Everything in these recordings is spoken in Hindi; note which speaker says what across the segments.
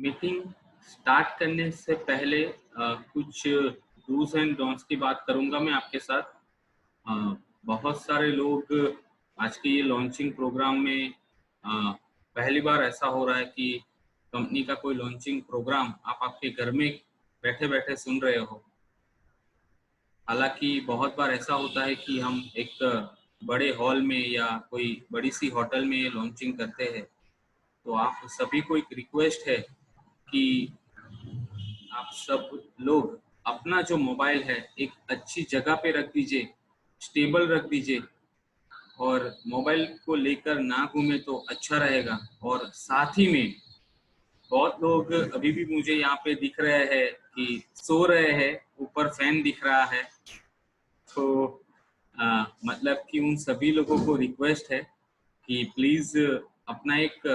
Speaker 1: मीटिंग स्टार्ट करने से पहले कुछ डूज एंड डोंट्स की बात करूंगा मैं आपके साथ। बहुत सारे लोग आज के ये लॉन्चिंग प्रोग्राम में पहली बार ऐसा हो रहा है कि कंपनी का कोई लॉन्चिंग प्रोग्राम आप आपके घर में बैठे बैठे सुन रहे हो। हालांकि बहुत बार ऐसा होता है कि हम एक बड़े हॉल में या कोई बड़ी सी होटल में ये लॉन्चिंग करते हैं। तो आप सभी को एक रिक्वेस्ट है कि आप सब लोग अपना जो मोबाइल है एक अच्छी जगह पे रख दीजिए, स्टेबल रख दीजिए और मोबाइल को लेकर ना घूमे तो अच्छा रहेगा। और साथ ही में बहुत लोग अभी भी मुझे यहाँ पे दिख रहे हैं कि सो रहे हैं, ऊपर फैन दिख रहा है। तो मतलब कि उन सभी लोगों को रिक्वेस्ट है कि प्लीज अपना एक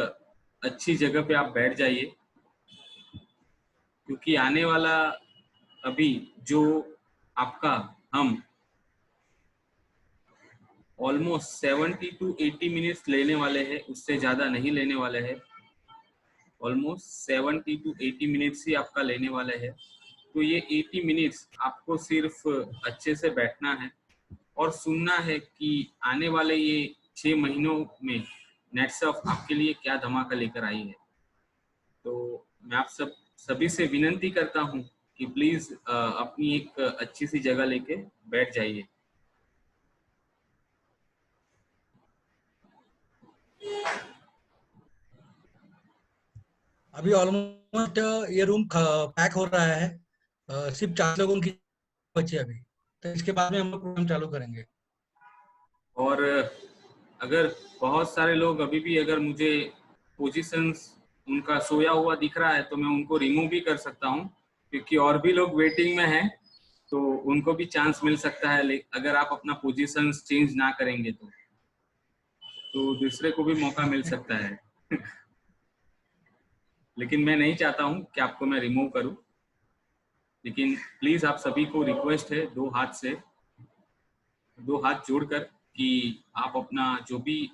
Speaker 1: अच्छी जगह पे आप बैठ जाइए, क्योंकि आने वाला अभी जो आपका हम ऑलमोस्ट 70 to 80 मिनट्स लेने वाले हैं, उससे ज़्यादा नहीं लेने वाले हैं। ऑलमोस्ट 70 to 80 मिनट्स ही आपका लेने वाले हैं। तो ये 80 मिनट्स आपको सिर्फ अच्छे से बैठना है और सुनना है कि आने वाले ये 6 महीनों में नेटसर्फ आपके लिए क्या धमाका लेकर आई है। तो मैं आप सभी से विनंती करता हूँ कि प्लीज अपनी एक अच्छी सी जगह लेके बैठ जाइए।
Speaker 2: अभी ऑलमोस्ट ये रूम पैक हो रहा है, सिर्फ 4 लोगों की बची अभी, तो इसके बाद में हम लोग प्रोग्राम चालू करेंगे।
Speaker 1: और अगर बहुत सारे लोग अभी भी अगर मुझे पोजीशंस उनका सोया हुआ दिख रहा है तो मैं उनको रिमूव भी कर सकता हूँ, क्योंकि और भी लोग वेटिंग में हैं, तो उनको भी चांस मिल सकता है। अगर आप अपना पोजीशंस चेंज ना करेंगे तो दूसरे को भी मौका मिल सकता है। लेकिन मैं नहीं चाहता हूँ कि आपको मैं रिमूव करूँ। लेकिन प्लीज आप सभी को रिक्वेस्ट है दो हाथ जोड़कर कि आप अपना जो भी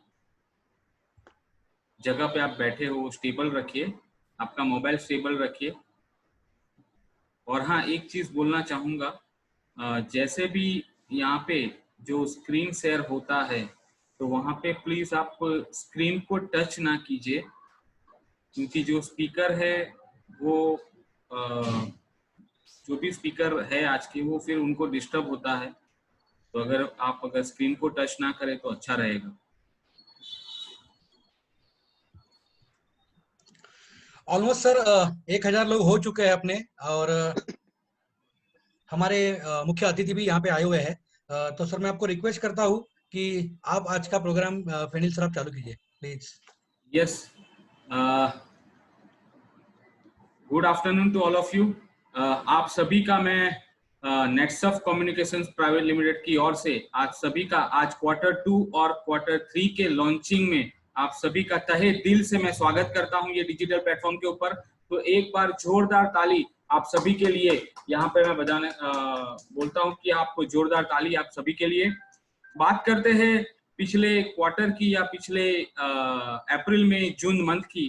Speaker 1: जगह पे आप बैठे हो स्टेबल रखिए, आपका मोबाइल स्टेबल रखिए। और हाँ, एक चीज बोलना चाहूँगा, जैसे भी यहाँ पे जो स्क्रीन शेयर होता है तो वहाँ पे प्लीज आप स्क्रीन को टच ना कीजिए, क्योंकि जो स्पीकर है वो जो भी स्पीकर है आज के, वो फिर उनको डिस्टर्ब होता है। तो अगर स्क्रीन को टच ना करें तो अच्छा रहेगा।
Speaker 2: ऑलमोस्ट सर 1000 लोग हो चुके हैं अपने, और हमारे मुख्य अतिथि भी यहाँ पे आए हुए हैं। तो सर मैं आपको रिक्वेस्ट करता हूँ कि आप आज का प्रोग्राम फेनिल सर आप चालू कीजिए please.
Speaker 1: Yes, good afternoon to all of you. आप सभी का मैं नेटसर्फ कम्युनिकेशंस प्राइवेट लिमिटेड की ओर से आज सभी का आज Q2 और Q3 के लॉन्चिंग में आप सभी का तहे दिल से मैं स्वागत करता हूं ये डिजिटल प्लेटफॉर्म के ऊपर। तो एक बार जोरदार ताली आप सभी के लिए यहाँ पे मैं बजाने बोलता हूँ कि आपको जोरदार ताली आप सभी के लिए। बात करते हैं पिछले क्वार्टर की या पिछले अप्रैल में जून मंथ की,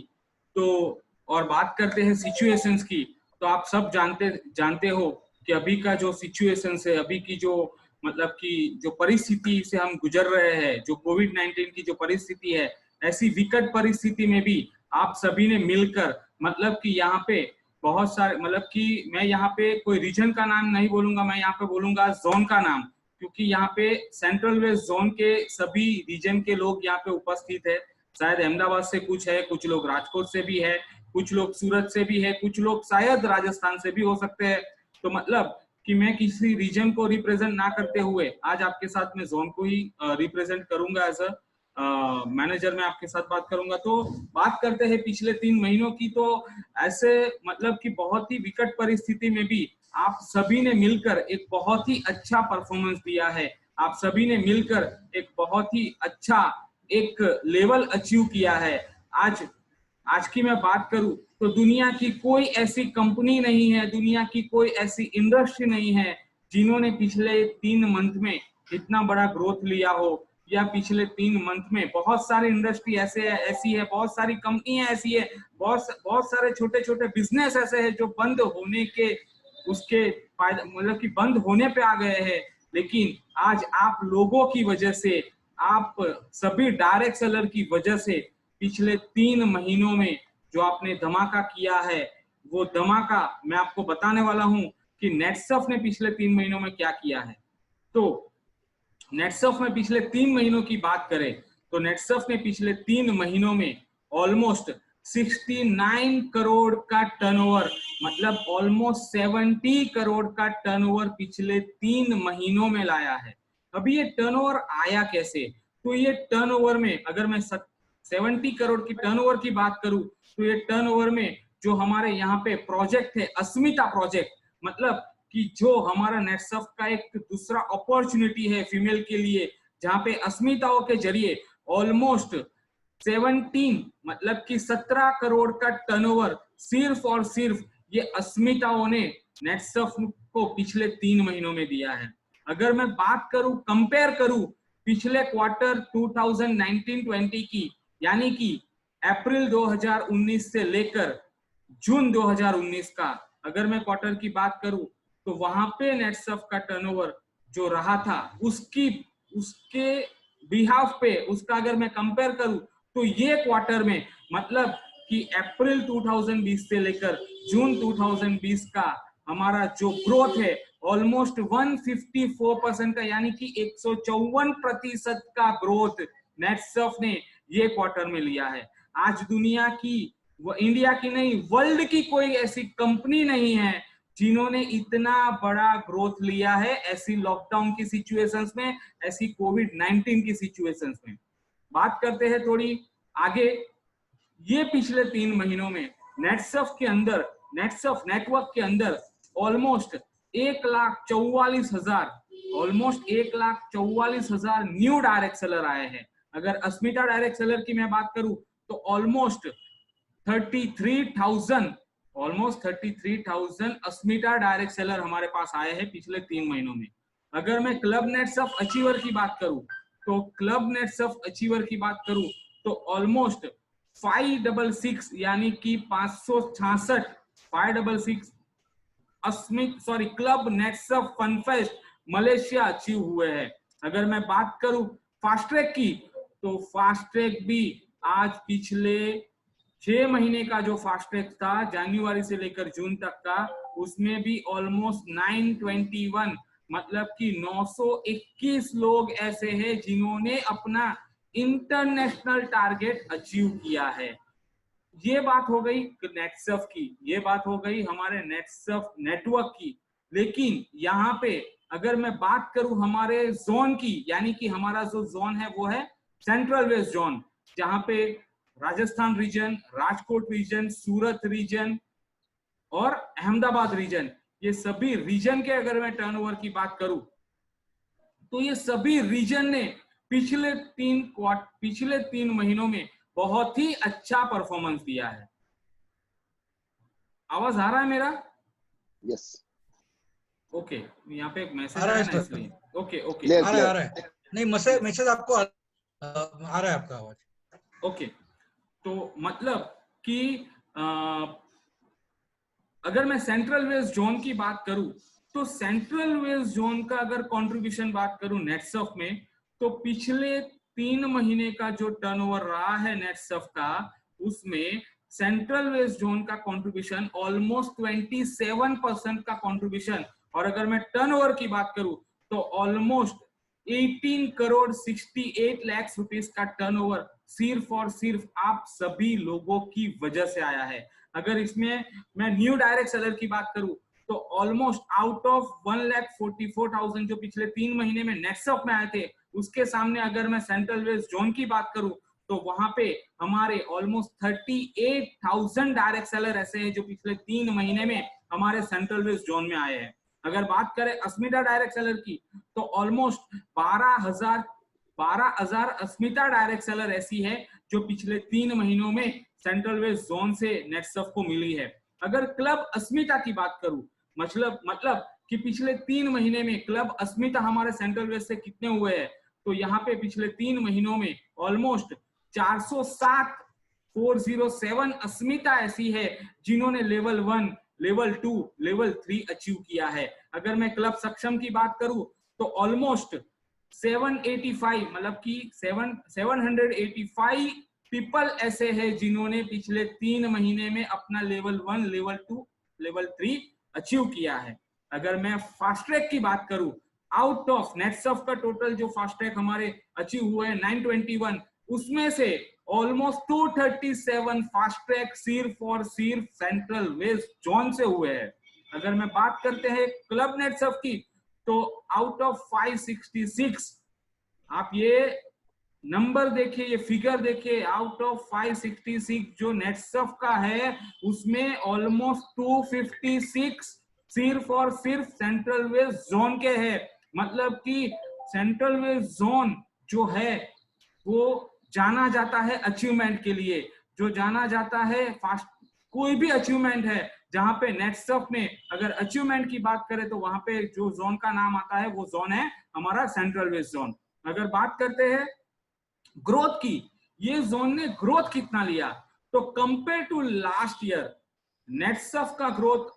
Speaker 1: तो और बात करते हैं सिचुएशंस की। तो आप सब जानते हो कि अभी का जो सिचुएशंस है, अभी की जो मतलब कि जो परिस्थिति से हम गुजर रहे हैं, जो कोविड-19 की जो परिस्थिति है, ऐसी विकट परिस्थिति में भी आप सभी ने मिलकर मतलब कि यहाँ पे बहुत सारे मतलब कि मैं यहाँ पे कोई रीजन का नाम नहीं बोलूंगा, मैं यहाँ पे बोलूंगा जोन का नाम, क्योंकि यहाँ पे सेंट्रल वेस्ट जोन के सभी रीजन के लोग यहाँ पे उपस्थित है। शायद अहमदाबाद से कुछ है, कुछ लोग राजकोट से भी है, कुछ लोग सूरत से भी है, कुछ लोग शायद राजस्थान से भी हो सकते हैं। तो मतलब कि मैं किसी रीजन को रिप्रेजेंट ना करते हुए आज आपके साथ में जोन को ही रिप्रेजेंट करूंगा। एज अ मैनेजर मैं आपके साथ बात करूंगा। तो बात करते हैं पिछले 3 महीनों की, तो ऐसे मतलब कि बहुत ही विकट परिस्थिति में भी आप सभी ने मिलकर एक बहुत ही अच्छा परफॉर्मेंस दिया है। आप सभी ने मिलकर एक बहुत ही अच्छा एक लेवल अचीव किया है। आज की मैं बात करूं तो दुनिया की कोई ऐसी कंपनी नहीं है, दुनिया की कोई ऐसी इंडस्ट्री नहीं है जिन्होंने पिछले 3 मंथ में इतना बड़ा ग्रोथ लिया हो या पिछले 3 मंथ में बहुत सारी इंडस्ट्री ऐसी है, बहुत सारी कंपनियां ऐसी है, बहुत सारे छोटे छोटे बिजनेस ऐसे हैं जो बंद होने के उसके मतलब कि बंद होने पे आ गए हैं। लेकिन आज आप लोगों की वजह से, आप सभी डायरेक्ट सेलर की वजह से पिछले 3 महीनों में जो आपने धमाका किया है, वो धमाका मैं आपको बताने वाला हूं कि नेटसर्फ ने पिछले 3 महीनों में क्या किया है। तो नेटसर्फ में पिछले 3 महीनों की बात करें तो नेटसर्फ ने पिछले 3 महीनों में ऑलमोस्ट 69 करोड़ का टर्नओवर, मतलब ऑलमोस्ट 70 करोड़ का टर्नओवर पिछले 3 महीनों में लाया है। अभी ये टर्नओवर आया कैसे? तो ये टर्नओवर में अगर मैं 70 करोड़ की टर्नओवर की बात करूं तो ये टर्नओवर में जो हमारे यहाँ पे प्रोजेक्ट है अस्मिता प्रोजेक्ट, मतलब कि जो हमारा नेटसर्फ का एक दूसरा अपॉर्चुनिटी है फीमेल के लिए, जहां पे अस्मिताओं के जरिए ऑलमोस्ट 17 मतलब कि 17 करोड़ का टर्नओवर सिर्फ और सिर्फ ये अस्मिताओं ने नेटसर्फ को पिछले 3 महीनों में दिया है। अगर मैं बात करूं, कंपेयर करूं पिछले क्वार्टर 2019-20 की, यानी कि अप्रैल 2019 से लेकर जून 2019 का अगर मैं क्वार्टर की बात करूं तो वहां पे नेटसर्फ का टर्नओवर जो रहा था उसके बिहाफ पे उसका अगर मैं कंपेयर करूं तो ये क्वार्टर में मतलब कि अप्रैल 2020 से लेकर जून 2020 का हमारा जो ग्रोथ है ऑलमोस्ट 154% का, यानी कि 154% का ग्रोथ नेटसर्फ ने ये क्वार्टर में लिया है। आज दुनिया की, वो इंडिया की नहीं, वर्ल्ड की कोई ऐसी कंपनी नहीं है जिन्होंने इतना बड़ा ग्रोथ लिया है ऐसी लॉकडाउन की सिचुएशंस में, ऐसी कोविड-19 की सिचुएशंस में। बात करते हैं थोड़ी आगे। ये पिछले 3 महीनों में नेटसर्फ के अंदर, नेटसर्फ नेटवर्क के अंदर ऑलमोस्ट 1,44,000 न्यू डायरेक्ट सेलर आए हैं। अगर अस्मिता डायरेक्ट सेलर की मैं बात करूं तो ऑलमोस्ट 33,000 अस्मिता डायरेक्ट सेलर हमारे पास आए हैं पिछले 3 महीनों में। अगर मैं क्लब नेटसर्फ अचीवर की बात करूं तो क्लब नेटसर्फ अचीवर की बात करूं तो ऑलमोस्ट 566 यानी कि 566 क्लब नेटसर्फ फनफेस्ट मलेशिया अचीव हुए हैं। अगर मैं बात करूं फास्ट ट्रैक की तो फास्ट ट्रैक भी आज पिछले 6 महीने का जो फास्ट ट्रैक था जनवरी से लेकर जून तक का, उसमें भी ऑलमोस्ट 921 मतलब कि 921 लोग ऐसे हैं जिन्होंने अपना इंटरनेशनल टारगेट अचीव किया है। ये बात हो गई नेटसर्फ की, ये बात हो गई हमारे नेटसर्फ नेटवर्क की। लेकिन यहाँ पे अगर मैं बात करूं हमारे जोन की, यानी कि हमारा जो जोन है वो है सेंट्रल वेस्ट जोन, जहां पे राजस्थान रीजन, राजकोट रीजन, सूरत रीजन और अहमदाबाद रीजन, ये सभी रीजन के अगर मैं टर्नओवर की बात करूं तो ये सभी रीजन ने पिछले 3 महीनों में बहुत ही अच्छा परफॉर्मेंस दिया है। आवाज आ रहा है मेरा?
Speaker 3: यस।
Speaker 1: ओके, यहाँ पे एक मैसेज
Speaker 2: आ रहा
Speaker 1: है
Speaker 2: है
Speaker 1: ना,
Speaker 2: सर।
Speaker 1: इसलिए ओके
Speaker 2: आ रहा है नहीं, मैसेज आपको आ रहा है आपका आवाज।
Speaker 1: ओके, तो मतलब कि अगर मैं सेंट्रल वेस्ट जोन की बात करूं तो सेंट्रल वेस्ट जोन का अगर कंट्रीब्यूशन बात करूं नेटसर्फ में तो पिछले 3 महीने का जो टर्नओवर रहा है नेटसर्फ का, उसमें सेंट्रल वेस्ट जोन का कंट्रीब्यूशन ऑलमोस्ट 27% का कंट्रीब्यूशन, और अगर मैं टर्नओवर की बात करूं तो ऑलमोस्ट 18 करोड़ 68 लाख रुपीस का टर्नओवर सिर्फ और सिर्फ आप सभी लोगों की वजह से आया है। अगर इसमें मैं न्यू डायरेक्ट सेलर की बात करूं तो ऑलमोस्ट आउट ऑफ 1,44,000 जो पिछले 3 महीने में नेटसर्फ में आए थे, उसके सामने अगर मैं सेंट्रल वेस्ट जोन की बात करूं तो वहां पे हमारे ऑलमोस्ट 38,000 डायरेक्ट सेलर ऐसे हैं जो पिछले 3 महीने में हमारे सेंट्रल वेस्ट जोन में आए हैं। अगर बात करें अस्मिता डायरेक्ट सेलर की तो ऑलमोस्ट 12,000 अस्मिता डायरेक्ट सेलर ऐसी है जो पिछले 3 महीनों में सेंट्रल वेस्ट जोन से नेटसर्फ को मिली है। अगर क्लब अस्मिता की बात करूं, मतलब कि पिछले 3 महीने में क्लब अस्मिता हमारे सेंट्रल वेस्ट से कितने हुए हैं, तो यहाँ पे पिछले 3 महीनों में ऑलमोस्ट 407 407 अस्मिता ऐसी है जिन्होंने लेवल 1, लेवल 2, लेवल 3 अचीव किया है। अगर मैं क्लब सक्षम की बात करूं तो ऑलमोस्ट 785 मतलब कि 785 पीपल ऐसे हैं जिन्होंने पिछले 3 महीने में अपना लेवल 1, लेवल 2, लेवल 3 अचीव किया है। अगर मैं फास्ट ट्रैक की बात करूं, आउट ऑफ नेटसर्फ का टोटल जो फास्ट ट्रैक हमारे अचीव हुए हैं 921, उसमें से ऑलमोस्ट 237 फास्ट ट्रैक सिर्फ सेंट्रल वेस्ट जोन से हुए हैं। अगर मैं बात करते हैं क्लब नेटसर्फ की तो आउट ऑफ 566, आप ये नंबर देखिए, ये फिगर देखिए, आउट ऑफ 566 जो नेटसर्फ का है उसमें ऑलमोस्ट 256 सिर्फ और सिर्फ सेंट्रल वेस्ट जोन के हैं। मतलब कि सेंट्रल वेस्ट जोन जो है वो जाना जाता है अचीवमेंट के लिए, जो जाना जाता है फास्ट, कोई भी अचीवमेंट है जहां पे नेटसर्फ में अगर अचीवमेंट की बात करें तो वहां पे जो जोन का नाम आता है वो जोन है हमारा सेंट्रल वेस्ट जोन। अगर बात करते हैं ग्रोथ की, ये जोन ने ग्रोथ कितना लिया, तो compare to last year Netsurf का ग्रोथ,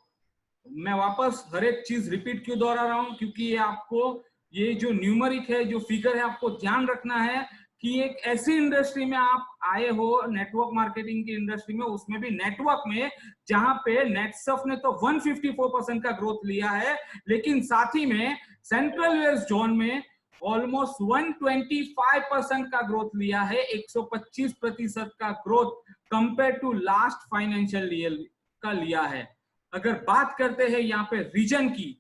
Speaker 1: मैं वापस हर एक चीज रिपीट क्यों दोहरा रहा हूं, क्योंकि ये आपको, ये जो न्यूमरिक है, जो फिगर है, आपको ध्यान रखना है कि एक ऐसी इंडस्ट्री में आप आए हो, नेटवर्क मार्केटिंग की इंडस्ट्री में, उसमें भी नेटवर्क में, जहां पे नेटसर्फ ने तो 154% का ग्रोथ लिया है, लेकिन साथ ही में सेंट्रल वेस्ट जोन में ऑलमोस्ट 125% का ग्रोथ लिया है, 125% का growth compare to last financial year का लिया है। अगर बात करते हैं यहाँ पे रीजन की,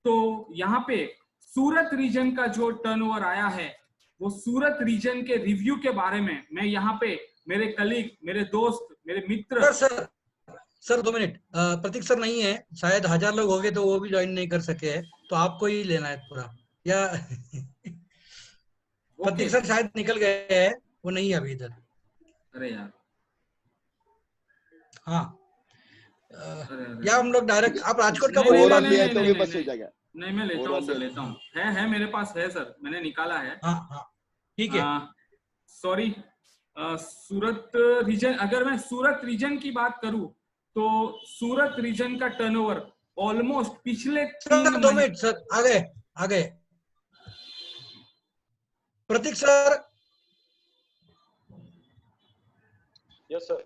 Speaker 1: तो यहाँ पे सूरत रीजन का जो टर्नओवर आया है, वो सूरत रीजन के रिव्यू के बारे में मैं यहाँ पे मेरे कलीग, मेरे दोस्त, मेरे मित्र,
Speaker 2: सर 2 मिनट, प्रतीक सर नहीं है, शायद 1000 लोग हो गए तो वो भी ज्वाइन नहीं कर सके हैं, तो आपको ही लेना है पूरा, या प्रतीक सर शायद निकल गए हैं, वो नहीं है अभी इधर।
Speaker 1: अरे यार,
Speaker 2: हाँ, या हम लोग डायरेक्ट, आप राजकोट का
Speaker 1: नहीं, मैं लेता हूँ सर, लेता हूँ, है मेरे पास है सर, मैंने निकाला है।
Speaker 2: हाँ हाँ ठीक है।
Speaker 1: सॉरी, सूरत रीजन, अगर मैं सूरत रीजन की बात करूं तो सूरत रीजन का टर्नओवर ऑलमोस्ट पिछले 3
Speaker 2: 2 मिनट सर, आ गए प्रतीक सर।
Speaker 3: Yes sir.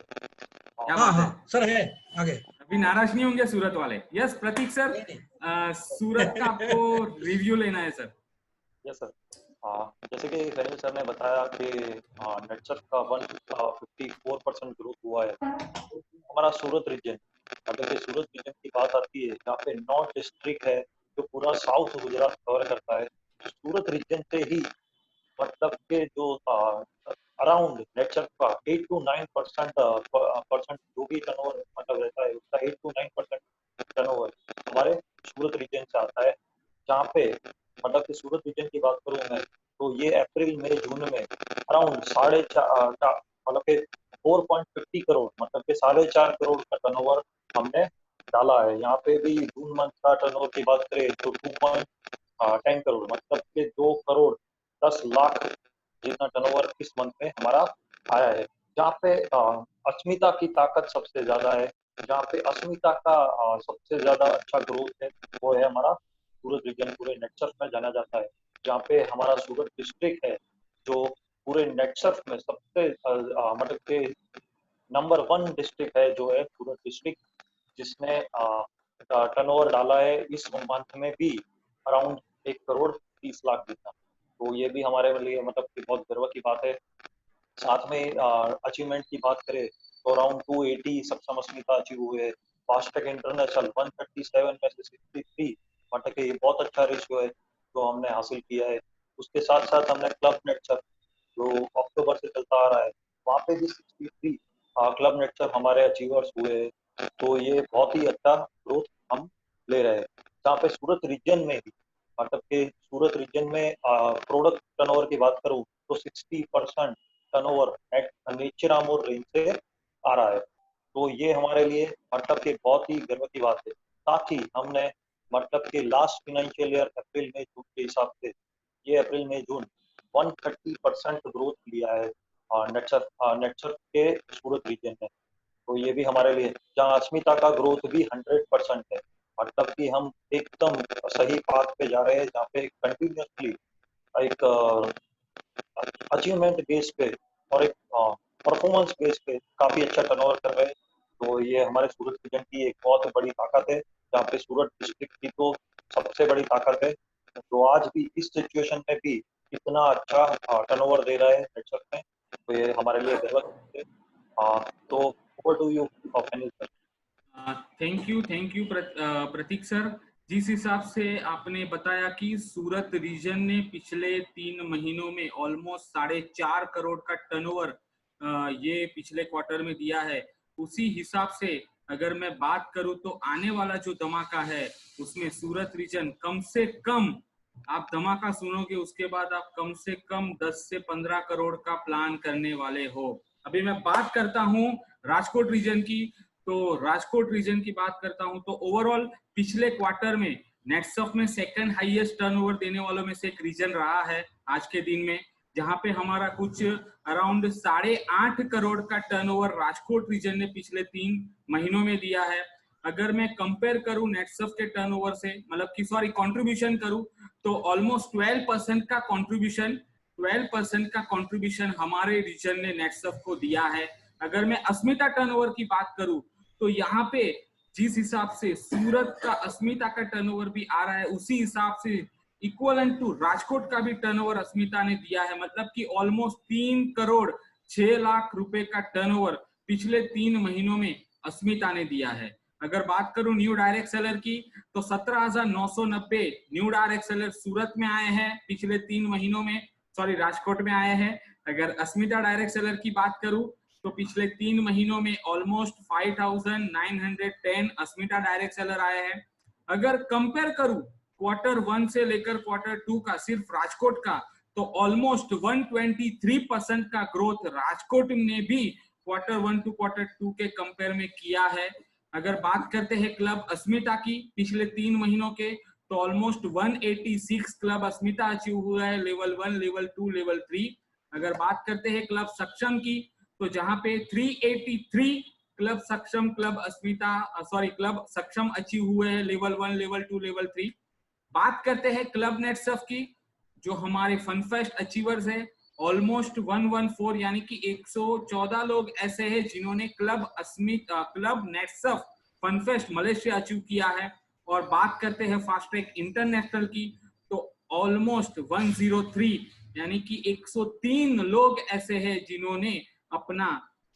Speaker 2: हाँ सर है, आगे।
Speaker 1: अभी नाराज नहीं होंगे सूरत वाले। यस प्रतीक सर, सूरत का आपको रिव्यू लेना है सर।
Speaker 3: यस सर, जैसे कि सनील सर ने बताया कि नेटसर्फ का 154% ग्रोथ हुआ है। हमारा सूरत रीजन, अगर सूरत रीजन की बात आती है, यहाँ पे 9 डिस्ट्रिक्ट है जो पूरा साउथ गुजरात कवर करता है। सूरत रीजन से ही मतलब के जो अराउंड नेटसर्फ का 8 to 9% जो भी टर्नओवर मतलब रहता है, उसका 8 to 9% टर्नओवर हमारे सूरत रीजन से आता है। जहाँ पे मतलब कि सूरत रीजन की बात करूँ मैं, तो ये अप्रैल मई जून में अराउंड 4.5 मतलब के 4.50 करोड़ मतलब के 4.5 करोड़ का टर्नओवर हमने डाला है। यहाँ पे भी जून मंथ का टर्नओवर की बात करें तो 2.10 करोड़ मतलब के 2 करोड़ 10 लाख जितना टर्नओवर इस मंथ में हमारा आया है। जहाँ पे अस्मिता की ताकत सबसे ज्यादा है, जहाँ पे अस्मिता का सबसे ज्यादा अच्छा ग्रोथ है, वो है हमारा सूरत रीजन। पूरे नेटसर्फ में जाना जाता है, जहाँ पे हमारा सूरत डिस्ट्रिक्ट है जो पूरे नेटसर्फ में सबसे मतलब के नंबर 1 डिस्ट्रिक्ट है, जो है सूरत डिस्ट्रिक्ट, जिसने टर्नओवर डाला है इस मंथ में भी अराउंड 1 करोड़ 30 लाख जितना। तो ये भी हमारे लिए मतलब कि बहुत गर्व की बात है। साथ में अचीवमेंट की बात करें तो अराउंड 280 सक्षम अस्मिता अचीव हुए। फास्टैग इंटरनेशनल 137 में से 63 मतलब कि ये बहुत अच्छा रेशियो है जो हमने हासिल किया है। उसके साथ साथ हमने क्लब नेटसर्फ जो अक्टूबर से चलता आ रहा है, वहाँ पे भी 63 क्लब नेटसर्फ हमारे अचीवर्स हुए। तो ये बहुत ही अच्छा ग्रोथ हम ले रहे हैं। जहाँ पे सूरत रीजन में भी मतलब कि सूरत रीजन में प्रोडक्ट टर्नओवर की बात करूँ तो 60% टर्नओवर नेचरामोर रेंज से आ रहा है। तो ये हमारे लिए मतलब कि बहुत ही गर्व की बात है। साथ ही हमने मतलब कि लास्ट फाइनेंशियल ईयर अप्रैल मई जून के हिसाब से, ये अप्रैल मई जून 130% ग्रोथ लिया है नेटसर्फ के सूरत रीजन में। तो ये भी हमारे लिए, जहाँ अस्मिता का ग्रोथ भी 100% है, मतलब कि हम एकदम सही पाथ पे जा रहे हैं, जहाँ पे कंटिन्यूसली एक अचीवमेंट बेस पे और एक परफॉर्मेंस बेस पे काफी अच्छा टर्नओवर कर रहे हैं। तो ये हमारे सूरत रीजन की एक बहुत बड़ी ताकत है, जहाँ पे सूरत डिस्ट्रिक्ट की तो सबसे बड़ी ताकत है। तो आज भी इस सिचुएशन में भी इतना अच्छा टर्नओवर दे रहा है नेटवर्क में, तो ये हमारे लिए गर्व की बात है। तो ओवर टू यू फैनिल sir.
Speaker 1: Thank you Pratik sir. जिस हिसाब से आपने बताया कि सूरत रीजन ने पिछले 3 महीनों में ऑलमोस्ट 4.5 करोड़ का टर्नओवर ये पिछले क्वार्टर में दिया है, उसी हिसाब से अगर मैं बात करूं तो आने वाला जो धमाका है उसमें सूरत रीजन कम से कम, आप धमाका सुनोगे उसके बाद आप कम से कम 10 से 15 करोड़ का प्लान करने वाले हो। अभी मैं बात करता हूं राजकोट रीजन की, तो राजकोट रीजन की बात करता हूं तो ओवरऑल पिछले क्वार्टर में नेटसर्फ में सेकंड हाईएस्ट टर्नओवर देने वालों में से एक रीजन रहा है आज के दिन में, जहां पे हमारा कुछ अराउंड 8.5 करोड़ का टर्नओवर राजकोट रीजन ने पिछले 3 महीनों में दिया है। अगर मैं कंपेयर करूं नेटसर्फ के टर्नओवर से, मतलब कि सॉरी कंट्रीब्यूशन करूं, तो ऑलमोस्ट 12% का कंट्रीब्यूशन हमारे रीजन ने नेटसर्फ को दिया है। अगर मैं अस्मिता टर्नओवर की बात करूं तो यहाँ पे जिस हिसाब से सूरत का अस्मिता का टर्नओवर भी आ रहा है, उसी हिसाब से इक्वलेंट टू राजकोट का भी टर्नओवर अस्मिता ने दिया है, मतलब कि ऑलमोस्ट 3 करोड़ 6 लाख रुपए का टर्नओवर पिछले 3 महीनों में अस्मिता ने दिया है। अगर बात करूं न्यू डायरेक्ट सेलर की तो 17,990 न्यू डायरेक्ट सेलर सूरत में आए हैं पिछले 3 महीनों में, सॉरी राजकोट में आए हैं। अगर अस्मिता डायरेक्ट सेलर की बात करूं तो पिछले 3 महीनों में ऑलमोस्ट 5,910 अस्मिता डायरेक्ट सेलर आए हैं। अगर कंपेयर करूं क्वार्टर 1 से लेकर क्वार्टर 2 का सिर्फ राजकोट का, तो ऑलमोस्ट 123% का ग्रोथ राजकोट ने भी क्वार्टर 1 टू क्वार्टर 2 के कंपेयर में किया है। अगर बात करते हैं क्लब अस्मिता की पिछले 3 महीनों के, तो ऑलमोस्ट 186 क्लब अस्मिता अचीव हुआ है, लेवल 1, लेवल 2, लेवल 3। अगर बात करते हैं क्लब सक्षम की, तो जहां पे 383 क्लब सक्षम अचीव हुए हैं, लेवल 1, लेवल 2, लेवल 3। बात करते हैं क्लब नेटसर्फ की, जो हमारे फनफेस्ट अचीवर्स है, ऑलमोस्ट 114 यानी कि 114 लोग ऐसे हैं जिन्होंने क्लब नेटसर्फ फनफेस्ट मलेशिया अचीव किया है। और बात करते हैं फास्ट ट्रैक इंटरनेशनल की, तो ऑलमोस्ट 103 यानी कि 103 लोग ऐसे हैं जिन्होंने अपना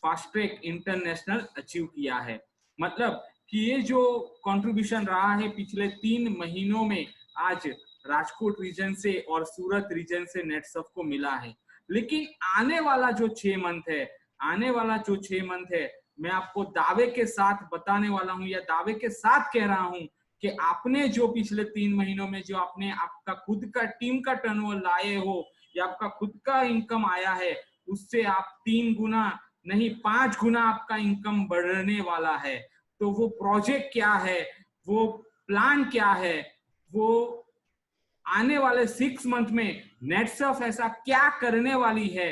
Speaker 1: फास्ट ट्रैक इंटरनेशनल अचीव किया है। मतलब कि ये जो कंट्रीब्यूशन रहा है पिछले 3 महीनों में आज राजकोट रीजन से और सूरत रीजन से नेटसर्फ को मिला है। लेकिन आने वाला जो 6 मंथ है, मैं आपको दावे के साथ बताने वाला हूं, या दावे के साथ कह रहा हूं कि आपने जो पिछले 3 महीनों में जो आपने आपका खुद का टीम का टर्नओवर लाए हो या आपका खुद का इनकम आया है, उससे आप 3 गुना नहीं 5 गुना आपका इनकम बढ़ने वाला है। तो वो प्रोजेक्ट क्या है, वो प्लान क्या है, वो आने वाले 6 मंथ में नेटसर्फ ऐसा क्या करने वाली है,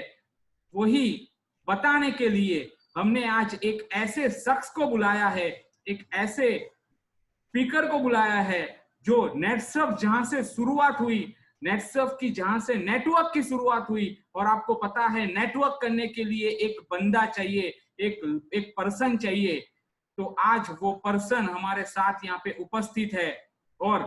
Speaker 1: वही बताने के लिए हमने आज एक ऐसे शख्स को बुलाया है, एक ऐसे स्पीकर को बुलाया है जो नेटसर्फ जहां से शुरुआत हुई, नेटसर्फ की जहां से नेटवर्क की शुरुआत हुई, और आपको पता है नेटवर्क करने के लिए एक बंदा चाहिए, एक पर्सन चाहिए। तो आज वो पर्सन हमारे साथ यहाँ पे उपस्थित है और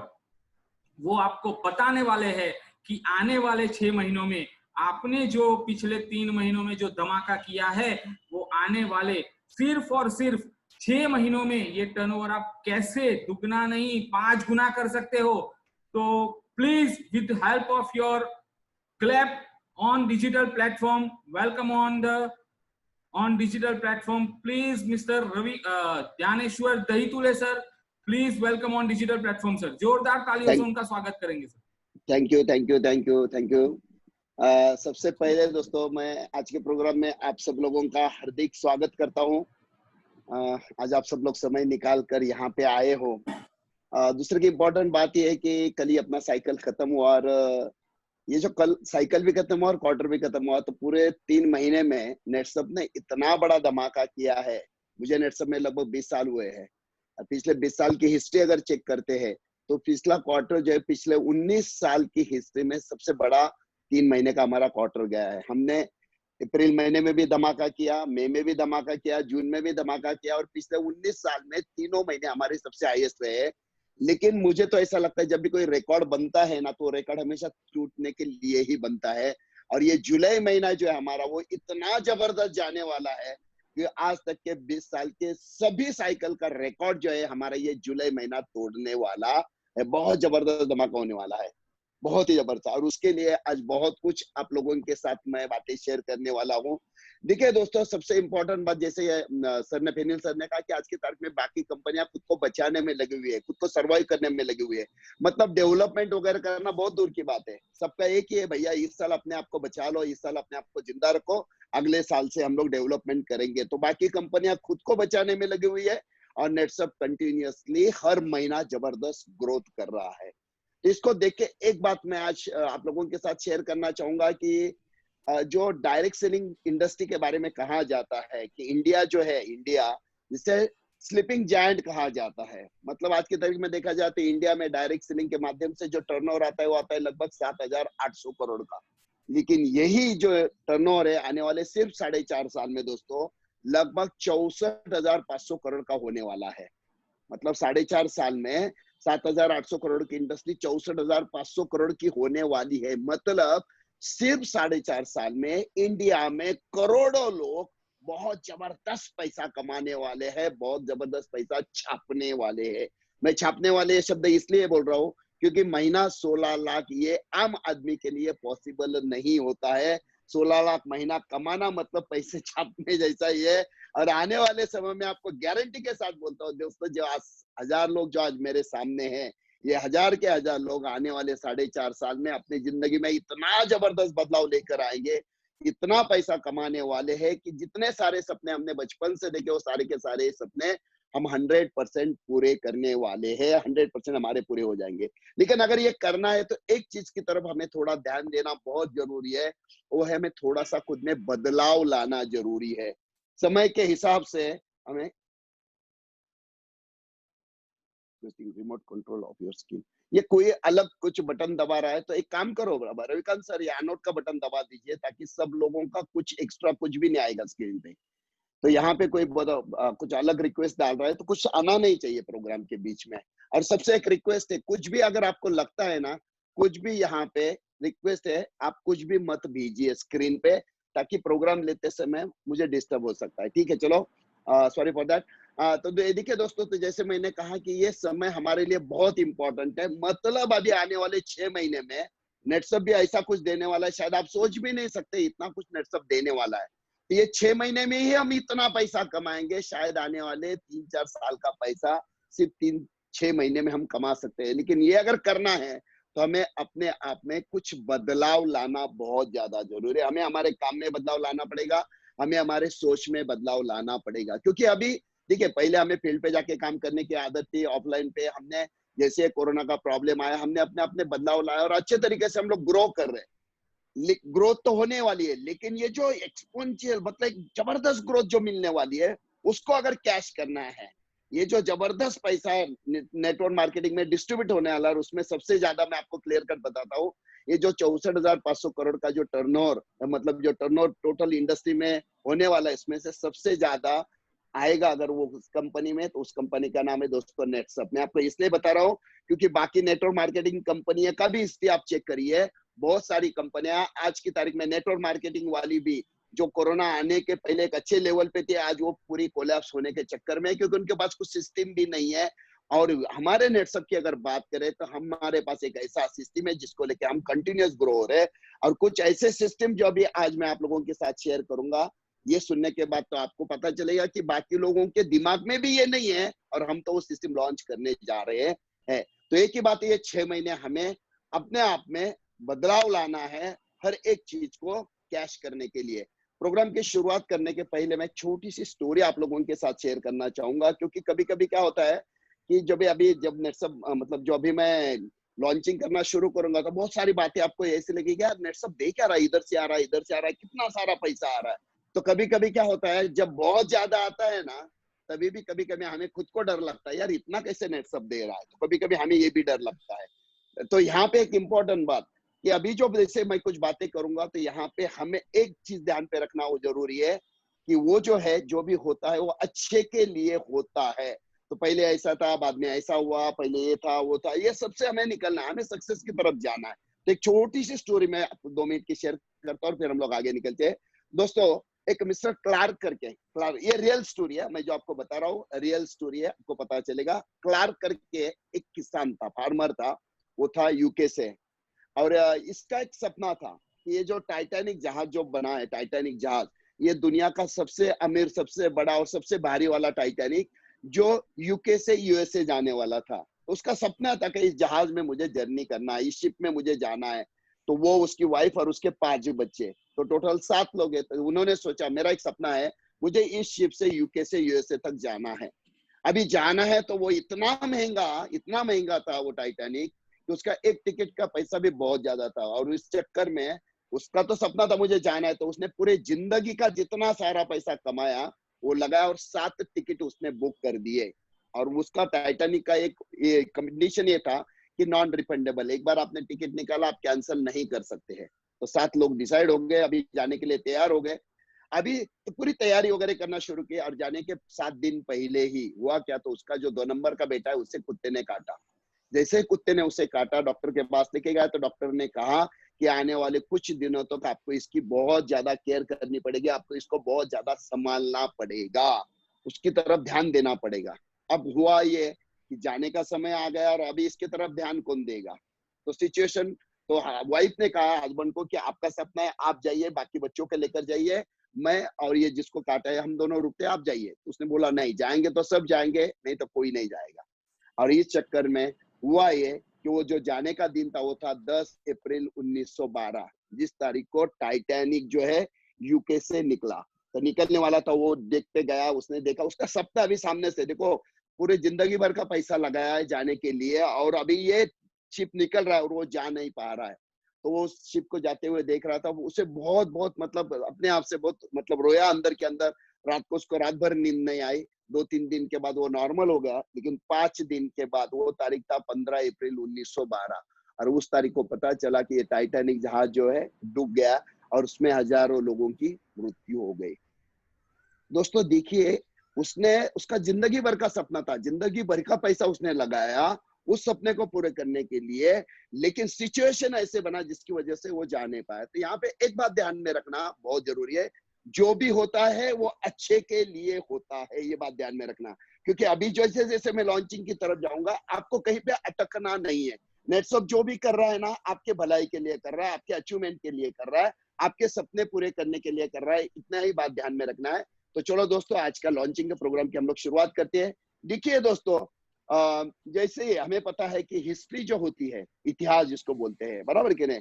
Speaker 1: वो आपको बताने वाले हैं कि आने वाले 6 महीनों में आपने जो पिछले 3 महीनों में जो धमाका किया है, वो आने वाले सिर्फ और सिर्फ 6 महीनों में ये टर्नओवर आप कैसे दुगना नहीं 5 गुना कर सकते हो। तो please with help of your clap on digital platform, welcome on digital platform, please Mr. Ravi Dhyaneshwar Dahitule sir, please welcome on digital platform sir। जोरदार तालियों से उनका स्वागत करेंगे सर।
Speaker 4: Thank you. सबसे पहले दोस्तों मैं आज के प्रोग्राम में आप सब लोगों का हार्दिक स्वागत करता हूं। आज आप सब लोग समय निकाल कर यहाँ पे आए हो। दूसरे की इम्पोर्टेंट बात यह है कि कल ही अपना साइकिल खत्म हुआ और ये जो कल साइकिल भी खत्म हुआ और क्वार्टर भी खत्म हुआ, तो पूरे 3 महीने में नेटसप ने इतना बड़ा धमाका किया है। मुझे नेटसप में लगभग 20 साल हुए हैं, और पिछले 20 साल की हिस्ट्री अगर चेक करते हैं तो पिछला क्वार्टर जो है पिछले 19 साल की हिस्ट्री में सबसे बड़ा 3 महीने का हमारा क्वार्टर गया है। हमने अप्रैल महीने में भी धमाका किया, मई में भी धमाका किया, जून में भी धमाका किया, और पिछले 19 साल में तीनों महीने हमारे सबसे हाईएस्ट रहे हैं। लेकिन मुझे तो ऐसा लगता है जब भी कोई रिकॉर्ड बनता है ना, तो रिकॉर्ड हमेशा टूटने के लिए ही बनता है। और ये जुलाई महीना जो है हमारा, वो इतना जबरदस्त जाने वाला है कि आज तक के 20 साल के सभी साइकिल का रिकॉर्ड जो है हमारा ये जुलाई महीना तोड़ने वाला है। बहुत जबरदस्त धमाका होने वाला है, बहुत ही जबरदस्त। और उसके लिए आज बहुत कुछ आप लोगों के साथ मैं बातें शेयर करने वाला हूँ। देखिए दोस्तों, सबसे इम्पोर्टेंट बात, जैसे सर ने, फेनिल सर ने कहा कि आज की तारीख में बाकी कंपनियां खुद को बचाने में लगी हुई है, खुद को सर्वाइव करने में लगी हुई है। मतलब डेवलपमेंट वगैरह करना बहुत दूर की बात है। सबका एक ही है, भैया इस साल अपने आप को बचा लो, इस साल अपने आप को जिंदा रखो, अगले साल से हम लोग डेवलपमेंट करेंगे। तो बाकी कंपनियां खुद को बचाने में लगी हुई है, और नेटसप कंटिन्यूअसली हर महीना जबरदस्त ग्रोथ कर रहा है। इसको देख के एक बात मैं आज आप लोगों के साथ शेयर करना चाहूंगा कि जो डायरेक्ट सेलिंग इंडस्ट्री के बारे में कहा जाता है कि इंडिया जो है, इंडिया जिसे स्लीपिंग जायंट कहा जाता है। मतलब आज की तारीख में देखा जाए तो इंडिया में डायरेक्ट सेलिंग के माध्यम से जो टर्नओवर आता है वो आता है लगभग 7,800 करोड़ का। लेकिन यही जो टर्नओवर है आने वाले सिर्फ 4.5 साल में दोस्तों लगभग 64,500 करोड़ का होने वाला है। मतलब 4.5 साल में 7,800 करोड़ की इंडस्ट्री 64,500 करोड़ की होने वाली है। मतलब सिर्फ 4.5 साल में इंडिया में करोड़ों लोग बहुत जबरदस्त पैसा कमाने वाले हैं, बहुत जबरदस्त पैसा छापने वाले हैं। मैं छापने वाले ये शब्द इसलिए बोल रहा हूँ क्योंकि महीना 16 लाख ये आम आदमी के लिए पॉसिबल नहीं होता है। 16 लाख महीना कमाना मतलब पैसे छापने जैसा ही है। और आने वाले समय में आपको गारंटी के साथ बोलता हूँ दोस्तों, जो आज 1000 लोग जो आज मेरे सामने हैं, ये 1000 के 1000 लोग आने वाले 4.5 साल में अपनी जिंदगी में इतना जबरदस्त बदलाव लेकर आएंगे, इतना पैसा कमाने वाले हैं कि जितने सारे सपने हमने बचपन से देखे वो सारे के सारे सपने हम 100% पूरे करने वाले हैं। 100% हमारे पूरे हो जाएंगे। लेकिन अगर ये करना है तो एक चीज की तरफ हमें थोड़ा ध्यान देना बहुत जरूरी है, वो है हमें थोड़ा सा खुद में बदलाव लाना जरूरी है। समय के हिसाब से हमें remote control of your screen, ये कोई अलग कुछ बटन दबा रहा है तो एक काम करो रविकांत सर, ये अनोट का बटन दबा दीजिए ताकि सब लोगों का कुछ एक्स्ट्रा कुछ भी नहीं आएगा स्क्रीन पे। तो यहाँ पे कोई कुछ अलग रिक्वेस्ट डाल रहा है तो कुछ आना नहीं चाहिए प्रोग्राम के बीच में। और सबसे एक रिक्वेस्ट है, कुछ भी अगर आपको लगता है ना, कुछ भी यहाँ पे रिक्वेस्ट है, आप कुछ भी मत भेजिए स्क्रीन पे, ताकि प्रोग्राम लेते समय मुझे डिस्टर्ब हो सकता है। ठीक है, चलो, सॉरी फॉर दैट। तो देखिए दोस्तों, तो जैसे मैंने कहा कि ये समय हमारे लिए बहुत इंपॉर्टेंट है। मतलब अभी आने वाले 6 महीने में नेटसप भी ऐसा कुछ देने वाला है, शायद आप सोच भी नहीं सकते इतना कुछ नेटसप देने वाला है। तो ये 6 महीने में ही हम इतना पैसा कमाएंगे, शायद आने वाले 3-4 साल का पैसा सिर्फ 3-6 महीने में हम कमा सकते हैं। लेकिन ये अगर करना है तो हमें अपने आप में कुछ बदलाव लाना बहुत ज्यादा जरूरी है। हमें हमारे काम में बदलाव लाना पड़ेगा, हमें हमारे सोच में बदलाव लाना पड़ेगा। क्योंकि अभी देखिए, पहले हमें फील्ड पे जाके काम करने की आदत थी, ऑफलाइन पे हमने, जैसे कोरोना का प्रॉब्लम आया, हमने अपने बदलाव लाया और अच्छे तरीके से हम लोग ग्रो कर रहे हैं। ग्रोथ तो होने वाली है, लेकिन ये जो एक्सपोनेंशियल मतलब एक जबरदस्त ग्रोथ जो मिलने वाली है, उसको अगर कैश करना है, ये जो जबरदस्त पैसा है नेटवर्क मार्केटिंग में डिस्ट्रीब्यूट होने वाला है, और उसमें सबसे ज्यादा मैं आपको क्लियर कट बताता हूँ, ये जो 64,500 करोड़ का जो टर्नओवर, मतलब जो टर्नओवर टोटल इंडस्ट्री में होने वाला है, इसमें से सबसे ज्यादा आएगा अगर वो उस कंपनी में, तो उस कंपनी का नाम है दोस्तों नेटसप। मैं आपको इसलिए बता रहा हूँ क्योंकि बाकी नेटवर्क मार्केटिंग कंपनियां का भी हिस्ट्री आप चेक करिए, बहुत सारी कंपनियां आज की तारीख में नेटवर्क मार्केटिंग वाली भी जो कोरोना आने के पहले एक अच्छे लेवल पे थी, आज वो पूरी कोलैप्स होने के चक्कर में है, क्योंकि उनके पास कुछ सिस्टम भी नहीं है। और हमारे नेटसप की अगर बात करें तो हमारे पास एक ऐसा सिस्टम है जिसको लेके हम कंटिन्यूअस ग्रो हो रहे हैं, और कुछ ऐसे सिस्टम जो अभी आज मैं आप लोगों के साथ शेयर करूंगा, ये सुनने के बाद तो आपको पता चलेगा कि बाकी लोगों के दिमाग में भी ये नहीं है, और हम तो वो सिस्टम लॉन्च करने जा रहे हैं। तो एक ही बात है, ये 6 महीने हमें अपने आप में बदलाव लाना है हर एक चीज को कैश करने के लिए। प्रोग्राम की शुरुआत करने के पहले मैं छोटी सी स्टोरी आप लोगों के साथ शेयर करना चाहूंगा, क्योंकि कभी कभी क्या होता है कि जब नेटसप मतलब जो अभी मैं लॉन्चिंग करना शुरू करूंगा तो बहुत सारी बातें आपको ऐसे लगेगी, यार नेटसप दे क्या रहा है, इधर से आ रहा है, इधर से आ रहा है, कितना सारा पैसा आ रहा है। तो कभी कभी क्या होता है, जब बहुत ज्यादा आता है ना, तभी भी कभी कभी हमें खुद को डर लगता है, यार इतना कैसे नेटसप दे रहा है। तो कभी कभी हमें ये भी डर लगता है। तो यहाँ पे एक इम्पोर्टेंट बात कि अभी जो जैसे मैं कुछ बातें करूंगा, तो यहाँ पे हमें एक चीज ध्यान पे रखना वो जरूरी है कि वो जो है, जो भी होता है वो अच्छे के लिए होता है। तो पहले ऐसा था, बाद में ऐसा हुआ, पहले ये था, वो था, ये सबसे हमें निकलना है, हमें सक्सेस की तरफ जाना है। तो एक छोटी सी स्टोरी मैं 2 मिनट की शेयर करता हूँ और फिर हम लोग आगे निकलते हैं। दोस्तों, एक मिस्टर क्लार्क करके, क्लार्क, ये रियल स्टोरी है, मैं जो आपको बता रहा हूँ रियल स्टोरी है, आपको पता चलेगा। क्लार्क करके एक किसान था, फार्मर था, वो था यूके से। और इसका एक सपना था कि ये जो टाइटैनिक जहाज जो बना है, टाइटैनिक जहाज, ये दुनिया का सबसे अमीर, सबसे बड़ा और सबसे भारी वाला टाइटैनिक, जो यूके से यूएसए जाने वाला था। उसका सपना था कि इस जहाज में मुझे जर्नी करना है, इस शिप में मुझे जाना है। तो वो, उसकी वाइफ और उसके 5 बच्चे, तो टोटल 7 लोग हैं। तो उन्होंने सोचा, मेरा एक सपना है, मुझे इस शिप से यूके से यूएसए तक जाना है। अभी जाना है तो वो इतना महंगा था वो टाइटैनिक, कि उसका एक टिकट का पैसा भी बहुत ज्यादा था। और इस चक्कर में उसका तो सपना था मुझे जाना है, तो उसने पूरे जिंदगी का जितना सारा पैसा कमाया वो लगाया और 7 टिकट उसने बुक कर दिए। और उसका टाइटैनिक का एक कंडीशन ये था कि नॉन रिफंडेबल, एक बार आपने टिकट निकाला आप कैंसिल नहीं कर सकते हैं। तो 7 लोग डिसाइड हो गए, अभी जाने के लिए तैयार हो गए। अभी तो पूरी तैयारी वगैरह करना शुरू की, और जाने के 7 दिन पहले ही हुआ क्या, तो उसका जो 2 नंबर का बेटा है उससे कुत्ते ने काटा। जैसे कुत्ते ने उसे काटा, डॉक्टर के पास लेके गया, तो डॉक्टर ने कहा कि आने वाले कुछ दिनों तक तो आपको इसकी बहुत ज्यादा केयर करनी पड़ेगी, आपको इसको बहुत ज्यादा संभालना पड़ेगा, उसकी तरफ ध्यान देना पड़ेगा। अब हुआ ये कि जाने का समय आ गया और अभी इसकी तरफ ध्यान कौन देगा। तो सिचुएशन, तो वाइफ ने कहा हस्बैंड को कि आपका सपना है, आप जाइए, बाकी बच्चों को लेकर जाइए, मैं और ये जिसको काटा है हम दोनों रुकते, आप जाइए। उसने बोला नहीं, जाएंगे तो सब जाएंगे, नहीं तो कोई नहीं जाएगा। और इस चक्कर में हुआ ये कि वो जो जाने का दिन था वो था 10 अप्रैल 1912, जिस तारीख को टाइटैनिक जो है यूके से निकला। तो निकलने वाला था, वो देखते गया, उसने देखा, उसका सपना अभी सामने से देखो, पूरे जिंदगी भर का पैसा लगाया है जाने के लिए, और अभी ये शिप निकल रहा है और वो जा नहीं पा रहा है। तो वो शिप को जाते हुए देख रहा था, उसे बहुत बहुत मतलब अपने आप से बहुत मतलब रोया अंदर के अंदर। रात को उसको रात भर नींद नहीं आई। 2-3 दिन के बाद वो नॉर्मल हो गया, लेकिन 5 दिन के बाद, वो तारीख था 15 अप्रैल 1912, और उस तारीख को पता चला कि ये टाइटैनिक जहाज जो है डूब गया और उसमें हजारों लोगों की मृत्यु हो गई। दोस्तों देखिए, उसने, उसका जिंदगी भर का सपना था, जिंदगी भर का पैसा उसने लगाया उस सपने को पूरे करने के लिए, लेकिन सिचुएशन ऐसे बना जिसकी वजह से वो जा नहीं पाया। तो यहाँ पे एक बात ध्यान में रखना बहुत जरूरी है, जो भी होता है वो अच्छे के लिए होता है, ये बात ध्यान में रखना। क्योंकि अभी जैसे जैसे मैं लॉन्चिंग की तरफ जाऊंगा, आपको कहीं पे अटकना नहीं है। नेटसप जो भी कर रहा है ना, आपके भलाई के लिए कर रहा है, आपके अचीवमेंट के लिए कर रहा है, आपके सपने पूरे करने के लिए कर रहा है, इतना ही बात ध्यान में रखना है। तो चलो दोस्तों, आज का लॉन्चिंग के प्रोग्राम की हम लोग शुरुआत करते हैं। देखिए दोस्तों, जैसे हमें पता है कि हिस्ट्री जो होती है, इतिहास जिसको बोलते हैं, बराबर कि नहीं,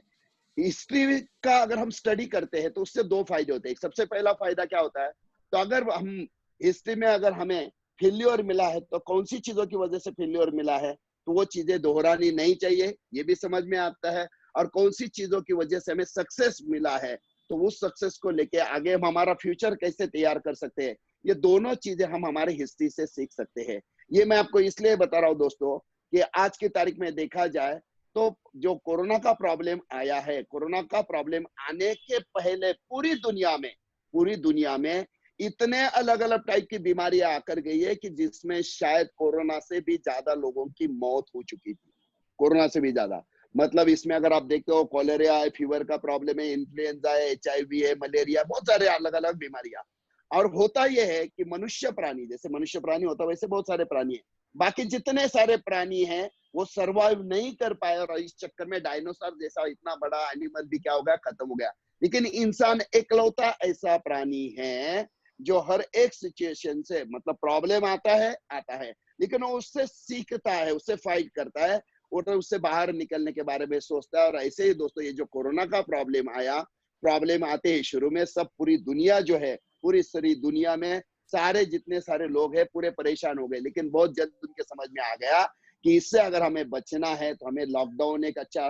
Speaker 4: हिस्ट्री का अगर हम स्टडी करते हैं तो उससे 2 फायदे होते हैं। सबसे पहला फायदा क्या होता है, तो अगर हम हिस्ट्री में अगर हमें फेल्योर मिला है तो कौन सी चीजों की वजह से फेल्योर मिला है, तो वो चीजें दोहरानी नहीं चाहिए, ये भी समझ में आता है। और कौन सी चीजों की वजह से हमें सक्सेस मिला है, तो उस सक्सेस को लेके आगे हम हमारा फ्यूचर कैसे तैयार कर सकते हैं, ये दोनों चीजें हम हमारे हिस्ट्री से सीख सकते हैं। ये मैं आपको इसलिए बता रहा हूँ दोस्तों कि आज की तारीख में देखा जाए तो जो कोरोना का प्रॉब्लम आया है, कोरोना का प्रॉब्लम आने के पहले पूरी दुनिया में इतने अलग अलग टाइप की बीमारियां आकर गई है कि जिसमें शायद कोरोना से भी ज्यादा लोगों की मौत हो चुकी थी, कोरोना से भी ज्यादा। मतलब इसमें अगर आप देखते हो, कॉलेरा है, फीवर का प्रॉब्लम है, इन्फ्लुएंजा है, HIV है, मलेरिया, बहुत सारे अलग अलग बीमारियां। और होता यह है कि मनुष्य प्राणी, जैसे मनुष्य प्राणी होता है वैसे बहुत सारे प्राणी है, बाकी जितने सारे प्राणी हैं वो सरवाइव नहीं कर पाए, और इस चक्कर में डायनासोर जैसा इतना बड़ा एनिमल भी क्या हो गया, खत्म हो गया। लेकिन इंसान एकलौता ऐसा प्राणी है जो हर एक सिचुएशन से, मतलब प्रॉब्लम आता है, लेकिन वो उससे सीखता है, उससे फाइट करता है, और उससे बाहर निकलने के बारे में सोचता है। और ऐसे ही दोस्तों, ये जो कोरोना का प्रॉब्लम आया, प्रॉब्लम आते ही शुरू में सब पूरी दुनिया जो है, पूरी सारी दुनिया में सारे जितने सारे लोग हैं पूरे परेशान हो गए, लेकिन बहुत जल्द उनके समझ में आ गया कि इससे अगर हमें बचना है तो हमें लॉकडाउन एक अच्छा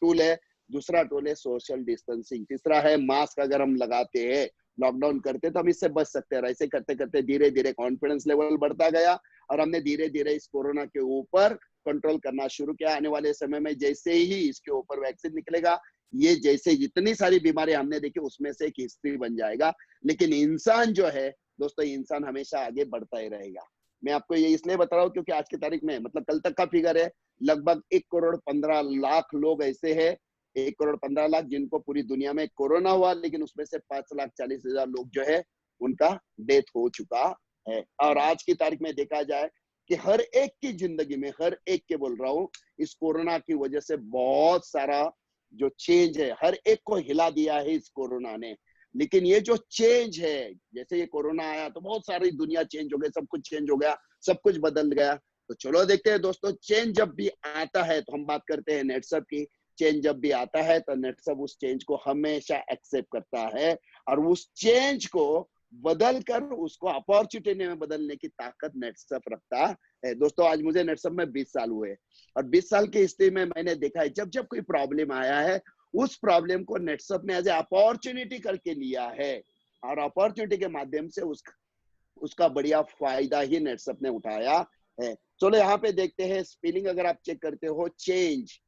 Speaker 4: टूल है, दूसरा टूल है सोशल डिस्टेंसिंग, तीसरा है मास्क अगर हम लगाते हैं लॉकडाउन करते तो हम इससे बच सकते हैं। ऐसे करते करते धीरे धीरे कॉन्फिडेंस लेवल बढ़ता गया और हमने धीरे धीरे इस कोरोना के ऊपर कंट्रोल करना शुरू किया। आने वाले समय में जैसे ही इसके ऊपर वैक्सीन निकलेगा, ये जैसे जितनी सारी बीमारी हमने देखी उसमें से एक हिस्ट्री बन जाएगा। लेकिन इंसान जो है दोस्तों, इंसान हमेशा आगे बढ़ता ही रहेगा। मैं आपको ये इसलिए बता रहा हूँ क्योंकि आज की तारीख में मतलब कल तक का फिगर है, लगभग 1,15,00,000 लोग ऐसे हैं, 1,15,00,000 जिनको पूरी दुनिया में कोरोना हुआ, लेकिन उसमें से 5,40,000 लोग जो है उनका डेथ हो चुका है। और आज की तारीख में देखा जाए कि हर एक की जिंदगी में, हर एक के बोल रहा हूँ, इस कोरोना की वजह से बहुत सारा जो चेंज है हर एक को हिला दिया है इस कोरोना ने। लेकिन ये जो चेंज है, जैसे ये कोरोना आया तो बहुत सारी दुनिया चेंज हो गई, सब कुछ चेंज हो गया, सब कुछ बदल गया। तो चलो देखते हैं दोस्तों, चेंज जब भी आता है तो हम बात करते हैं नेटसप की। चेंज जब भी आता है तो नेटसप उस चेंज को हमेशा एक्सेप्ट करता है और उस चेंज को बदल कर उसको अपॉर्चुनिटी में बदलने की ताकत नेटसप रखता है। दोस्तों आज मुझे नेटसप में 20 साल हुए और 20 साल की हिस्ट्री में मैंने देखा है जब जब कोई प्रॉब्लम आया है उस प्रॉब्लम को नेटसप ने एज ए अपॉर्चुनिटी करके लिया है और अपॉर्चुनिटी के माध्यम से उसका बढ़िया फायदा ही नेटसप ने उठाया है। चलो यहाँ पे देखते हैं स्पेलिंग अगर आप चेक करते हो, चेंज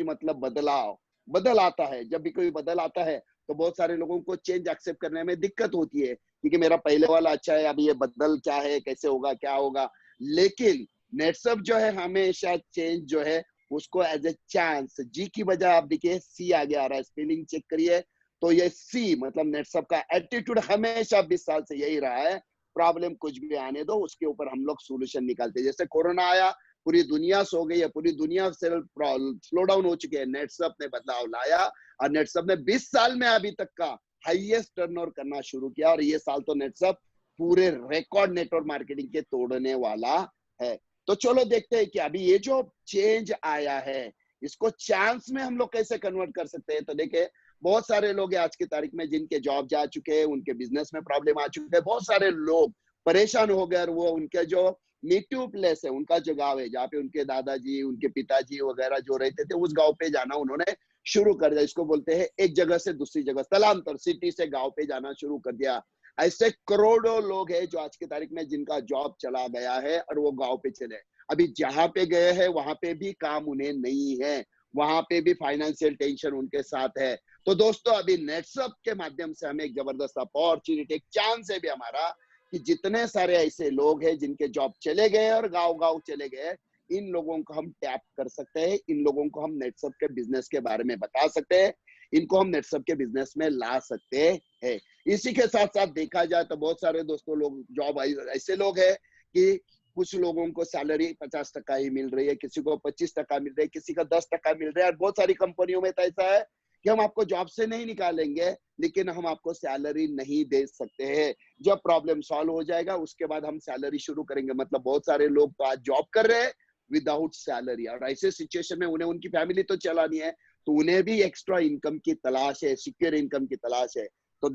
Speaker 4: मतलब बदलाव, बदल आता है। जब भी कोई बदल आता है तो बहुत सारे लोगों को चेंज एक्सेप्ट करने में दिक्कत होती है क्योंकि मेरा पहले वाला अच्छा है, अब ये बदल क्या है, कैसे होगा, क्या होगा। लेकिन नेटसप जो है हमेशा चेंज जो है उसको एज ए चांस, जी की बजाय आप देखिए सी आगे आ रहा है, स्पेलिंग चेक करिए तो ये सी मतलब नेटसप का एटीट्यूड हमेशा 20 साल से यही रहा है, प्रॉब्लम कुछ भी आने दो उसके ऊपर हम लोग सोल्यूशन निकालते हैं। जैसे कोरोना आया, पूरी दुनिया सो गई है, पूरी दुनिया से स्लो डाउन हो चुकी है, नेटसप ने बदलाव लाया और नेटसप ने 20 साल में अभी तक का हाईएस्ट टर्नओवर करना शुरू किया और ये साल तो नेटसप पूरे रिकॉर्ड नेटवर्क मार्केटिंग के तोड़ने वाला है। तो चलो देखते हैं कि अभी ये जो चेंज आया है इसको चांस में हम लोग कैसे कन्वर्ट कर सकते हैं। तो देखिए बहुत सारे लोग आज की तारीख में जिनके जॉब जा चुके हैं, उनके बिजनेस में प्रॉब्लम आ चुके हैं, बहुत सारे लोग परेशान हो गए और वो उनके जो नेटिव प्लेस है, उनका जो गांव है जहाँ पे उनके दादाजी, उनके पिताजी वगैरह जो रहते थे, उस गांव पे जाना उन्होंने शुरू कर दिया। इसको बोलते हैं एक जगह से दूसरी जगह स्थलांतर, सिटी से गांव पे जाना शुरू कर दिया। ऐसे करोड़ों लोग हैं जो आज की तारीख में जिनका जॉब चला गया है और वो गांव पे चले। अभी जहां पे गए हैं वहां पे भी काम उन्हें नहीं है, वहां पे भी फाइनेंशियल टेंशन उनके साथ है। तो दोस्तों अभी नेटसप के माध्यम से हमें एक जबरदस्त अपॉर्चुनिटी, एक चांस है भी हमारा कि जितने सारे ऐसे लोग हैं जिनके जॉब चले गए और गांव गांव चले गए, इन लोगों को हम टैप कर सकते हैं, इन लोगों को हम नेटसप के बिजनेस के बारे में बता सकते हैं, इनको हम नेटसप के बिजनेस में ला सकते हैं। इसी के साथ साथ देखा जाए तो बहुत सारे दोस्तों लोग जॉब ऐसे लोग हैं कि कुछ लोगों को सैलरी 50% ही मिल रही है, किसी को 25% मिल रही है, किसी का 10% मिल रहा है। और बहुत सारी कंपनियों में तो ऐसा है कि हम आपको जॉब से नहीं निकालेंगे लेकिन हम आपको सैलरी नहीं दे सकते हैं, जब प्रॉब्लम सॉल्व हो जाएगा उसके बाद हम सैलरी शुरू करेंगे। मतलब बहुत सारे लोग तो आज जॉब कर रहे हैं विदाउट सैलरी और ऐसे सिचुएशन में उन्हें उनकी फैमिली तो चलानी है, तो उन्हें भी एक्स्ट्रा इनकम की तलाश है, सिक्योर इनकम की तलाश है। तो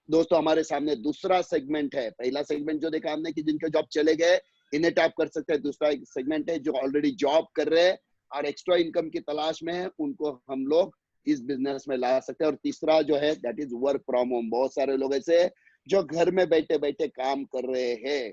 Speaker 4: दोस्तों हमारे सामने दूसरा सेगमेंट है। पहला सेगमेंट जो देखा हमने कि जिनके जॉब चले गए इन्हें टैप कर सकते हैं। दूसरा एक सेगमेंट है जो ऑलरेडी जॉब कर रहे हैं और एक्स्ट्रा इनकम की तलाश में है, उनको हम लोग इस बिजनेस में ला सकते हैं। और तीसरा जो है that is work from home. बहुत सारे लोग ऐसे जो घर में बैठे बैठे काम कर रहे हैं,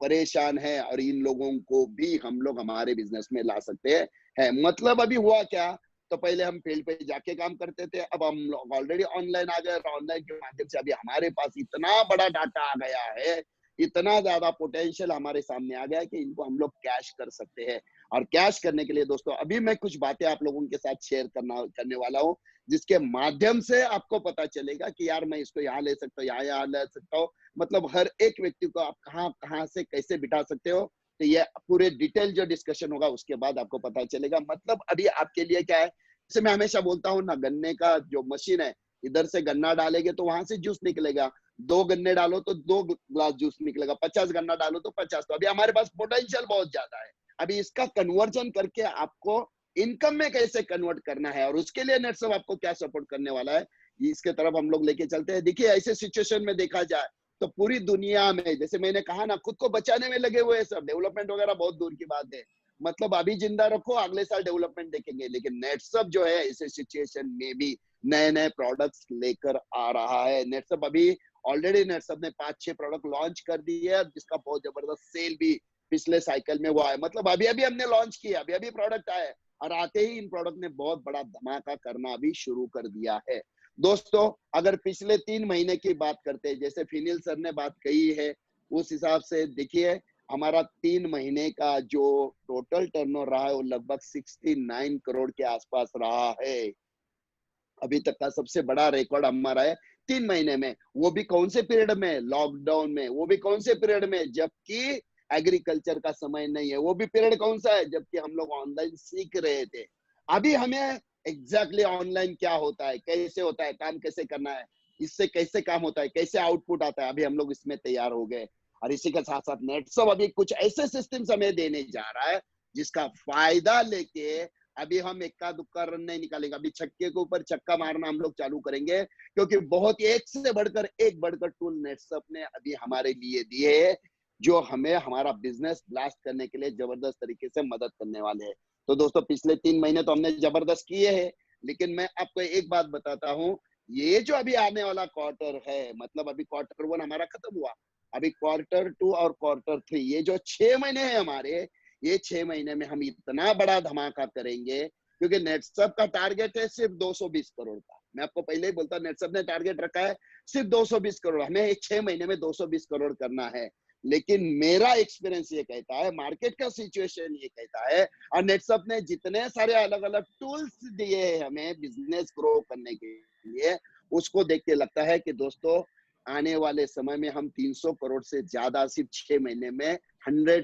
Speaker 4: परेशान है, और इन लोगों को भी हम लोग हमारे बिजनेस में ला सकते हैं। मतलब अभी हुआ क्या, तो पहले हम फील्ड पे जाके काम करते थे, अब हम लोग ऑलरेडी ऑनलाइन आ गए और ऑनलाइन के माध्यम से अभी हमारे पास इतना बड़ा डाटा आ गया है, इतना ज्यादा पोटेंशियल हमारे सामने आ गया है कि इनको हम लोग कैश कर सकते हैं। और कैश करने के लिए दोस्तों अभी मैं कुछ बातें आप लोगों के साथ शेयर करने वाला हूँ, जिसके माध्यम से आपको पता चलेगा कि यार मैं इसको यहाँ ले सकता हूँ, यहाँ ले सकता हूँ। मतलब हर एक व्यक्ति को आप कहाँ से कैसे बिठा सकते हो, तो ये पूरे डिटेल जो डिस्कशन होगा उसके बाद आपको पता चलेगा। मतलब अभी आपके लिए क्या है, जैसे मैं हमेशा बोलता हूँ ना, गन्ने का जो मशीन है, इधर से गन्ना डालेंगे तो वहां से जूस निकलेगा, 2 गन्ने डालो तो 2 ग्लास जूस निकलेगा, 50 गन्ना डालो तो 50। तो अभी हमारे पास पोटेंशियल बहुत ज्यादा है, अभी इसका कन्वर्जन करके आपको इनकम में कैसे कन्वर्ट करना है और उसके लिए नेटसप आपको क्या सपोर्ट करने वाला है, इसके तरफ हम लोग लेके चलते हैं। देखिए ऐसे सिचुएशन में देखा जाए तो पूरी दुनिया में, जैसे मैंने कहा ना, खुद को बचाने में लगे हुए हैं सब, डेवलपमेंट वगैरह बहुत दूर की बात है। मतलब अभी जिंदा रखो, अगले साल डेवलपमेंट देखेंगे। लेकिन नेटसप जो है ऐसे सिचुएशन में भी नए नए प्रोडक्ट्स लेकर आ रहा है। नेटसप अभी ऑलरेडी नेटसप ने 5-6 प्रोडक्ट लॉन्च कर दिए है, जिसका बहुत जबरदस्त सेल भी पिछले साइकिल में हुआ है। मतलब अभी अभी हमने लॉन्च किया, अभी अभी प्रोडक्ट आए और आते ही इन प्रोडक्ट ने बहुत बड़ा धमाका करना भी शुरू कर दिया है। दोस्तों, अगर पिछले 3 महीने की बात करते हैं, जैसे फिनिल सर ने बात कही है, उस हिसाब से देखिए हमारा 3 महीने का जो टोटल टर्नओवर रहा है वो लगभग 69 करोड़ के आसपास रहा है। अभी तक का सबसे बड़ा रिकॉर्ड हमारा है 3 महीने में। वो भी कौन से पीरियड में? लॉकडाउन में। वो भी कौन से पीरियड में? जबकि एग्रीकल्चर का समय नहीं है। वो भी पीरियड कौन सा है? जबकि हम लोग ऑनलाइन सीख रहे थे। अभी हमें एग्जैक्टली ऑनलाइन क्या होता है, कैसे होता है, काम कैसे करना है, इससे कैसे काम होता है, कैसे आउटपुट आता है, अभी हम लोग इसमें तैयार हो गए। और इसी के साथ साथ नेटसप अभी कुछ ऐसे सिस्टम्स हमें देने जा रहा है जिसका फायदा लेके अभी हम इक्का दुक्का रन नहीं निकालेंगे। अभी छक्के के ऊपर छक्का मारना हम लोग चालू करेंगे, क्योंकि बहुत एक से बढ़कर एक बढ़कर टूल नेटसप ने अभी हमारे लिए दिए है, जो हमें हमारा बिजनेस ब्लास्ट करने के लिए जबरदस्त तरीके से मदद करने वाले हैं। तो दोस्तों, पिछले 3 महीने तो हमने जबरदस्त किए हैं, लेकिन मैं आपको एक बात बताता हूँ, ये जो अभी आने वाला क्वार्टर है, मतलब अभी क्वार्टर 1 हमारा खत्म हुआ, अभी क्वार्टर 2 और क्वार्टर 3, ये जो 6 महीने हैं हमारे, ये 6 महीने में हम इतना बड़ा धमाका करेंगे, क्योंकि नेटसप का टारगेट है सिर्फ 220 करोड़ का। मैं आपको पहले ही बोलता, नेटसप ने टारगेट रखा है सिर्फ 220 करोड़, हमें 6 महीने में 220 करोड़ करना है। लेकिन मेरा एक्सपीरियंस ये कहता है, मार्केट का सिचुएशन ये कहता है, और नेटसप ने जितने सारे अलग अलग टूल्स दिए हैं हमें बिजनेस ग्रो करने के लिए, उसको देख के लगता है कि दोस्तों आने वाले समय में हम 300 करोड़ से ज्यादा सिर्फ 6 महीने में 100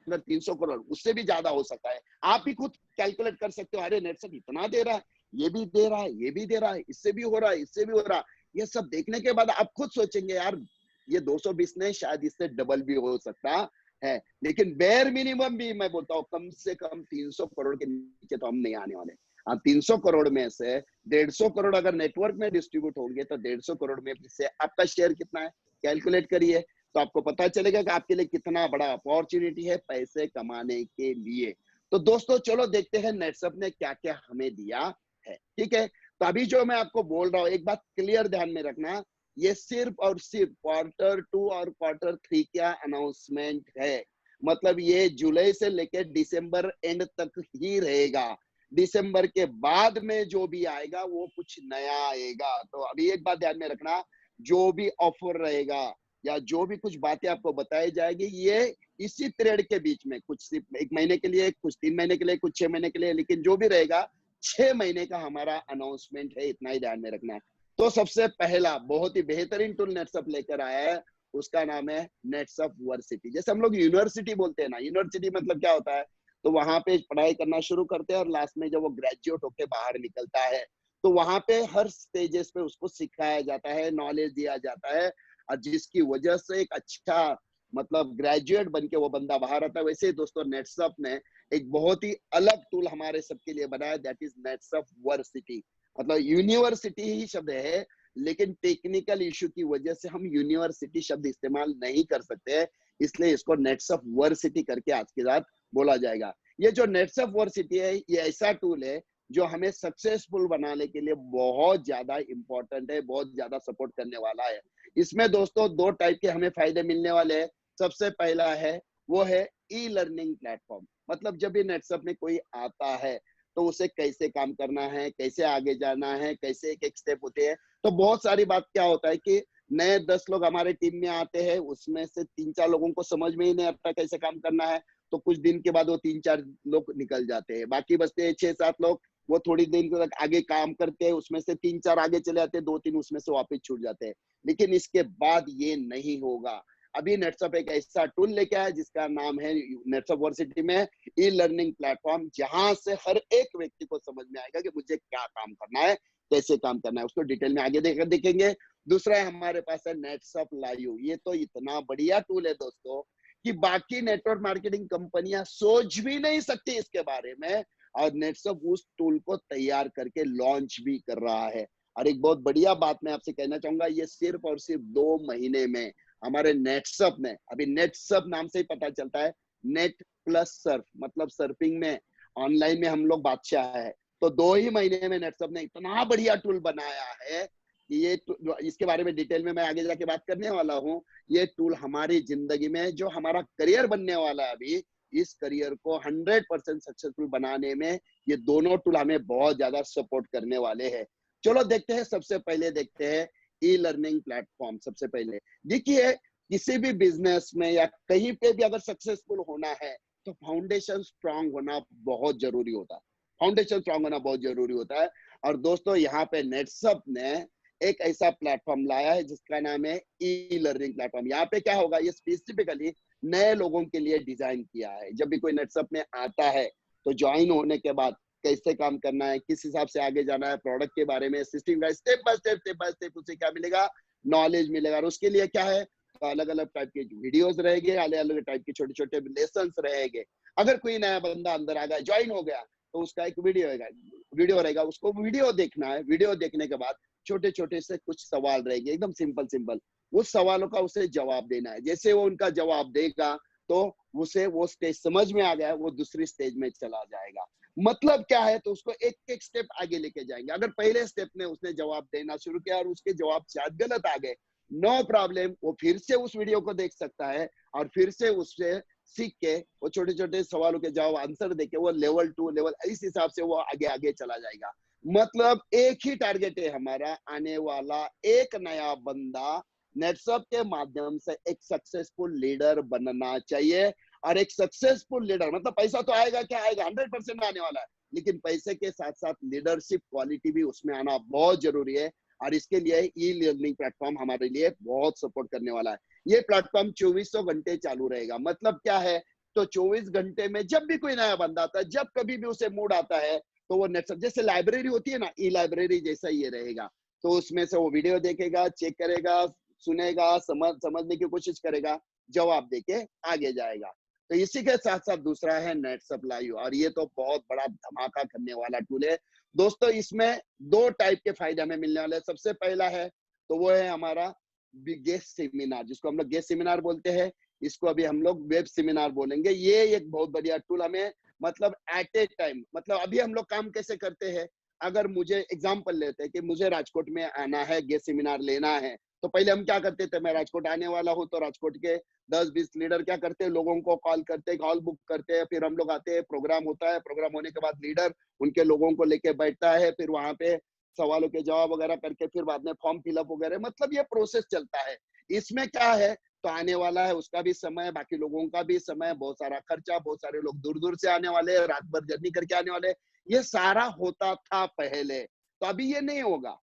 Speaker 4: 300 करोड़ उससे भी ज्यादा हो सकता है। आप भी खुद कैलकुलेट कर सकते हो, अरे नेटसप इतना दे रहा है, ये भी दे रहा है, ये भी दे रहा है, इससे भी हो रहा है, इससे भी हो रहा है। ये सब देखने के बाद आप खुद सोचेंगे, यार ये 220 नहीं, शायद इससे डबल भी हो सकता है। लेकिन बेयर मिनिमम भी मैं बोलता हूँ कम से कम 300 करोड़ के नीचे तो हम नहीं आने वाले। आप 300 करोड़ में से 150 करोड़ अगर नेटवर्क में डिस्ट्रीब्यूट होंगे, तो 150 करोड़ में से आपका शेयर कितना है, कैलकुलेट करिए, तो आपको पता चलेगा कि आपके लिए कितना बड़ा अपॉर्चुनिटी है पैसे कमाने के लिए। तो दोस्तों, चलो देखते हैं नेटसप ने क्या क्या हमें दिया है। ठीक है, तो अभी जो मैं आपको बोल रहा हूँ, एक बात क्लियर ध्यान में रखना, ये सिर्फ और सिर्फ क्वार्टर 2 और क्वार्टर 3 का अनाउंसमेंट है। मतलब ये जुलाई से लेकर दिसंबर एंड तक ही रहेगा। दिसंबर के बाद में जो भी आएगा वो कुछ नया आएगा। तो अभी एक बात ध्यान में रखना, जो भी ऑफर रहेगा या जो भी कुछ बातें आपको बताई जाएगी, ये इसी पीरियड के बीच में, कुछ सिर्फ 1 महीने के लिए, कुछ 3 महीने के लिए, कुछ 6 महीने के लिए, लेकिन जो भी रहेगा 6 महीने का हमारा अनाउंसमेंट है, इतना ही ध्यान में रखना है। तो सबसे पहला बहुत ही बेहतरीन टूल नेटसप लेकर आया है, उसका नाम है नेटसप वर्सिटी। जैसे हम लोग यूनिवर्सिटी बोलते हैं ना, यूनिवर्सिटी मतलब क्या होता है, तो वहां पे पढ़ाई करना शुरू करते हैं और लास्ट में जब वो ग्रेजुएट होके बाहर निकलता है, तो वहां पे हर स्टेजेस पे उसको सिखाया जाता है, नॉलेज दिया जाता है, और जिसकी वजह से एक अच्छा मतलब ग्रेजुएट बन के वो बंदा बाहर आता है। वैसे ही दोस्तों, नेटसप ने एक बहुत ही अलग टूल हमारे सबके लिए बनाया, दैट इज नेटसप वर्सिटी। मतलब यूनिवर्सिटी ही शब्द है, लेकिन टेक्निकल इशू की वजह से हम यूनिवर्सिटी शब्द इस्तेमाल नहीं कर सकते, इसलिए इसको नेटसप वर्सिटी करके आज के रात बोला जाएगा। ये जो नेटसप वर्सिटी है, ये ऐसा टूल है जो हमें सक्सेसफुल बनाने के लिए बहुत ज्यादा इंपॉर्टेंट है, बहुत ज्यादा सपोर्ट करने वाला है। इसमें दोस्तों 2 टाइप के हमें फायदे मिलने वाले हैं। सबसे पहला है, वो है ई लर्निंग प्लेटफॉर्म। मतलब जब भी नेटसप में कोई आता है, तो उसे कैसे काम करना है, कैसे आगे जाना है, कैसे एक एक स्टेप होते हैं। तो बहुत सारी बात क्या होता है कि नए 10 लोग हमारे टीम में आते हैं, उसमें से 3-4 लोगों को समझ में ही नहीं आता कैसे काम करना है, तो कुछ दिन के बाद वो 3-4 लोग निकल जाते हैं, बाकी बचते हैं 6-7 लोग। वो थोड़ी दिन तक आगे काम करते हैं, उसमें से 3-4 आगे चले जाते हैं, 2-3 उसमें से वापस छूट जाते हैं। लेकिन इसके बाद ये नहीं होगा। अभी नेटसप एक ऐसा टूल लेके आया जिसका नाम है नेटसप वर्सिटी में ई लर्निंग प्लेटफॉर्म, जहां से हर एक व्यक्ति को समझ में आएगा कि मुझे क्या काम करना है, कैसे काम करना है, उसको डिटेल में आगे देखेंगे। दूसरा है हमारे पास है नेटसप लाइव। ये तो इतना बढ़िया टूल है दोस्तों कि बाकी नेटवर्क मार्केटिंग कंपनियां सोच भी नहीं सकती इसके बारे में, और नेटसप उस टूल को तैयार करके लॉन्च भी कर रहा है। और एक बहुत बढ़िया बात मैं आपसे कहना चाहूंगा, ये सिर्फ और सिर्फ 2 महीने में हमारे नेटसप ने, अभी नेटसप नाम से ही पता चलता है, नेट प्लस सर्फ, मतलब सर्फिंग में ऑनलाइन में हम लोग बादशाह है। तो 2 ही महीने में नेटसप ने इतना बढ़िया टूल बनाया है कि ये इसके बारे में डिटेल में मैं आगे जाके बात करने वाला हूँ। ये टूल हमारी जिंदगी में जो हमारा करियर बनने वाला है अभी, इस करियर को 100% सक्सेसफुल बनाने में ये दोनों टूल हमें बहुत ज्यादा सपोर्ट करने वाले हैं। चलो देखते हैं, सबसे पहले देखते हैं ई लर्निंग प्लेटफॉर्म। सबसे पहले देखिए, किसी भी बिजनेस में या कहीं पे भी अगर सक्सेसफुल होना है तो फाउंडेशन स्ट्रांग होना बहुत जरूरी होता है। फाउंडेशन स्ट्रांग होना बहुत जरूरी होता है। और दोस्तों, यहाँ पे नेटसप ने एक ऐसा प्लेटफॉर्म लाया है जिसका नाम है ई लर्निंग प्लेटफॉर्म। यहाँ पे क्या होगा, ये स्पेसिफिकली नए लोगों के लिए डिजाइन किया है। जब भी कोई नेटसप में आता है तो ज्वाइन होने के बाद कैसे काम करना है, किस हिसाब से आगे जाना है, प्रोडक्ट के बारे में सिस्टम का स्टेप बाय स्टेप उसे क्या मिलेगा, नॉलेज मिलेगा। और उसके लिए क्या है, तो अलग अलग टाइप के वीडियोस रहेंगे, अलग अलग टाइप के छोटे छोटे लेसन रहेंगे। अगर कोई नया बंदा अंदर आ गया, ज्वाइन हो गया, तो उसका एक वीडियो रहेगा, उसको वीडियो देखना है। वीडियो देखने के बाद छोटे छोटे से कुछ सवाल रहेंगे, एकदम सिंपल। उस सवालों का उसे जवाब देना है। जैसे वो उनका जवाब देगा तो उसे वो स्टेज समझ में आ गया, वो दूसरी स्टेज में चला जाएगा। मतलब क्या है, तो उसको एक एक स्टेप आगे लेके जाएंगे। अगर पहले स्टेप में उसने जवाब देना शुरू किया और उसके जवाब शायद गलत आ गए, नो प्रॉब्लम, वो फिर से उस वीडियो को देख सकता है और फिर से उससे सीख के वो छोटे छोटे सवालों के जवाब आंसर देके वो लेवल 2 लेवल, इस हिसाब से वो आगे आगे चला जाएगा। मतलब एक ही टारगेट है हमारा, आने वाला एक नया बंदा नेटसप के माध्यम से एक सक्सेसफुल लीडर बनना चाहिए। और एक सक्सेसफुल लीडर मतलब पैसा तो आएगा, क्या आएगा, 100% आने वाला है, लेकिन पैसे के साथ साथ लीडरशिप क्वालिटी भी उसमें आना बहुत जरूरी है। और इसके लिए ई लर्निंग प्लेटफॉर्म हमारे लिए बहुत सपोर्ट करने वाला है। ये प्लेटफॉर्म 2400 घंटे चालू रहेगा। मतलब क्या है, तो 24 घंटे में जब भी कोई नया बंदा आता है, जब कभी भी उसे मूड आता है, तो वो नेटसप जैसे लाइब्रेरी होती है ना, ई लाइब्रेरी जैसा ये रहेगा। तो उसमें से वो वीडियो देखेगा, चेक करेगा, सुनेगा, समझने की कोशिश करेगा, जवाब देके आगे जाएगा। तो इसी के साथ साथ दूसरा है नेटसप लाइव, और ये तो बहुत बड़ा धमाका करने वाला टूल है दोस्तों। इसमें 2 टाइप के फायदे हमें मिलने वाले हैं। सबसे पहला है तो वो है हमारा गेस्ट सेमिनार, जिसको हम लोग गेस्ट सेमिनार बोलते हैं। इसको अभी हम लोग वेब सेमिनार बोलेंगे। ये एक बहुत बढ़िया टूल हमें, मतलब एट ए टाइम, मतलब अभी हम लोग काम कैसे करते हैं, अगर मुझे एग्जाम्पल लेते हैं कि मुझे राजकोट में आना है, गेस्ट सेमिनार लेना है, तो पहले हम क्या करते थे, मैं राजकोट आने वाला हूँ तो राजकोट के 10-20 लीडर क्या करते हैं, लोगों को कॉल करते हैं, हॉल बुक करते हैं, फिर हम लोग आते हैं, प्रोग्राम होता है, प्रोग्राम होने के बाद लीडर उनके लोगों को लेके बैठता है, फिर वहां पे सवालों के जवाब वगैरह करके फिर बाद में फॉर्म फिलअप वगैरह, मतलब ये प्रोसेस चलता है। इसमें क्या है, तो आने वाला है उसका भी समय, बाकी लोगों का भी समय, बहुत सारा खर्चा, बहुत सारे लोग दूर दूर से आने वाले, रात भर जर्नी करके आने वाले, ये सारा होता था पहले। तो अभी ये नहीं होगा।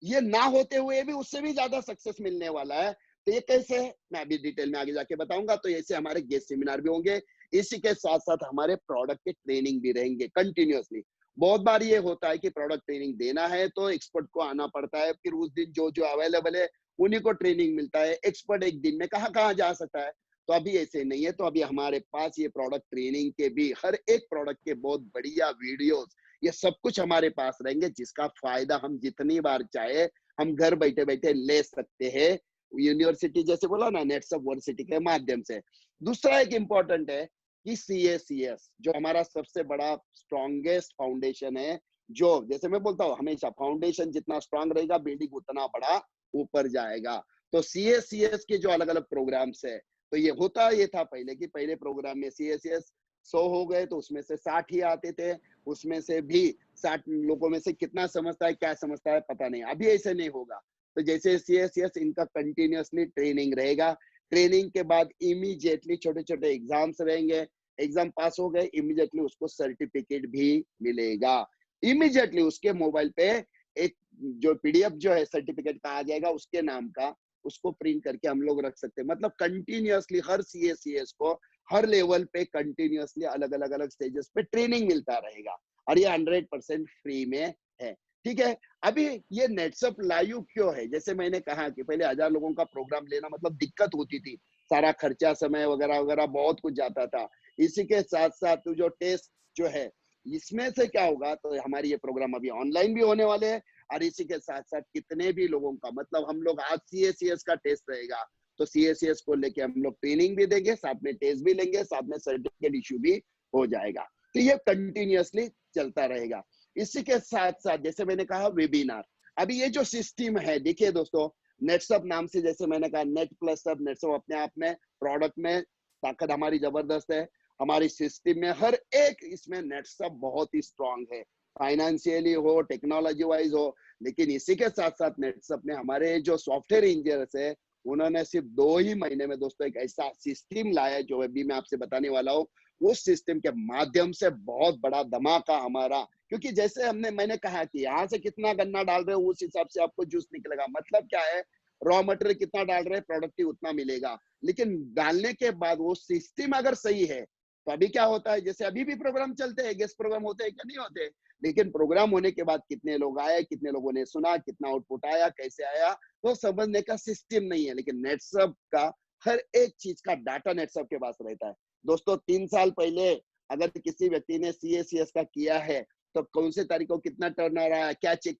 Speaker 4: ये ना होते हुए भी उससे भी ज्यादा सक्सेस मिलने वाला है। तो ये कैसे है, मैं अभी डिटेल में आगे जाके बताऊंगा। तो ऐसे हमारे गेस्ट सेमिनार भी होंगे, इसी के साथ साथ हमारे प्रोडक्ट के ट्रेनिंग भी रहेंगे कंटिन्यूअसली। बहुत बार ये होता है कि प्रोडक्ट ट्रेनिंग देना है तो एक्सपर्ट को आना पड़ता है, फिर उस दिन जो जो अवेलेबल है उन्हीं को ट्रेनिंग मिलता है। एक्सपर्ट एक दिन में कहाँ कहाँ जा सकता है, तो अभी ऐसे नहीं है। तो अभी हमारे पास ये प्रोडक्ट ट्रेनिंग के भी हर एक प्रोडक्ट के बहुत बढ़िया वीडियोस, ये सब कुछ हमारे पास रहेंगे, जिसका फायदा हम जितनी बार चाहे हम घर बैठे बैठे ले सकते हैं। यूनिवर्सिटी जैसे बोला ना, नेटसप यूनिवर्सिटी के माध्यम से। दूसरा एक इम्पोर्टेंट है कि CACS जो हमारा सबसे बड़ा स्ट्रॉन्गेस्ट फाउंडेशन है, जो जैसे मैं बोलता हूँ हमेशा, फाउंडेशन जितना स्ट्रांग रहेगा बिल्डिंग उतना बड़ा ऊपर जाएगा। तो CACS के जो अलग अलग प्रोग्राम्स है, तो ये था पहले कि पहले प्रोग्राम में CACS 100 हो गए तो उसमें से 60 ही आते थे, उसमें से भी 60 लोगों में से कितना समझता है, क्या समझता है, पता नहीं। अभी ऐसे नहीं होगा। तो जैसे CACS इनका कंटिन्यूअसली ट्रेनिंग रहेगा, ट्रेनिंग के बाद इमीडिएटली छोटे छोटे एग्जाम्स रहेंगे, एग्जाम पास हो गए इमीडिएटली उसको सर्टिफिकेट भी मिलेगा। इमीडिएटली उसके मोबाइल पे एक जो PDF जो है सर्टिफिकेट का आ जाएगा उसके नाम का, उसको प्रिंट करके हम लोग रख सकते हैं। मतलब कंटिन्यूअसली हर CACS को हर लेवल पे कंटिन्यूअसली अलग अलग स्टेजेस पे ट्रेनिंग मिलता रहेगा, और ये 100% फ्री में है। ठीक है। अभी ये नेटसप लाइव क्यों है, जैसे मैंने कहा कि पहले 1000 लोगों का प्रोग्राम लेना मतलब दिक्कत होती थी, सारा खर्चा, समय वगैरह वगैरह बहुत कुछ जाता था। इसी के साथ साथ जो टेस्ट जो है, इसमें से क्या होगा, तो हमारी ये प्रोग्राम अभी ऑनलाइन भी होने वाले हैं, और इसी के साथ साथ कितने भी लोगों का, मतलब हम लोग आज CACS का टेस्ट रहेगा, तो CACS को लेके हम लोग ट्रेनिंग भी देंगे, साथ में टेस्ट भी लेंगे, साथ में सर्टिफिकेट इश्यू भी हो जाएगा। तो ये कंटिन्यूअसली चलता रहेगा। इसी के साथ साथ जैसे मैंने कहा वेबिनार, अभी ये जो सिस्टम है, देखिए दोस्तों, नेटसप नाम से, जैसे मैंने कहा नेट प्लस सब, नेटसप अपने आप में प्रोडक्ट में ताकत हमारी जबरदस्त है, हमारी सिस्टम में हर एक इसमें नेटसप बहुत ही स्ट्रांग है, फाइनेंशियली हो, टेक्नोलॉजी वाइज हो। लेकिन इसी के साथ साथ नेटसप में हमारे जो सॉफ्टवेयर इंजीनियर्स है, उन्होंने सिर्फ 2 ही महीने में दोस्तों एक ऐसा सिस्टम लाया जो अभी मैं आपसे बताने वाला हूँ। उस सिस्टम के माध्यम से बहुत बड़ा धमाका हमारा, क्योंकि जैसे मैंने कहा कि यहाँ से कितना गन्ना डाल रहे हो उस हिसाब से आपको जूस निकलेगा। मतलब क्या है, रॉ मटेरियल कितना डाल रहे हैं, प्रोडक्टिव उतना मिलेगा। लेकिन डालने के बाद वो सिस्टम अगर सही है तो अभी क्या होता है, जैसे अभी भी प्रोग्राम चलते हैं, गेस्ट प्रोग्राम होते हैं क्या, नहीं होते, लेकिन प्रोग्राम होने के बाद कितने लोग आए, कितने लोगों ने सुना, कितना आउटपुट आया, कैसे आया, तो समझने का सिस्टम नहीं है। लेकिन नेटसप का हर एक चीज का डाटा नेटसप के पास रहता है। दोस्तों 3 साल पहले अगर किसी व्यक्ति ने CACS का किया है तो कौन से तारीख को कितना टर्नओवर आया, क्या चेक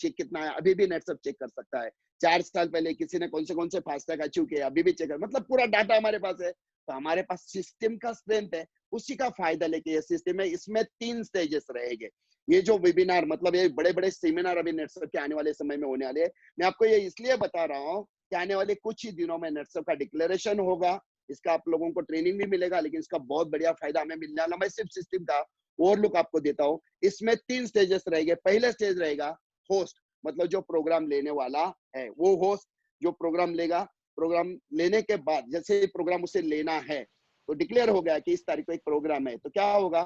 Speaker 4: कितना आया, अभी भी नेटसप चेक कर सकता है। 4 साल पहले किसी ने कौन से फास्टैग अचीव किया, अभी भी चेक कर, मतलब पूरा डाटा हमारे पास है। तो हमारे पास सिस्टम का स्ट्रेंथ है, उसी का फायदा लेके ये सिस्टम है। इसमें 3 स्टेजेस रहेंगे। ये जो वेबिनार, मतलब ये बड़े बड़े सेमिनार अभी नेटसप के आने वाले समय में होने वाले हैं। मैं आपको ये इसलिए बता रहा हूँ कि आने वाले कुछ ही दिनों में नेटसप का डिक्लेरेशन होगा, इसका आप लोगों को ट्रेनिंग भी मिलेगा, लेकिन इसका बहुत बढ़िया फायदा हमें मिलने वाला। मैं सिर्फ सिस्टम का ओवरलुक आपको देता हूँ। इसमें 3 स्टेजेस रहेंगे। पहला स्टेज रहेगा होस्ट, मतलब जो प्रोग्राम लेने वाला है वो होस्ट जो प्रोग्राम लेगा। प्रोग्राम लेने के बाद जैसे प्रोग्राम उसे लेना है तो डिक्लेयर हो गया कि इस तारीख को एक प्रोग्राम है, तो क्या होगा,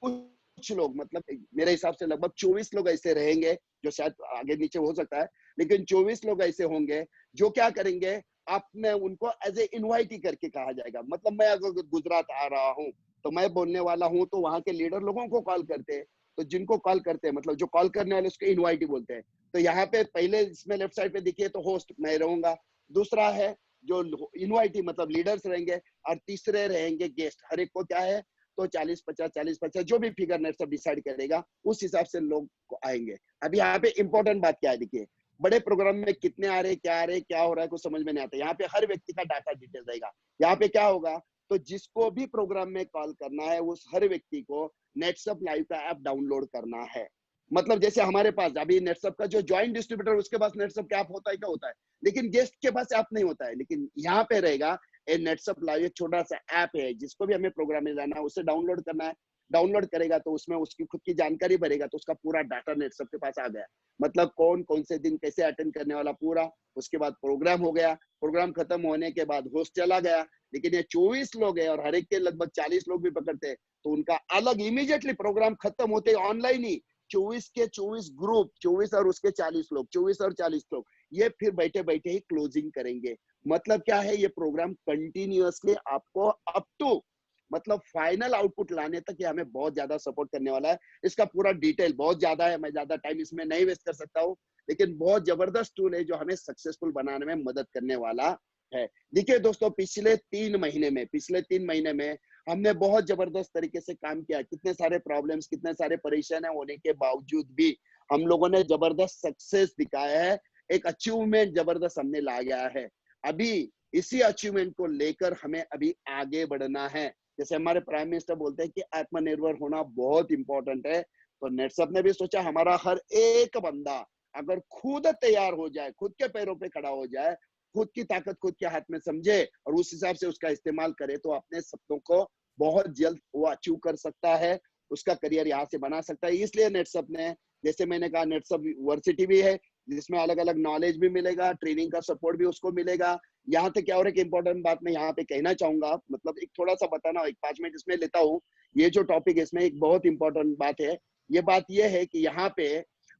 Speaker 4: कुछ लोग, मतलब मेरे हिसाब से लगभग 24 लोग ऐसे रहेंगे, जो शायद आगे नीचे हो सकता है, लेकिन 24 लोग ऐसे होंगे जो क्या करेंगे, आपने उनको एज ए इनवाइटी करके कहा जाएगा। मतलब मैं अगर गुजरात आ रहा हूँ तो मैं बोलने वाला हूँ, तो वहां के लीडर लोगों को कॉल करते हैं, तो जिनको कॉल करते हैं, मतलब जो कॉल करने वाले उसको इनवाइटी बोलते हैं। तो यहाँ पे पहले इसमें लेफ्ट साइड पे देखिए तो होस्ट मैं रहूंगा, दूसरा है जो इनवाइटी मतलब लीडर्स रहेंगे, और तीसरे रहेंगे गेस्ट। हर एक को क्या है, तो 40-50 जो भी फिगर नेट सब डिसाइड करेगा उस हिसाब से लोग आएंगे। अब यहाँ पे इंपॉर्टेंट बात क्या है, देखिए बड़े प्रोग्राम में कितने आ रहे, क्या हो रहा है, कुछ समझ में नहीं आता। यहाँ पे हर व्यक्ति का डाटा डिटेल रहेगा। यहाँ पे क्या होगा, तो जिसको भी प्रोग्राम में कॉल करना है उस हर व्यक्ति को नेटसप लाइव का ऐप डाउनलोड करना है। मतलब जैसे हमारे पास अभी नेटसप का जो ज्वाइंट डिस्ट्रीब्यूटर उसके पास नेटसप का ऐप होता है, क्या होता है, लेकिन गेस्ट के पास ऐप नहीं होता है। लेकिन यहाँ पे रहेगा नेटसप लाइव, एक छोटा सा ऐप है, जिसको भी हमें प्रोग्राम में जाना है उसे डाउनलोड करना है। डाउनलोड करेगा तो उसमें उसकी खुद की जानकारी भरेगा, तो उसका पूरा डाटा नेटसप के पास आ गया। मतलब कौन से दिन कैसे अटेंड करने वाला पूरा, उसके बाद प्रोग्राम हो गया। प्रोग्राम खत्म होने के बाद होस्ट चला गया। लेकिन ये 24 लोग हैं और हर एक के लगभग 40 लोग भी पकड़ते हैं, तो उनका अलग इमीडिएटली प्रोग्राम खत्म होते ऑनलाइन ही 24 के 24 ग्रुप, 24 और उसके 40 लोग, 24 और 40 लोग, ये फिर बैठे बैठे ही क्लोजिंग करेंगे। मतलब क्या है, ये प्रोग्राम कंटिन्यूअसली आपको अप टू मतलब फाइनल आउटपुट लाने तक ये हमें बहुत ज्यादा सपोर्ट करने वाला है। इसका पूरा डिटेल बहुत ज्यादा है, मैं ज्यादा टाइम इसमें नहीं वेस्ट कर सकता हूँ, लेकिन बहुत जबरदस्त टूल है जो हमें सक्सेसफुल बनाने में मदद करने वाला है। देखिए दोस्तों, पिछले 3 महीने में हमने बहुत जबरदस्त तरीके से काम किया। कितने सारे प्रॉब्लम्स, कितने सारे परेशानियां होने के बावजूद भी हम लोगों ने जबरदस्त सक्सेस दिखाया है। एक अचीवमेंट जबरदस्त हमने ला गया है। अभी इसी अचीवमेंट को लेकर हमें अभी आगे बढ़ना है। जैसे हमारे प्राइम मिनिस्टर बोलते हैं कि आत्मनिर्भर होना बहुत इंपॉर्टेंट है, तो नेटसप ने भी सोचा हमारा हर एक बंदा अगर खुद तैयार हो जाए, खुद के पैरों पे खड़ा हो जाए, खुद की ताकत खुद के हाथ में समझे और उस हिसाब से उसका इस्तेमाल करे, तो अपने सपनों को बहुत जल्द वो अचीव कर सकता है, उसका करियर यहाँ से बना सकता है। इसलिए नेटसप ने, जैसे मैंने कहा, नेटसप यूनिवर्सिटी भी है जिसमें अलग अलग नॉलेज भी मिलेगा, ट्रेनिंग का सपोर्ट भी उसको मिलेगा। यहाँ तक क्या, और एक इंपॉर्टेंट बात मैं यहाँ पे कहना चाहूंगा, मतलब एक थोड़ा सा बताना, एक 5 मिनट इसमें लेता हूँ। ये जो टॉपिक है इसमें एक बहुत इंपॉर्टेंट बात है। ये बात ये है कि यहाँ पे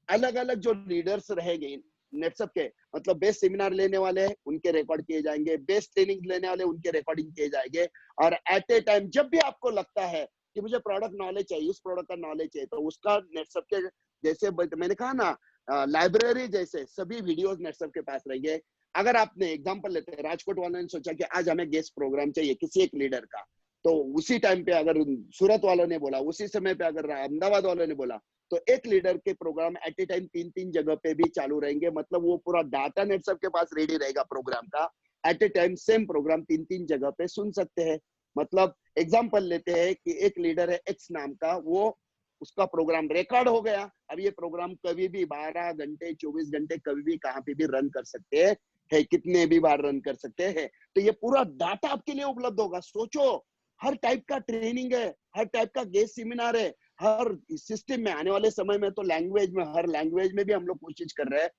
Speaker 4: अलग अलग जो लीडर्स रहेंगे नेटसप के, मतलब बेस्ट सेमिनार लेने वाले उनके रिकॉर्ड किए जाएंगे, बेस्ट ट्रेनिंग लेने वाले उनके रिकॉर्डिंग किए जाएंगे। और एट ए टाइम जब भी आपको लगता है कि मुझे प्रोडक्ट नॉलेज चाहिए, उस प्रोडक्ट का नॉलेज चाहिए, तो उसका नेटसप के, जैसे मैंने कहा ना, लाइब्रेरी जैसे सभी वीडियोस नेटसप के पास रहेंगे। अगर आपने एग्जांपल लेते हैं, राजकोट वालों ने सोचा कि आज हमें गेस्ट प्रोग्राम चाहिए किसी एक लीडर का, तो उसी टाइम पे अगर सूरत वालों ने बोला, उसी समय पे अगर अहमदाबाद वालों ने बोला, तो एक लीडर के प्रोग्राम एट ए टाइम 3-3 जगह पे भी चालू रहेंगे। मतलब वो पूरा डाटा नेटसप के पास रेडी रहेगा प्रोग्राम का, at a time same program 3-3 जगह पे सुन सकते हैं। मतलब एग्जांपल लेते हैं कि एक लीडर है एक्स नाम का, वो उसका प्रोग्राम रिकॉर्ड हो गया। अब ये प्रोग्राम कभी भी 12 घंटे 24 घंटे कभी भी कहाँ पे भी रन कर सकते हैं, कितने भी बार रन कर सकते हैं। तो ये पूरा डाटा आपके लिए उपलब्ध होगा। सोचो, हर टाइप का ट्रेनिंग है, हर टाइप का गेस्ट सेमिनार है, हर सिस्टम में आने वाले समय में तो लैंग्वेज में, हर लैंग्वेज में भी हम लोग कोशिश कर रहे हैं।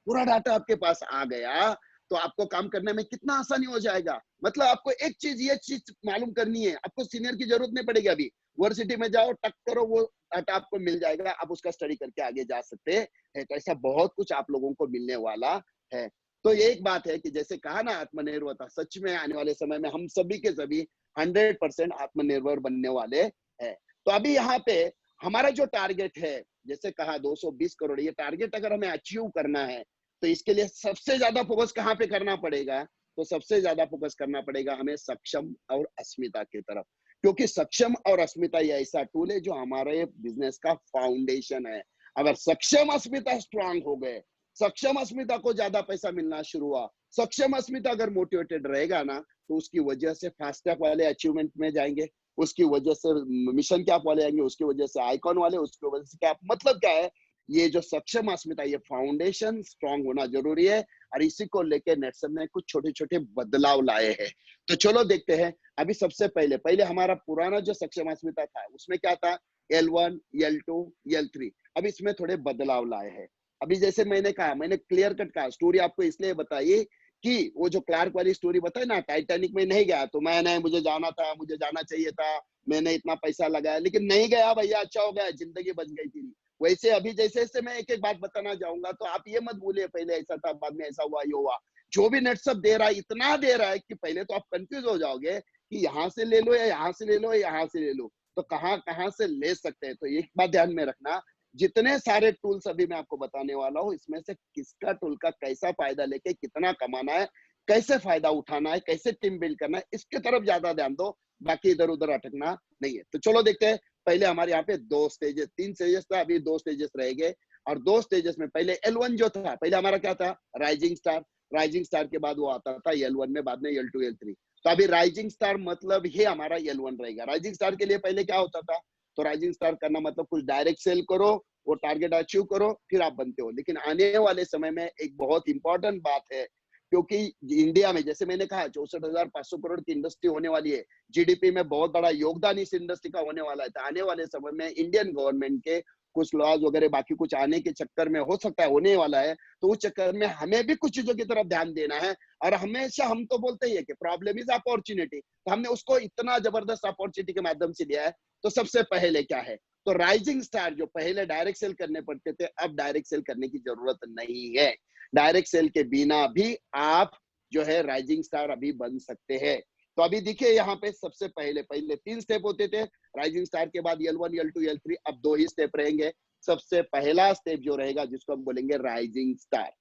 Speaker 4: पूरा डाटा आपके पास आ गया तो आपको काम करने में कितना आसानी हो जाएगा। मतलब आपको एक चीज, ये चीज मालूम करनी है, आपको सीनियर की जरूरत नहीं पड़ेगी। अभी यूनिवर्सिटी में जाओ, टक करो, वो डाटा आपको मिल जाएगा, आप उसका स्टडी करके आगे जा सकते हैं। तो ऐसा बहुत कुछ आप लोगों को मिलने वाला है। तो ये एक बात है कि जैसे कहा ना, आत्मनिर्भरता, सच में आने वाले समय में हम सभी के सभी 100% आत्मनिर्भर बनने वाले हैं। तो अभी यहाँ पे हमारा जो टारगेट है, जैसे कहा 220 करोड़, ये टारगेट अगर हमें अचीव करना है तो इसके लिए सबसे ज्यादा फोकस कहाँ पे करना पड़ेगा? तो सबसे ज्यादा फोकस करना पड़ेगा हमें सक्षम और अस्मिता की तरफ, क्योंकि सक्षम और अस्मिता ये ऐसा टूल है जो हमारे बिजनेस का फाउंडेशन है। अगर सक्षम अस्मिता स्ट्रांग हो गए, सक्षम अस्मिता को ज्यादा पैसा मिलना शुरू हुआ, सक्षम अस्मिता अगर मोटिवेटेड रहेगा ना, तो उसकी वजह से फास्ट टैग वाले अचीवमेंट में जाएंगे, उसकी वजह से मिशन कैप वाले आएंगे, उसकी वजह से आइकॉन वाले, उसकी वजह से कैप। मतलब क्या है, ये जो सक्षम अस्मिता, ये फाउंडेशन स्ट्रांग होना जरूरी है। और इसी को लेकर नेटसप ने कुछ छोटे छोटे बदलाव लाए हैं। तो चलो देखते हैं। अभी सबसे पहले हमारा पुराना जो सक्षम अस्मिता था, उसमें क्या था? L1, L2, L3। अब इसमें थोड़े बदलाव लाए हैं। अभी जैसे मैंने कहा, मैंने क्लियर कट कहा, स्टोरी आपको इसलिए बताई कि वो जो क्लार्क वाली स्टोरी बताई ना, टाइटैनिक में नहीं गया तो मैंने, मुझे जाना था, मुझे जाना चाहिए था, मैंने इतना पैसा लगाया लेकिन नहीं गया भैया, अच्छा हो गया, जिंदगी बच गई थी। वैसे अभी जैसे जैसे मैं एक एक बात बताना जाऊंगा, तो आप ये मत भूलिए पहले ऐसा था, बाद में ऐसा हुआ, ये हुआ। जो भी नेटसप दे रहा है, इतना दे रहा है कि पहले तो आप कंफ्यूज हो जाओगे कि यहाँ से ले लो या यहाँ से ले लो या यहाँ से ले लो, तो कहाँ कहाँ से ले सकते हैं। तो एक बात ध्यान में रखना, जितने सारे टूल्स अभी मैं आपको बताने वाला हूँ, इसमें से किसका टूल का कैसा फायदा लेके कितना कमाना है, कैसे फायदा उठाना है, कैसे टीम बिल्ड करना है, इसके तरफ ज्यादा ध्यान दो, बाकी इधर उधर अटकना नहीं है। तो चलो देखते हैं। पहले हमारे यहाँ पे 2 स्टेजेस, 3 स्टेजेस था, अभी 2 स्टेजेस रहेंगे। और 2 स्टेजेस में पहले L1 जो था, पहले हमारा क्या था? Rising star. राइजिंग स्टार के बाद वो आता था L1 में, बाद में L2, L3। तो अभी राइजिंग स्टार मतलब ही हमारा L1 रहेगा। राइजिंग स्टार के लिए पहले क्या होता था? तो राइजिंग स्टार करना मतलब कुछ डायरेक्ट सेल करो, वो टारगेट अचीव करो, फिर आप बनते हो। लेकिन आने वाले समय में एक बहुत इंपॉर्टेंट बात है, क्योंकि इंडिया में जैसे मैंने कहा 64,500 करोड़ की इंडस्ट्री होने वाली है, जीडीपी में बहुत बड़ा योगदान इस इंडस्ट्री का होने वाला है। तो आने वाले समय में इंडियन गवर्नमेंट के कुछ लॉज वगैरह बाकी कुछ आने के चक्कर में हो सकता है, होने वाला है, तो उस चक्कर में हमें भी कुछ चीजों की तरफ ध्यान देना है। और हमेशा हम तो बोलते ही है कि प्रॉब्लम इज अपॉर्चुनिटी, तो हमने उसको इतना जबरदस्त अपॉर्चुनिटी के माध्यम से लिया है। तो सबसे पहले क्या है? तो राइजिंग स्टार जो पहले डायरेक्ट सेल करने पड़ते थे, अब डायरेक्ट सेल करने की जरूरत नहीं है। डायरेक्ट सेल के बिना भी आप जो है राइजिंग स्टार अभी बन सकते हैं। तो अभी देखिए यहाँ पे सबसे पहले 3 स्टेप होते थे राइजिंग स्टार के बाद, L1, L2, L3, अब 2 ही स्टेप रहेंगे। सबसे पहला स्टेप जो रहेगा, जिसको हम बोलेंगे राइजिंग स्टार।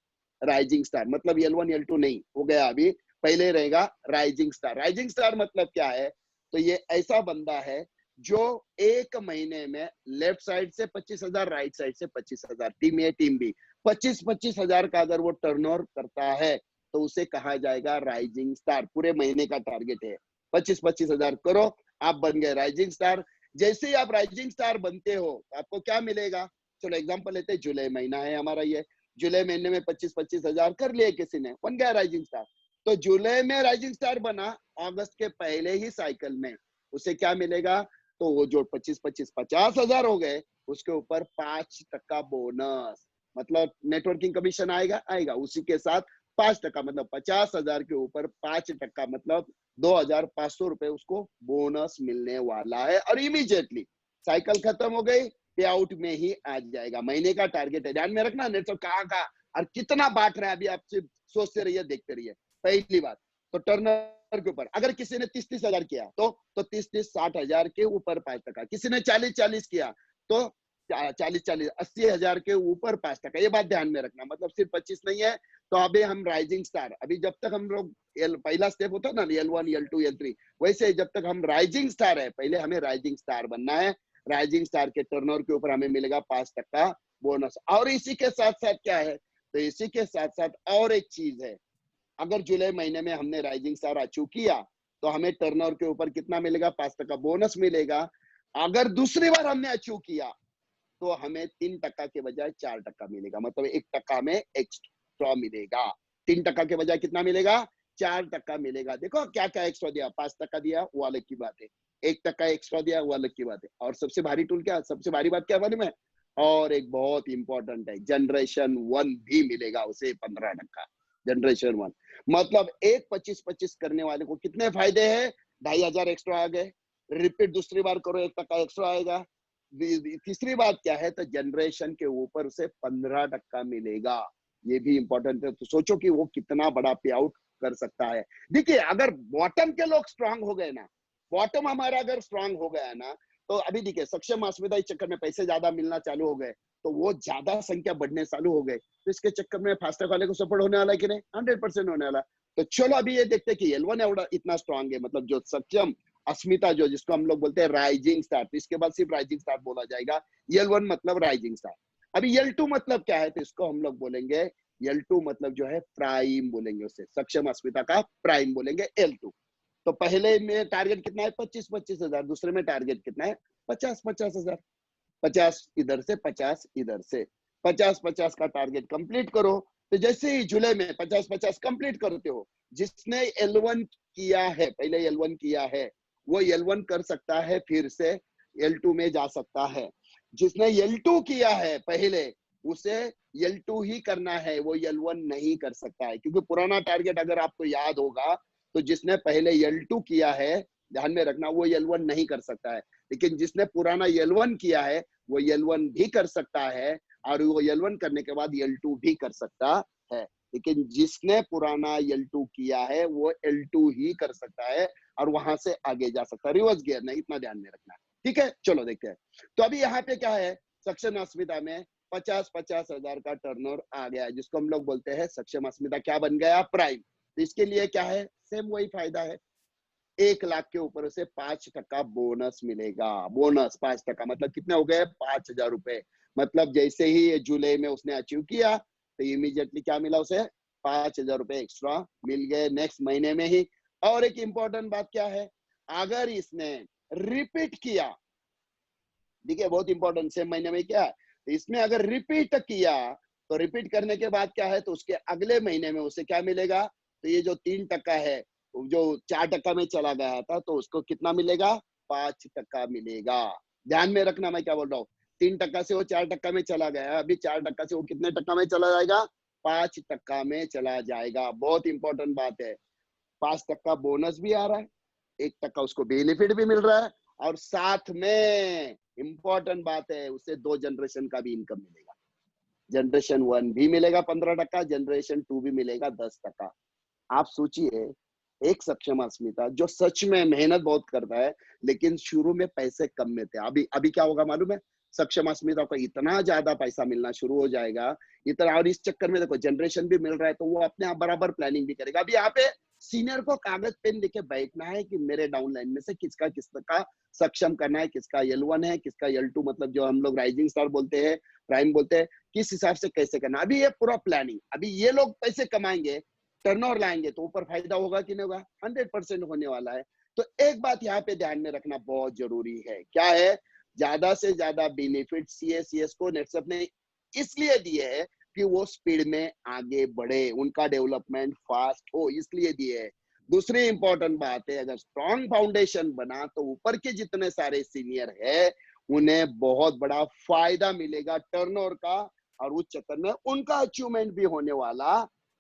Speaker 4: राइजिंग स्टार मतलब L1, L2 नहीं हो गया, अभी पहले रहेगा राइजिंग स्टार। राइजिंग स्टार मतलब क्या है? तो ये ऐसा बंदा है जो 1 महीने में लेफ्ट साइड से 25,000, राइट साइड से 25,000, टीम ए टीम बी, 25-25 हजार का अगर वो टर्नओवर करता है, तो उसे कहा जाएगा राइजिंग स्टार। पूरे महीने का टारगेट है 25-25 हजार करो, आप बन गए राइजिंग स्टार। जैसे ही आप राइजिंग स्टार बनते हो, आपको क्या मिलेगा? चलो एग्जांपल लेते हैं, जुलाई महीना है हमारा, ये जुलाई महीने में 25-25 हजार कर लिए किसी ने, बन गया राइजिंग स्टार। तो जुलाई में राइजिंग स्टार बना, अगस्त के पहले ही साइकिल में उसे क्या मिलेगा? तो वो जो 25-25 50 हजार हो गए, उसके ऊपर 5% बोनस, मतलब नेटवर्किंग कमीशन आएगा उसी के साथ 5%, मतलब 50,000 के ऊपर 5%, मतलब 2,500 रुपए उसको बोनस मिलने वाला है। और इमीडिएटली साइकिल खत्म हो गई, पे आउट में ही आ जाएगा। महीने का टारगेट है, ध्यान में रखना। नेटवर्क कहाँ और कितना बांट रहा है, अभी आप सिर्फ सोचते रहिए, देखते रहिए। पहली बात तो टर्नओवर के ऊपर, अगर किसी ने 30-30 हजार किया तो 30-30 60 हजार के ऊपर 5%, किसी ने 40-40 किया तो 40-40 80 हजार के ऊपर 5%। ये बात ध्यान में रखना, मतलब सिर्फ 25 नहीं है। तो अभी हम राइजिंग स्टार, अभी जब तक हम लोग पहला स्टेप होता है ना L1, L2, L3, वैसे जब तक हम राइजिंग स्टार है, पहले हमें राइजिंग स्टार बनना है। राइजिंग स्टार के टर्नओवर के ऊपर हमें मिलेगा 5% बोनस। और इसी के साथ साथ क्या है? तो इसी के साथ साथ और एक चीज है, अगर जुलाई महीने में हमने राइजिंग स्टार अचीव किया तो हमें टर्नओवर के ऊपर कितना मिलेगा, 5% बोनस मिलेगा। अगर दूसरी बार हमने अचीव किया तो हमें 3% के बजाय 4% मिलेगा, मतलब 1% में एक्स्ट्रा मिलेगा। 3% के बजाय कितना मिलेगा, 4% मिलेगा। देखो क्या क्या एक्स्ट्रा दिया, 5% दिया वो अलग की बात है, 1% एक्स्ट्रा दिया वो अलग की बात है। और सबसे भारी टूल क्या, सबसे भारी बात क्या मालूम है, और एक बहुत इंपॉर्टेंट है, जनरेशन 1 भी मिलेगा उसे 15%। जनरेशन 1 मतलब एक 25-25 करने वाले को कितने फायदे हैं, 2500 एक्स्ट्रा आ गए। रिपीट दूसरी बार करो 1% एक्स्ट्रा आएगा। तीसरी बात क्या है, तो जनरेशन के ऊपर उसे 15% मिलेगा। ये भी इंपॉर्टेंट है। तो सोचो कि वो कितना बड़ा पे आउट कर सकता है। देखिए अगर बॉटम के लोग स्ट्रांग हो गए ना, बॉटम हमारा अगर स्ट्रांग हो गया ना, तो अभी देखिए सक्षम अस्मिता इस चक्कर में पैसे ज्यादा मिलना चालू हो गए, तो वो ज्यादा संख्या बढ़ने चालू हो गए, तो इसके चक्कर में फास्टैग वाले को सपोर्ट होने वाला है कि नहीं, 100% होने वाला। तो चलो अभी ये देखते हैं कि L1 इतना स्ट्रांग है, मतलब जो सक्षम अस्मिता जो जिसको हम लोग बोलते हैं राइजिंग स्टार, तो इसके बाद सिर्फ राइजिंग स्टार बोला जाएगा। L1 मतलब राइजिंग स्टार। अभी L2 मतलब क्या है, तो इसको हम लोग बोलेंगे L2 मतलब जो है प्राइम बोलेंगे, उसे सक्षम अस्मिता का प्राइम बोलेंगे L2। तो पहले में टारगेट कितना है, 25-25 हजार, दूसरे में टारगेट कितना है, 50-50 हजार। 50 इधर से 50 इधर से, 50-50 का टारगेट कंप्लीट करो। तो जैसे ही जुलाई में 50-50 कंप्लीट करते हो, जिसने L1 किया है, पहले L1 किया है, वो L1 कर सकता है, फिर से L2 में जा सकता है। जिसने L2 किया है पहले, उसे L2 ही करना है, वो L1 नहीं कर सकता है। क्योंकि पुराना टारगेट अगर आपको याद होगा, तो जिसने पहले L2 किया है, ध्यान में रखना, वो L1 नहीं कर सकता है। लेकिन जिसने पुराना L1 किया है, वो L1 भी कर सकता है, और वो L1 करने के बाद L2 भी कर सकता है। लेकिन जिसने पुराना L2 किया है, वो L2 ही कर सकता है, और वहां से आगे जा सकता है, रिवर्स गियर नहीं, इतना ध्यान में रखना। ठीक है, चलो देखते हैं। तो अभी यहाँ पे क्या है, सक्षम अस्मिता में 50-50 हजार का टर्नओवर आ गया है, जिसको हम लोग बोलते हैं सक्षम अस्मिता क्या बन गया, प्राइम। तो इसके लिए क्या है, सेम वही फायदा है, 1 लाख के ऊपर उसे 5% बोनस मिलेगा। बोनस 5% मतलब कितने हो गए, 5,000 रुपए। मतलब जैसे ही जुलाई में उसने अचीव किया, तो इमीडिएटली क्या मिला उसे, 5,000 रुपए एक्स्ट्रा मिल गए नेक्स्ट महीने में ही। और एक इंपॉर्टेंट बात क्या है, अगर इसने रिपीट किया, देखिए बहुत इंपॉर्टेंट, सेम महीने में क्या है, इसमें अगर रिपीट किया, तो रिपीट करने के बाद क्या है, तो उसके अगले महीने में उसे क्या मिलेगा, तो ये जो 3% है, जो 4% में चला गया था, तो उसको कितना मिलेगा, 5% मिलेगा। ध्यान में रखना मैं क्या बोल रहा हूँ, 3% से वो 4% में चला गया, अभी 4% से वो कितने टक्का में चला जाएगा, 5% में चला जाएगा। बहुत इंपॉर्टेंट बात है, 5% बोनस भी आ रहा है, 1% उसको बेनिफिट भी मिल रहा है, और साथ में इंपॉर्टेंट बात है, उसे 2 जनरेशन का भी इनकम मिलेगा। जनरेशन 1 भी मिलेगा 15%, जनरेशन 2 भी मिलेगा 10%। आप सोचिए, एक सक्षम अस्मिता जो सच में मेहनत बहुत करता है, लेकिन शुरू में पैसे कम में थे, अभी अभी क्या होगा मालूम है, सक्षम अस्मिता को इतना ज्यादा पैसा मिलना शुरू हो जाएगा, इतना, और इस चक्कर में देखो जनरेशन भी मिल रहा है, तो वो अपने आप बराबर प्लानिंग भी करेगा। अभी यहाँ पे सीनियर को कागज पेन लेके बैठना है कि मेरे डाउन लाइन में से किसका किसका सक्षम करना है, किसका L1 है, किसका L2, मतलब जो हम लोग राइजिंग स्टार बोलते हैं, प्राइम बोलते हैं, किस हिसाब से कैसे करना। अभी ये पूरा प्लानिंग, अभी ये लोग पैसे कमाएंगे, टर्नओवर लाएंगे, तो ऊपर फायदा होगा कि नहीं होगा, 100% होने वाला है। तो एक बात यहाँ पे ध्यान में रखना बहुत जरूरी है, क्या है, ज्यादा से ज्यादा बेनिफिट CS को नेटसप ने इसलिए दिए है कि वो स्पीड में आगे बढ़े, उनका डेवलपमेंट फास्ट हो, इसलिए दिए है। दूसरी इंपॉर्टेंट बात है, अगर स्ट्रॉन्ग फाउंडेशन बना, तो ऊपर के जितने सारे सीनियर है, उन्हें बहुत बड़ा फायदा मिलेगा टर्नओवर का, और उस चक्कर में उनका अचीवमेंट भी होने वाला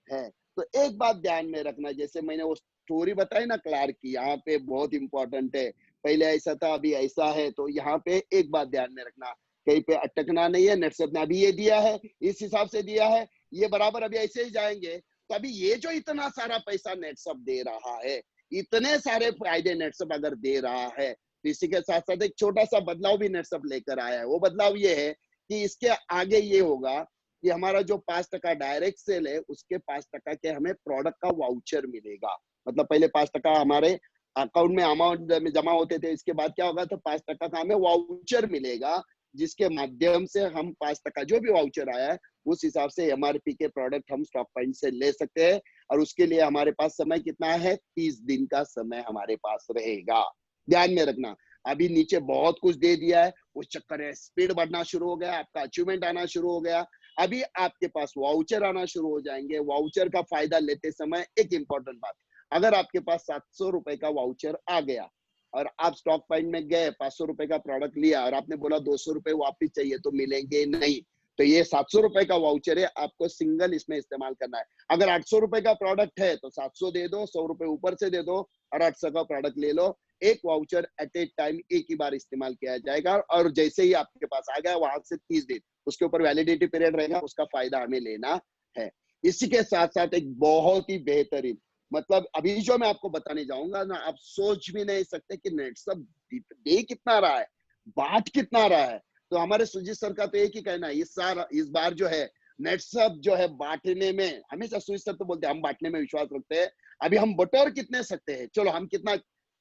Speaker 4: है। तो एक बात ध्यान में रखना, जैसे मैंने वो स्टोरी बताई ना क्लार्क की, यहाँ पे बहुत इंपॉर्टेंट है, पहले ऐसा था अभी ऐसा है, तो यहाँ पे एक बात ध्यान में रखना, कहीं पे अटकना नहीं है। नेटसप ने अभी ये दिया है, इस हिसाब से दिया है, ये बराबर अभी ऐसे ही जाएंगे। तो अभी ये जो इतना सारा पैसा नेटसप दे रहा है, इतने सारे फायदे नेटसप अगर दे रहा है, तो इसी के साथ साथ एक छोटा सा बदलाव भी नेटसप लेकर आया है। वो बदलाव ये है कि इसके आगे ये होगा कि हमारा जो 5% डायरेक्ट सेल है, उसके 5% के हमें प्रोडक्ट का वाउचर मिलेगा। मतलब पहले 5% हमारे अकाउंट में अमाउंट में जमा होते थे, इसके बाद क्या होगा, तो 5% का हमें वाउचर मिलेगा, जिसके माध्यम से हम 5% जो भी वाउचर आया है उस हिसाब से एमआरपी के प्रोडक्ट हम स्टॉक पॉइंट से ले सकते हैं। और उसके लिए हमारे पास समय कितना है, 30 दिन का समय हमारे पास रहेगा। ध्यान में रखना, अभी नीचे बहुत कुछ दे दिया है, उस चक्कर में स्पीड बढ़ना शुरू हो गया, आपका अचीवमेंट आना शुरू हो गया। अभी आपके पास वाउचर आना शुरू हो जाएंगे। वाउचर का फायदा लेते समय एक इंपॉर्टेंट बात, अगर आपके पास 700 रुपए का वाउचर आ गया और आप स्टॉक पॉइंट में गए, 500 रुपए का प्रोडक्ट लिया और आपने बोला 200 रुपए वापिस चाहिए, तो मिलेंगे नहीं। तो ये 700 रुपए का वाउचर है, आपको सिंगल इसमें इस्तेमाल करना है। अगर 800 रुपए का प्रोडक्ट है तो 700 दे दो, 100 रुपए ऊपर से दे दो और 800 का प्रोडक्ट ले लो। एक वाउचर एट ए टाइम एक ही बार इस्तेमाल किया जाएगा और जैसे ही आपके पास आ गया, वहां से 30 दिन उसके ऊपर वैलिडिटी पीरियड रहेगा, उसका फायदा हमें लेना है। इसी के साथ साथ एक बहुत ही बेहतरीन, मतलब अभी जो मैं आपको बताने जाऊंगा ना, आप सोच भी नहीं सकते कि नेटसप दे कितना रहा है, बांट कितना रहा है। तो हमारे सुजीत सर का तो एक ही कहना है, इस बार जो है नेटसप जो है बांटने में, हमेशा सुजीत सर तो बोलते हैं हम बांटने में विश्वास रखते हैं, अभी हम बटोर कितने सकते हैं, चलो हम कितना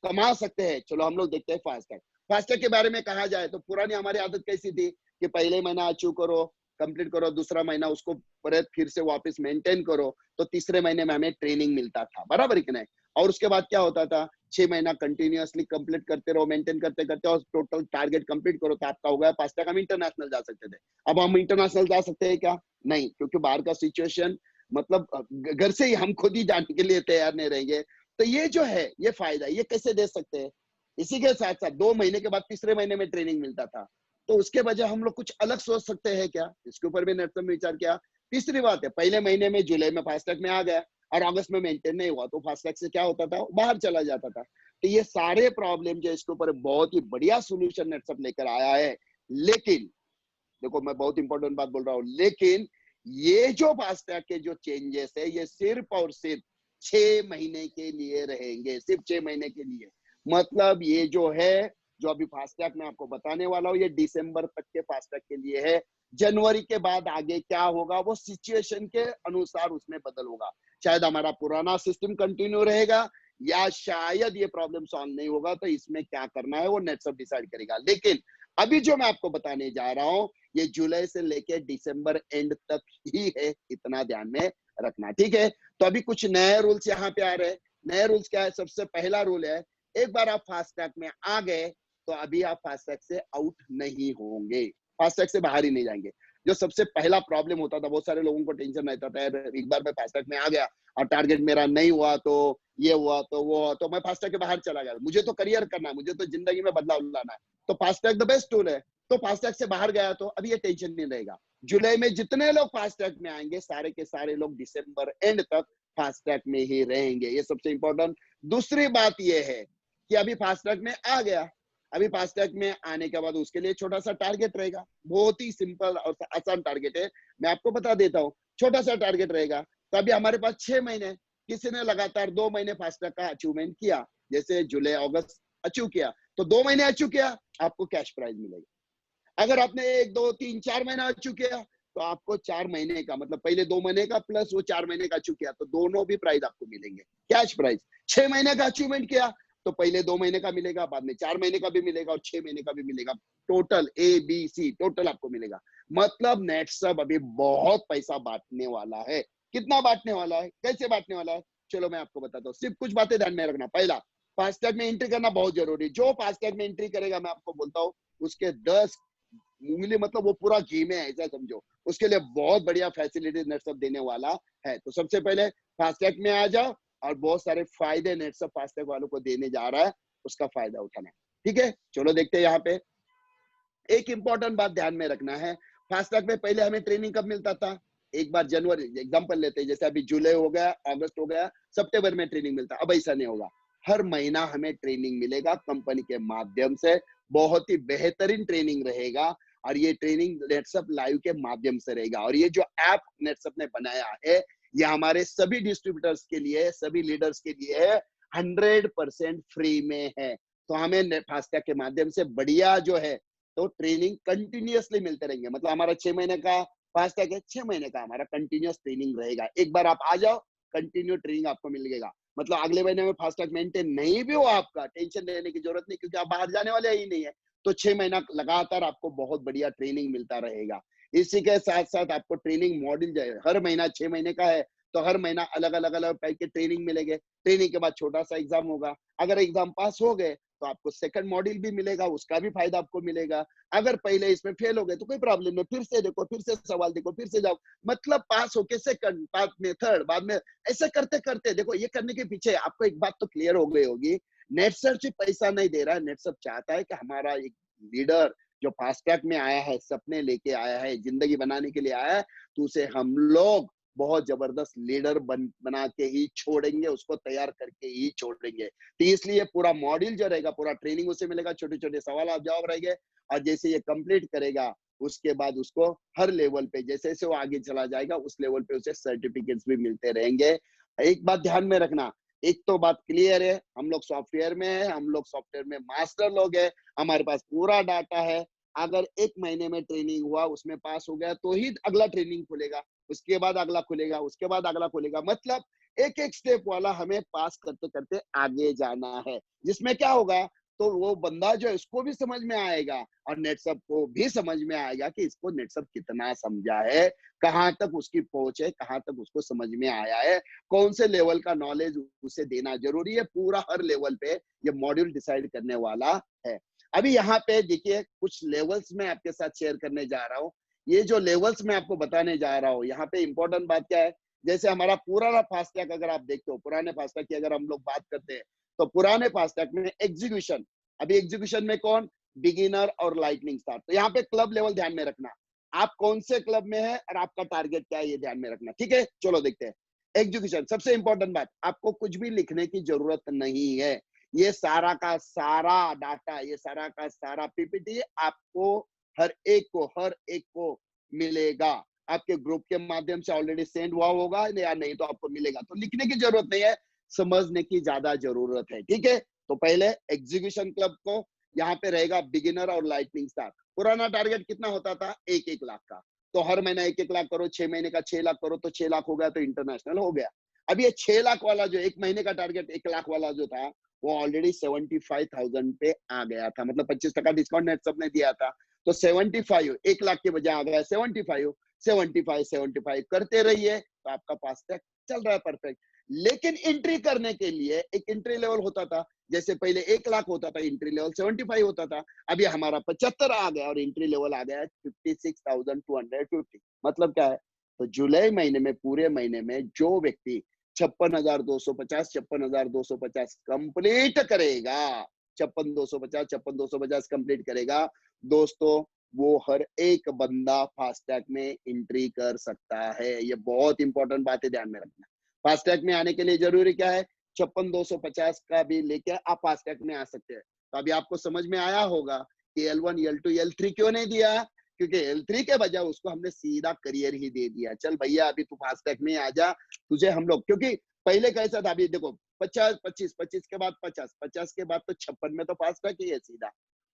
Speaker 4: कमा सकते हैं, चलो हम लोग देखते हैं फास्टैग। फास्टैग के बारे में कहा जाए तो पुरानी हमारी आदत कैसी थी कि पहले महीना अचीव करो, कंप्लीट करो, दूसरा महीना उसको फिर से वापस मेंटेन करो, तो तीसरे महीने में हमें ट्रेनिंग मिलता था, बराबर है कि नहीं। और उसके बाद क्या होता था, 6 महीना कंटिन्यूअसली कंप्लीट करते रहो, मेंटेन करते करते और टोटल टारगेट कंप्लीट करो, तो आपका हो गया फास्टैग। हम इंटरनेशनल जा सकते थे। अब हम इंटरनेशनल जा सकते हैं क्या? नहीं, क्योंकि बाहर का सिचुएशन, मतलब घर से ही हम खुद ही जाने के लिए तैयार नहीं रहेंगे। तो ये जो है, ये फायदा, ये कैसे दे सकते हैं? इसी के साथ साथ 2 महीने के बाद तीसरे महीने में ट्रेनिंग मिलता था, तो उसके बजाय हम लोग कुछ अलग सोच सकते हैं क्या? इसके ऊपर भी नेटसप में विचार किया। तीसरी बात है, पहले महीने में जुलाई में फास्टैग में आ गया और अगस्त में मेंटेन नहीं हुआ, तो फास्टैग से क्या होता था, बाहर चला जाता था। तो ये सारे प्रॉब्लम जो, इसके ऊपर बहुत ही बढ़िया सोल्यूशन नेटसप लेकर आया है। लेकिन देखो, मैं बहुत इंपॉर्टेंट बात बोल रहा हूँ, लेकिन ये जो फास्टैग के जो चेंजेस है, ये सिर्फ और सिर्फ 6 महीने के लिए रहेंगे, सिर्फ 6 महीने के लिए। मतलब ये जो है, जो अभी फास्टैग मैं आपको बताने वाला हूँ, ये दिसंबर तक के फास्टैग के लिए है। जनवरी के बाद आगे क्या होगा, वो सिचुएशन के अनुसार उसमें बदल होगा। शायद हमारा पुराना सिस्टम कंटिन्यू रहेगा या शायद ये प्रॉब्लम सॉल्व नहीं होगा, तो इसमें क्या करना है वो नेटसप डिसाइड करेगा। लेकिन अभी जो मैं आपको बताने जा रहा हूँ, ये जुलाई से लेके दिसंबर एंड तक ही है, इतना ध्यान में रखना, ठीक है। तो अभी कुछ नए रूल्स यहाँ पे आ रहे हैं। नए रूल्स क्या है? सबसे पहला रूल है, एक बार आप फास्टैग में आ गए तो अभी आप फास्टैग से आउट नहीं होंगे, फास्टैग से बाहर ही नहीं जाएंगे। जो सबसे पहला प्रॉब्लम होता था, बहुत सारे लोगों को टेंशन रहता था, एक बार मैं फास्टैग में आ गया और टारगेट मेरा नहीं हुआ, तो ये हुआ, तो वो हुआ, तो मैं फास्टैग के बाहर चला गया। मुझे तो करियर करना है, मुझे तो जिंदगी में बदलाव लाना है, तो फास्टैग द बेस्ट टूल है। तो फास्टैग से बाहर गया तो अभी ये टेंशन नहीं रहेगा। जुलाई में जितने लोग फास्टैग में आएंगे, सारे के सारे लोग दिसंबर एंड तक फास्टैग में ही रहेंगे, ये सबसे इंपॉर्टेंट। दूसरी बात ये है कि अभी फास्टैग में आ गया, अभी फास्टैग में आने के बाद उसके लिए छोटा सा टारगेट रहेगा, बहुत ही सिंपल और आसान टारगेट है, मैं आपको बता देता हूँ। छोटा सा टारगेट रहेगा, तो अभी हमारे पास 6 महीने, किसी ने लगातार 2 महीने फास्टैग का अचीवमेंट किया, जैसे जुलाई अगस्त अचीव किया, तो 2 महीने अचीव किया, आपको कैश प्राइज मिलेगा। अगर आपने 1, 2, 3, 4 महीना अचीव किया, तो आपको 4 महीने का, मतलब पहले 2 महीने का प्लस वो 4 महीने का अचीव किया, तो दोनों भी प्राइज आपको मिलेंगे, कैश प्राइज। 6 महीने का अचीवमेंट किया तो पहले 2 महीने का मिलेगा, बाद में 4 महीने का भी मिलेगा और 6 महीने का भी मिलेगा, टोटल ABC टोटल आपको मिलेगा। मतलब नेटसप अभी बहुत पैसा बांटने वाला है। कितना बांटने वाला है, कैसे बांटने वाला है, चलो मैं आपको बताता हूँ। सिर्फ कुछ बातें ध्यान में रखना। पहला, फास्टैग में एंट्री करना बहुत जरूरी। जो फास्टैग में एंट्री करेगा, मैं आपको बोलता हूँ, उसके 10 उंगली, मतलब वो पूरा घी में है, ऐसा समझो। उसके लिए बहुत बढ़िया फैसिलिटी नेटसप देने वाला है। तो सबसे पहले फास्टैग में आ जाओ और बहुत सारे फायदे नेटसप फास्टैग वालों को देने जा रहा है, उसका फायदा उठाना है, ठीक है। चलो देखते हैं। यहाँ पे एक इंपॉर्टेंट बात ध्यान में रखना है, फास्टैग में पहले हमें ट्रेनिंग कब मिलता था? एक बार जनवरी, एग्जांपल लेते हैं, जैसे अभी जुलाई हो गया, अगस्त हो गया, सितंबर में ट्रेनिंग मिलता। अब ऐसा नहीं होगा, हर महीना हमें ट्रेनिंग मिलेगा कंपनी के माध्यम से, बहुत ही बेहतरीन ट्रेनिंग रहेगा। और ये ट्रेनिंग नेटसप लाइव के माध्यम से रहेगा। और ये जो ऐप नेटसप ने बनाया है, ये हमारे सभी डिस्ट्रीब्यूटर्स के लिए, सभी लीडर्स के लिए है, 100% फ्री में है। तो हमें फास्टैग के माध्यम से बढ़िया जो है, तो ट्रेनिंग कंटिन्यूअसली मिलते रहेंगे। मतलब हमारा 6 महीने का फास्टैग है, 6 महीने का हमारा कंटिन्यूअस ट्रेनिंग रहेगा। एक बार आप आ जाओ, कंटिन्यू ट्रेनिंग आपको मिलेगा। मतलब अगले महीने में फास्टैग मेंटेन नहीं भी हो आपका, टेंशन लेने की जरूरत नहीं, क्योंकि आप बाहर जाने वाले ही नहीं है। तो 6 महीना लगातार आपको बहुत बढ़िया ट्रेनिंग मिलता रहेगा। इसी के साथ साथ आपको ट्रेनिंग मॉड्यूल जो है हर महीना 6 महीने का है, तो हर महीना अलग टाइप के ट्रेनिंग मिलेंगे। ट्रेनिंग के बाद छोटा सा एग्जाम होगा, अगर एग्जाम पास हो गए तो आपको सेकंड मॉड्यूल भी मिलेगा, उसका भी फायदा आपको मिलेगा। अगर पहले इसमें फेल हो गए तो कोई प्रॉब्लम नहीं, फिर से देखो, फिर से सवाल देखो, फिर से जाओ, मतलब पास होके सेकंड, बाद में थर्ड, बाद में ऐसे करते करते देखो। ये करने के पीछे आपको एक बात तो क्लियर हो गई होगी, नेटसर्च सिर्फ पैसा नहीं दे रहा है, नेटसर्च चाहता है कि हमारा एक लीडर जो फास्ट ट्रैक में आया है, सपने लेके आया है, जिंदगी बनाने के लिए आया है, तो उसे हम लोग बहुत जबरदस्त लीडर बना के ही छोड़ेंगे, उसको तैयार करके ही छोड़ेंगे। तो इसलिए पूरा मॉड्यूल जो रहेगा, पूरा ट्रेनिंग उसे मिलेगा, छोटे छोटे सवाल आप जवाब रहेंगे, और जैसे ये कंप्लीट करेगा उसके बाद उसको हर लेवल पे जैसे जैसे वो आगे चला जाएगा उस लेवल पे उसे सर्टिफिकेट्स भी मिलते रहेंगे। एक बात ध्यान में रखना, एक तो बात क्लियर है, हम लोग सॉफ्टवेयर में है, हम लोग सॉफ्टवेयर में मास्टर लोग हैं, हमारे पास पूरा डाटा है। अगर 1 महीने में ट्रेनिंग हुआ, उसमें पास हो गया तो ही अगला ट्रेनिंग खुलेगा, उसके बाद अगला खुलेगा, उसके बाद अगला खुलेगा। मतलब एक एक स्टेप वाला हमें पास करते करते आगे जाना है, जिसमें क्या होगा, तो वो बंदा जो है उसको भी समझ में आएगा और नेटसप को भी समझ में आएगा कि इसको नेटसप कितना समझा है, कहाँ तक उसकी पहुंच है, कहाँ तक उसको समझ में आया है, कौन से लेवल का नॉलेज उसे देना जरूरी है। पूरा हर लेवल पे ये मॉड्यूल डिसाइड करने वाला है। अभी यहाँ पे देखिए कुछ लेवल्स मैं आपके साथ शेयर करने जा रहा हूँ। ये जो लेवल्स मैं आपको बताने जा रहा हूँ, यहाँ पे इंपॉर्टेंट बात क्या है, जैसे हमारा पुराना फास्ट ट्रैक अगर आप देखते हो, पुराने फास्ट ट्रैक की अगर हम लोग बात करते हैं, तो पुराने फास्ट ट्रैक में एग्जीक्यूशन, अभी एग्जीक्यूशन में कौन, बिगिनर और लाइटनिंग स्टार। तो यहाँ पे क्लब लेवल ध्यान में रखना, आप कौन से क्लब में है और आपका टारगेट क्या है, ये ध्यान में रखना, ठीक है। चलो देखते हैं एग्जीक्यूशन। सबसे इंपॉर्टेंट बात, आपको कुछ भी लिखने की जरूरत नहीं है, ये सारा का सारा डाटा, ये सारा का सारा पीपीटी आपको हर एक को मिलेगा। आपके ग्रुप के माध्यम से ऑलरेडी सेंड हुआ होगा या नहीं तो आपको मिलेगा, तो लिखने की जरूरत नहीं है, समझने की ज्यादा जरूरत है, ठीक है। तो पहले एग्जीक्यूशन क्लब को यहाँ पे रहेगा बिगिनर और लाइटनिंग स्टार। पुराना टारगेट कितना होता था, 1-1 लाख का, तो हर महीना 1-1 लाख करो, 6 महीने का 6 लाख करो, तो 6 लाख हो गया, तो इंटरनेशनल हो गया। अब ये 6 लाख वाला जो 1 महीने का टारगेट 1 लाख वाला जो था, वो ऑलरेडी 75,000 पे आ गया था, मतलब 25% डिस्काउंट नेटसप ने दिया था। तो 75 1 लाख के बजाय आ गया 75 करते रहिए, तो आपका फास्ट ट्रैक चल रहा है परफेक्ट। लेकिन एंट्री करने के लिए एक एंट्री लेवल होता था, जैसे पहले 1 लाख होता था, एंट्री लेवल 75 होता था, अभी हमारा 75 आ गया और एंट्री लेवल आ गया 56,250। मतलब क्या है, तो जुलाई महीने में, पूरे महीने में जो व्यक्ति 56,250 कंप्लीट करेगा, 56,250 कंप्लीट करेगा, दोस्तों वो हर एक बंदा फास्ट ट्रैक में एंट्री कर सकता है। ये बहुत इंपॉर्टेंट बात है, ध्यान में रखना। फास्ट ट्रैक में आने के लिए जरूरी क्या है, 56,250 का भी लेके आप फास्ट ट्रैक में आ सकते हैं। तो अभी आपको समझ में आया होगा कि L1, L2, L3 क्यों नहीं दिया, क्योंकि L3 के बजाय उसको हमने सीधा करियर ही दे दिया। चल भैया अभी तू फास्ट ट्रैक में आ जा, तुझे हम लोग, क्योंकि पहले कैसा था, अभी देखो 50, 25, 25 के बाद 50, 50 के बाद तो 56 में तो फास्ट ट्रैक ही है सीधा।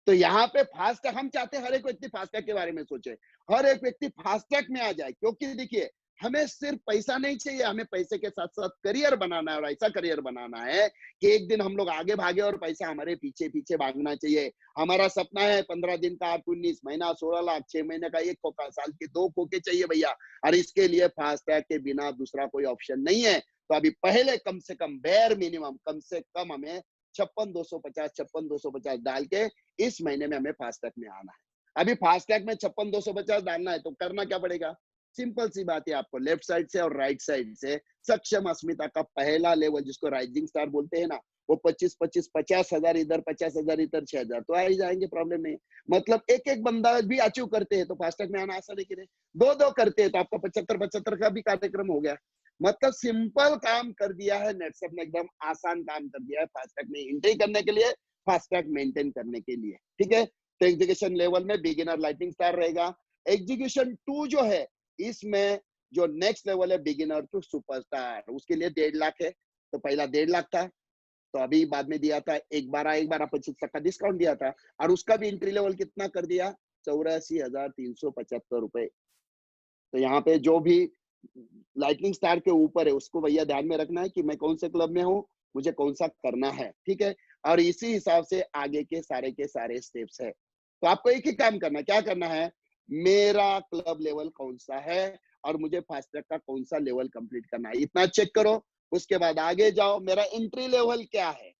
Speaker 4: तो यहाँ पे फास्ट ट्रैक हम चाहते हैं हर एक व्यक्ति फास्ट ट्रैक के बारे में सोचे, हर एक व्यक्ति फास्ट ट्रैक में आ जाए, क्योंकि देखिए हमें सिर्फ पैसा नहीं चाहिए, हमें पैसे के साथ साथ करियर बनाना है, और ऐसा करियर बनाना है कि एक दिन हम लोग आगे भागे और पैसा हमारे पीछे पीछे भागना चाहिए। हमारा सपना है 15 दिन का 19 महीना 16 लाख, 6 महीने का 1 खोखा, साल के 2 खोखे चाहिए भैया, और इसके लिए फास्ट ट्रैक के बिना दूसरा कोई ऑप्शन नहीं है। तो अभी पहले कम से कम बेयर मिनिमम कम से कम हमें 56,250 डाल के इस महीने में हमें फास्ट ट्रैक में आना है। अभी फास्ट ट्रैक में 56,250 डालना है, तो करना क्या पड़ेगा, सिंपल सी बात है, आपको लेफ्ट साइड से और राइट साइड से सक्षम अस्मिता का पहला लेवल, जिसको राइजिंग स्टार बोलते हैं ना, वो 50,000 इधर, 50,000 इधर, 6,000 तो आ ही जाएंगे, प्रॉब्लम नहीं। मतलब एक एक बंदा भी अचीव करते हैं तो फास्ट ट्रैक में आना आसान है कि नहीं, 2-2 करते हैं तो आपका 75 का भी कार्यक्रम हो गया। मतलब सिंपल काम कर दिया है नेटसप ने, एकदम आसान काम कर दिया है फास्ट ट्रैक में एंट्री करने के लिए, फास्ट ट्रैक मेंटेन करने के लिए, ठीक है। तो एग्जीक्यूशन लेवल में बिगिनर लाइटिंग स्टार रहेगा। एग्जीक्यूशन 2 जो है, इसमें जो नेक्स्ट लेवल है बिगिनर टू सुपरस्टार, उसके लिए 1.5 लाख है। तो पहला 1.5 लाख था, तो अभी बाद में दिया था 1/12 का डिस्काउंट दिया था, और उसका भी एंट्री लेवल कितना कर दिया, 84,375 रुपए। तो यहाँ पे जो भी लाइटनिंग स्टार के ऊपर है उसको भैया ध्यान में रखना है कि मैं कौन से क्लब में हूँ, मुझे कौन सा करना है, ठीक है। और इसी हिसाब से आगे के सारे स्टेप्स है। तो आपको एक ही काम करना है, क्या करना है, मेरा क्लब लेवल कौन सा है और मुझे फास्ट ट्रैक का कौन सा लेवल कंप्लीट करना है, इतना चेक करो। उसके बाद आगे जाओ, मेरा एंट्री लेवल क्या है,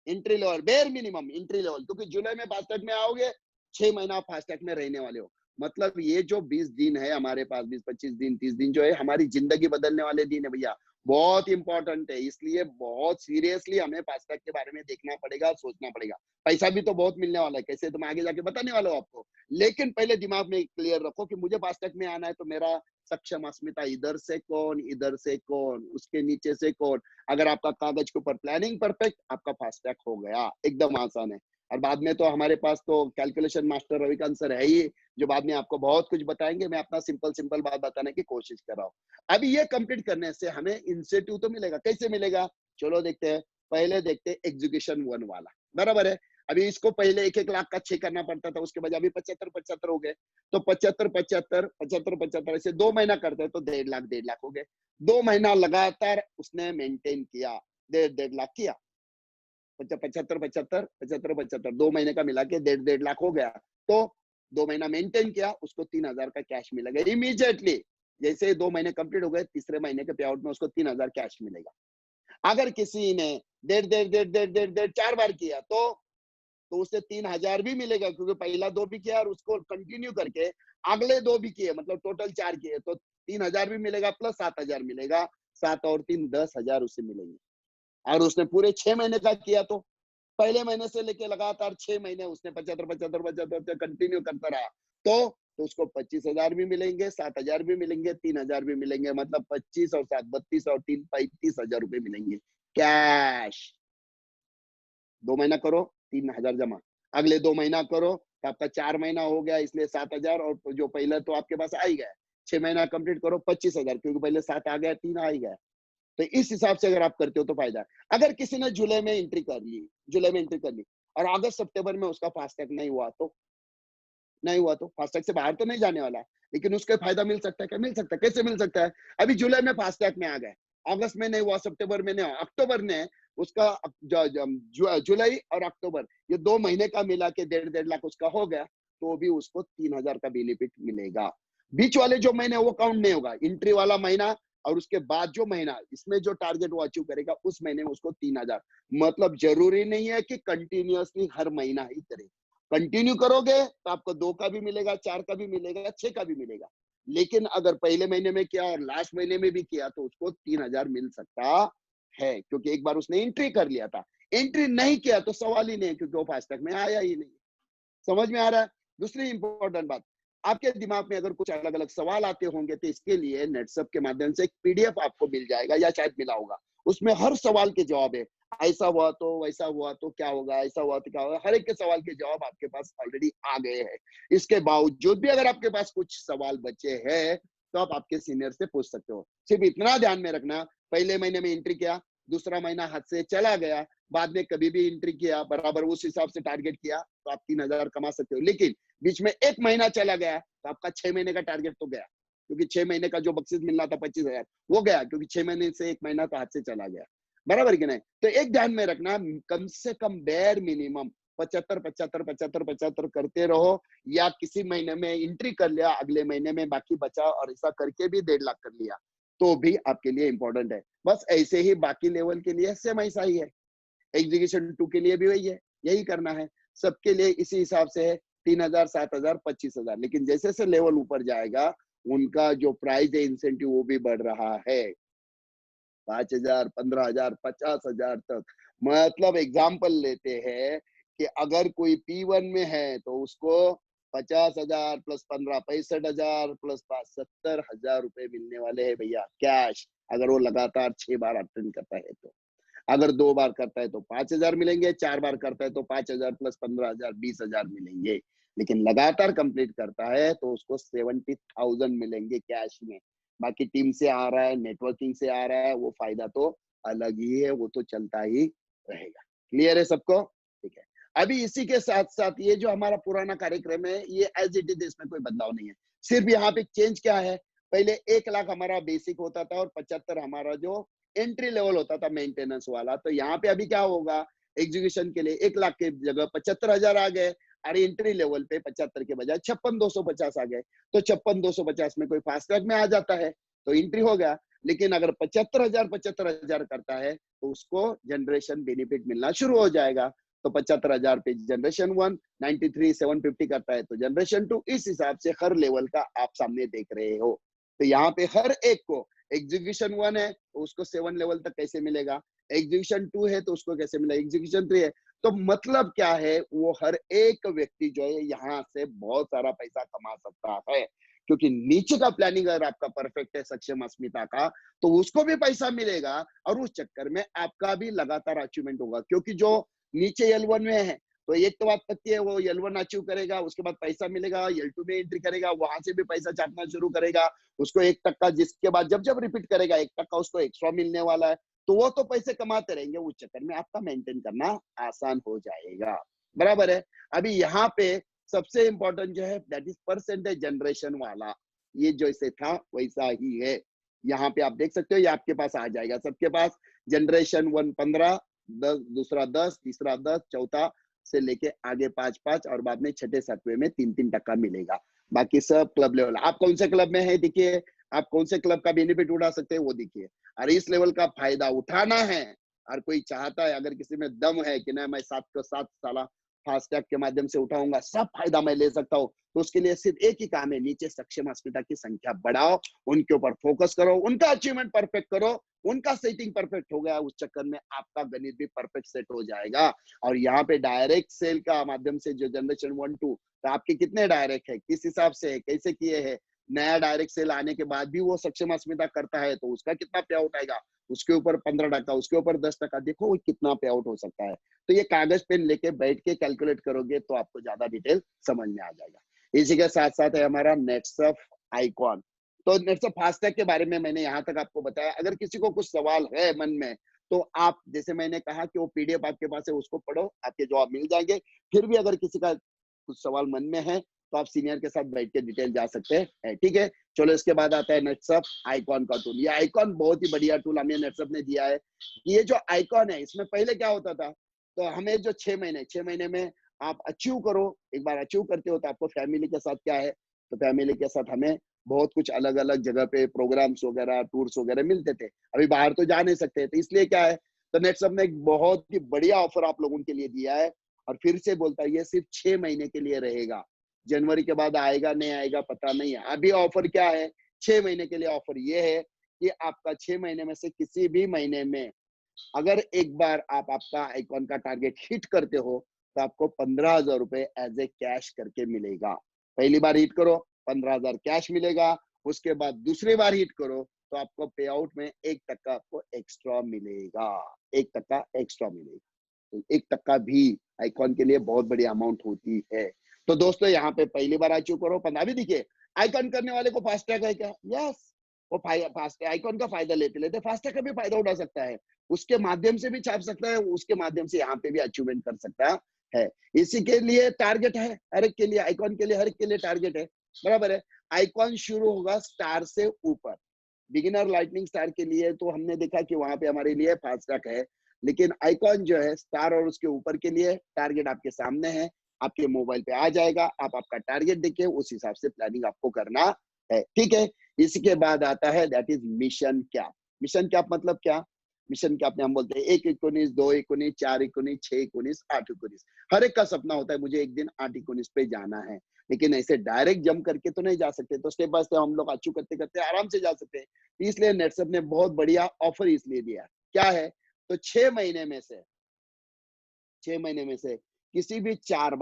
Speaker 4: entry level bare minimum entry level, क्योंकि जुलाई में फास्ट ट्रैक में आओगे 6 महीना फास्ट ट्रैक में रहने वाले हो। मतलब ये जो 20 दिन है हमारे पास, 20-25 दिन 30 दिन जो है हमारी जिंदगी बदलने वाले दिन है भैया, बहुत इंपॉर्टेंट है। इसलिए बहुत सीरियसली हमें फास्ट ट्रैक के बारे में देखना पड़ेगा, सोचना पड़ेगा। पैसा भी तो बहुत मिलने वाला है, कैसे तो मैं आगे जाके बताने वाला हूँ आपको, लेकिन पहले दिमाग में क्लियर रखो कि मुझे फास्ट ट्रैक में आना है तो मेरा सक्षम अस्मिता इधर से कौन, इधर से कौन, उसके नीचे से कौन। अगर आपका कागज के ऊपर प्लानिंग परफेक्ट, आपका फास्ट ट्रैक हो गया, एकदम आसान है। और बाद में तो हमारे पास तो कैलकुलेशन मास्टर रविकांत सर है ही, जो बाद में आपको बहुत कुछ बताएंगे। मैं अपना सिंपल सिंपल बात बताने की कोशिश कर रहा हूँ। अभी ये कंप्लीट करने से हमें इंसेंटिव तो मिलेगा, कैसे मिलेगा चलो देखते हैं। पहले देखते हैं एग्जीक्यूशन 1 वाला, बराबर है। अभी इसको पहले 1-1 लाख का चेक करना पड़ता था, उसके बाद अभी 75-75 हो गए, तो 75-75 ऐसे 2 महीना करते हैं तो 1.5 लाख हो गए। 2 महीना लगातार उसने मेंटेन किया, 1.5 लाख किया, 75 2 महीने का मिला के 1.5 लाख हो गया। तो 2 महीना मेंटेन किया, उसको 3,000 का कैश मिलेगा इमीडिएटली। जैसे 2 महीने कंप्लीट हो गए, तीसरे महीने के पे आउट में उसको 3,000 कैश मिलेगा। अगर किसी ने 1.5 4 बार किया तो उसे 3,000 भी मिलेगा, क्योंकि पहला 2 भी किया और उसको कंटिन्यू करके अगले 2 भी किए, मतलब टोटल 4 किए, तो 3,000 भी मिलेगा प्लस 7,000 मिलेगा। 7 और 3 10,000 उसे मिलेंगे। और उसने पूरे 6 महीने का किया, तो पहले महीने से लेके लगातार 6 महीने उसने 75 कंटिन्यू करता रहा, तो उसको 25,000 भी मिलेंगे, 7,000 भी मिलेंगे, 3,000 भी मिलेंगे। मतलब 25 और 7 32 और 3 35,000 रुपए मिलेंगे कैश। 2 महीना करो 3,000 जमा, अगले 2 महीना करो तो आपका 4 महीना हो गया, इसलिए 7,000, और जो पहले तो आपके पास आ ही गया। 6 महीना कंप्लीट करो 25,000, क्योंकि पहले 7 आ गया, 3 आ ही गया। तो इस हिसाब से अगर आप करते हो तो फायदा है। अगर किसी ने जुलाई में एंट्री कर ली और अगस्त सितंबर में उसका फास्टैग नहीं हुआ तो फास्टैग से बाहर तो नहीं जाने वाला, लेकिन उसका फायदा मिल सकता है क्या? मिल सकता है। कैसे मिल सकता है? अभी जुलाई में फास्टैग में आ गए, अगस्त में नहीं हुआ, सितंबर में नहीं हुआ, अक्टूबर ने उसका जुलाई और अक्टूबर ये 2 महीने का मिला के 1.5 लाख उसका हो गया, तो भी उसको 3,000 का बेनिफिट मिलेगा। बीच वाले जो महीने वो काउंट नहीं होगा, एंट्री वाला महीना और उसके बाद जो महीना, इसमें जो टारगेट वो अचीव करेगा उस महीने में उसको 3,000। मतलब जरूरी नहीं है कि कंटिन्यूअसली हर महीना ही करे। कंटिन्यू करोगे तो आपको 2 का भी मिलेगा, 4 का भी मिलेगा, 6 का भी मिलेगा। लेकिन अगर पहले महीने में किया और लास्ट महीने में भी किया तो उसको 3,000 मिल सकता है, क्योंकि एक बार उसने एंट्री कर लिया था। एंट्री नहीं किया तो सवाल ही नहीं है, क्योंकि वो फास्टैग में आया ही नहीं। समझ में आ रहा है? दूसरी इंपॉर्टेंट बात, आपके दिमाग में अगर कुछ अलग अलग सवाल आते होंगे तो इसके लिए नेटसप के माध्यम से एक पीडीएफ आपको मिल जाएगा, या शायद मिला होगा। उसमें हर सवाल के जवाब है। ऐसा हुआ तो, वैसा हुआ तो क्या होगा, ऐसा हुआ तो क्या होगा, हर एक के सवाल के जवाब आपके पास ऑलरेडी आ गए हैं। इसके बावजूद भी अगर आपके पास कुछ सवाल बचे हैं तो आप आपके सीनियर से पूछ सकते हो। सिर्फ इतना ध्यान में रखना, पहले महीने में एंट्री किया, दूसरा महीना हाथ से चला गया, बाद में कभी भी एंट्री किया, बराबर उस हिसाब से टारगेट किया, तो आप 3,000 कमा सकते हो। लेकिन बीच में 1 महीना चला गया तो आपका 6 महीने का टारगेट तो गया, क्योंकि 6 महीने का जो बख्शीश मिलना था 25,000 वो गया, क्योंकि 6 महीने से 1 महीना तो हाथ से चला गया। बराबर कि नहीं? तो एक ध्यान में रखना, कम से कम बेयर मिनिमम 75 करते रहो, या किसी महीने में एंट्री कर लिया, अगले महीने में बाकी बचा, और ऐसा करके भी 1.5 लाख कर लिया तो भी आपके लिए इंपॉर्टेंट है। बस ऐसे ही बाकी लेवल के लिए सेम ऐसा ही है। एग्जीक्यूशन 2 के लिए भी वही है, यही करना है सबके लिए, इसी हिसाब से है। 3,000 7,000 25,000। लेकिन जैसे जैसे लेवल ऊपर जाएगा उनका जो प्राइस है इंसेंटिव वो भी बढ़ रहा है, 5,000 15,000 50,000 तक। मतलब एग्जाम्पल लेते हैं कि अगर कोई P1 में है तो उसको 50,000 प्लस 15 65,000 प्लस 5 70,000 रुपए मिलने वाले हैं भैया कैश, अगर वो लगातार 6 बार अटेंड करता है तो। अगर 2 बार करता है तो 5,000 मिलेंगे, 4 बार करता है तो 5,000 प्लस 15,000 20,000 मिलेंगे। लेकिन लगातार कंप्लीट करता है तो उसको 70,000 मिलेंगे कैश में। बाकी टीम से आ रहा है, नेटवर्किंग से आ रहा है, वो फायदा तो अलग ही है, वो तो चलता ही रहेगा। क्लियर है सबको? ठीक है। अभी इसी के साथ साथ ये जो हमारा पुराना कार्यक्रम है ये एज इट इज, इसमें कोई बदलाव नहीं है। सिर्फ यहाँ पे चेंज क्या है, पहले 1 लाख हमारा बेसिक होता था और 75 हमारा जो एंट्री लेवल होता था मेंटेनेंस वाला। तो यहाँ पे अभी क्या होगा, एग्जीक्यूशन के लिए 1 लाख के जगह 75,000 आ गए। अरे एंट्री लेवल पे 75 के बजाय 56,250 आ गए, तो 56,250 में कोई फास्ट ट्रैक में आ जाता है तो एंट्री हो गया। लेकिन अगर 75,000 करता है तो उसको जनरेशन बेनिफिट मिलना शुरू हो जाएगा। तो 75,000 पे जनरेशन 1, 93,750 करता है तो जनरेशन 2। इस हिसाब से हर लेवल का आप सामने देख रहे हो। तो यहाँ पे हर एक को एग्जीक्यूशन 1 है तो उसको 7 लेवल तक कैसे मिलेगा, एग्जीक्यूशन 2 है तो उसको कैसे मिलेगा, एग्जीक्यूशन 3 है। तो मतलब क्या है, वो हर एक व्यक्ति जो है यहाँ से बहुत सारा पैसा कमा सकता है, क्योंकि नीचे का प्लानिंग अगर आपका परफेक्ट है सक्षम अस्मिता का, तो उसको भी पैसा मिलेगा और उस चक्कर में आपका भी लगातार अचीवमेंट होगा। क्योंकि जो नीचे L1 में है तो एक तो बात पक्की है, वो L1 अचीव करेगा, उसके बाद पैसा मिलेगा, L2 में एंट्री करेगा, वहां से भी पैसा छापना शुरू करेगा, उसको 1%, जिसके बाद जब जब रिपीट करेगा 1% उसको एक्स्ट्रा मिलने वाला है। तो वो तो पैसे कमाते रहेंगे, उस चक्कर में आपका मेंटेन करना आसान हो जाएगा। बराबर है। अभी यहाँ पे सबसे इंपॉर्टेंट जो है दैट इज परसेंटेज जनरेशन वाला, ये जैसे था वैसा ही है। यहाँ पे आप देख सकते हो, ये आपके पास आ जाएगा सबके पास। जनरेशन 1 15, 10, दूसरा 10, तीसरा 10, चौथा से लेके आगे 5-5 और बाद में छठे सातवें में 3-3% मिलेगा। बाकी सब क्लब लेवल। आप कौन से क्लब में है दिखिए, आप कौन से क्लब का बेनिफिट उठा सकते हैं वो दिखिए। और इस लेवल का फायदा उठाना है और कोई चाहता है, अगर किसी में दम है कि नहीं मैं 7 साल फास्टैग के माध्यम से उठाऊंगा, सब फायदा मैं ले सकता हूँ, तो उसके लिए सिर्फ एक ही काम है, नीचे सक्षम अस्मिता की संख्या बढ़ाओ, उनके ऊपर फोकस करो, उनका अचीवमेंट परफेक्ट करो, उनका सेटिंग परफेक्ट हो गया, उस चक्कर में आपका गणित भी परफेक्ट सेट हो जाएगा। और यहाँ पे डायरेक्ट सेल का माध्यम से जो जनरेशन 1 2, तो आपके कितने डायरेक्ट है, किस हिसाब से कैसे किए हैं, नया डायरेक्ट सेल आने के बाद भी वो सक्षम अस्मिता करता है तो उसका कितना पे आउट आएगा, उसके ऊपर 15%, उसके ऊपर 10%, देखो वो कितना पे आउट हो सकता है। तो ये कागज पेन लेके बैठ के कैलकुलेट करोगे तो आपको ज्यादा डिटेल समझ में आ जाएगा। इसी के साथ साथ है हमारा नेटसर्फ आइकॉन। तो नेटसर्फ फास्टैग के बारे में मैंने यहाँ तक आपको बताया। अगर किसी को कुछ सवाल है मन में तो आप, जैसे मैंने कहा कि वो पीडीएफ आपके पास है उसको पढ़ो, आपके जवाब मिल जाएंगे। फिर भी अगर किसी का कुछ सवाल मन में है तो आप सीनियर के साथ बैठ के डिटेल जा सकते हैं, ठीक है। चलो इसके बाद आता है नेटसर्फ आइकॉन का टूल। ये आइकॉन बहुत ही बढ़िया टूल हमें नेटसर्फ ने दिया है। ये जो आइकॉन है इसमें पहले क्या होता था, तो हमें जो 6 महीने में आप अचीव करो, एक बार अचीव करते हो तो आपको फैमिली के साथ क्या है, तो फैमिली के साथ हमें बहुत कुछ अलग अलग जगह पे प्रोग्राम्स वगैरह टूर्स वगैरह मिलते थे। अभी बाहर तो जा नहीं सकते, तो इसलिए क्या है, तो नेटसर्फ ने एक बहुत ही बढ़िया ऑफर आप लोगों के लिए दिया है। और फिर से बोलता है ये सिर्फ 6 महीने के लिए रहेगा, जनवरी के बाद आएगा नहीं आएगा पता नहीं है। अभी ऑफर क्या है, 6 महीने के लिए ऑफर ये है कि आपका 6 महीने में से किसी भी महीने में अगर एक बार आप आपका आइकॉन का टारगेट हिट करते हो तो आपको 15,000 रुपए एज ए कैश करके मिलेगा। पहली बार हिट करो 15,000 कैश मिलेगा, उसके बाद दूसरी बार हिट करो तो आपको पे आउट में 1% आपको एक्स्ट्रा मिलेगा, 1% एक्स्ट्रा मिलेगा। तो 1% भी आइकॉन के लिए बहुत बड़ी अमाउंट होती है। तो दोस्तों यहाँ पे पहली बार अचीव करो 15। अभी देखिए आइकॉन करने वाले को फास्टैग है क्या, यस, वो फास्ट आइकॉन का फायदा लेते लेते फास्टैग का भी फायदा उठा सकता है, उसके माध्यम से भी छाप सकता है, उसके माध्यम से यहाँ पे भी अचीवमेंट कर सकता है। इसी के लिए टारगेट है, हर एक के लिए, आइकॉन के लिए, हर एक के लिए टारगेट है, बराबर है। आइकॉन शुरू होगा स्टार से ऊपर, बिगिनर लाइटनिंग स्टार के लिए तो हमने देखा कि वहां पे हमारे लिए फास्टैग है, लेकिन आइकॉन जो है स्टार और उसके ऊपर के लिए टारगेट आपके सामने है, आपके मोबाइल पे आ जाएगा, आप आपका टारगेट देखिए, उस हिसाब से प्लानिंग आपको करना है, ठीक है। इसके बाद आता है that is mission cap. Mission cap मतलब क्या, मिशन कैप में हम बोलते हैं 1-19, 2-19, 4-19, 6-19, 8-19। हर एक का सपना होता है मुझे एक दिन 8-19 पे जाना है, लेकिन ऐसे डायरेक्ट जंप करके तो नहीं जा सकते, तो स्टेप बाय स्टेप हम लोग अचीव करते करते आराम से जा सकते हैं। इसलिए नेटसर्फ ने बहुत बढ़िया ऑफर इसलिए दिया, क्या है, तो 6 महीने में से किसी भी 4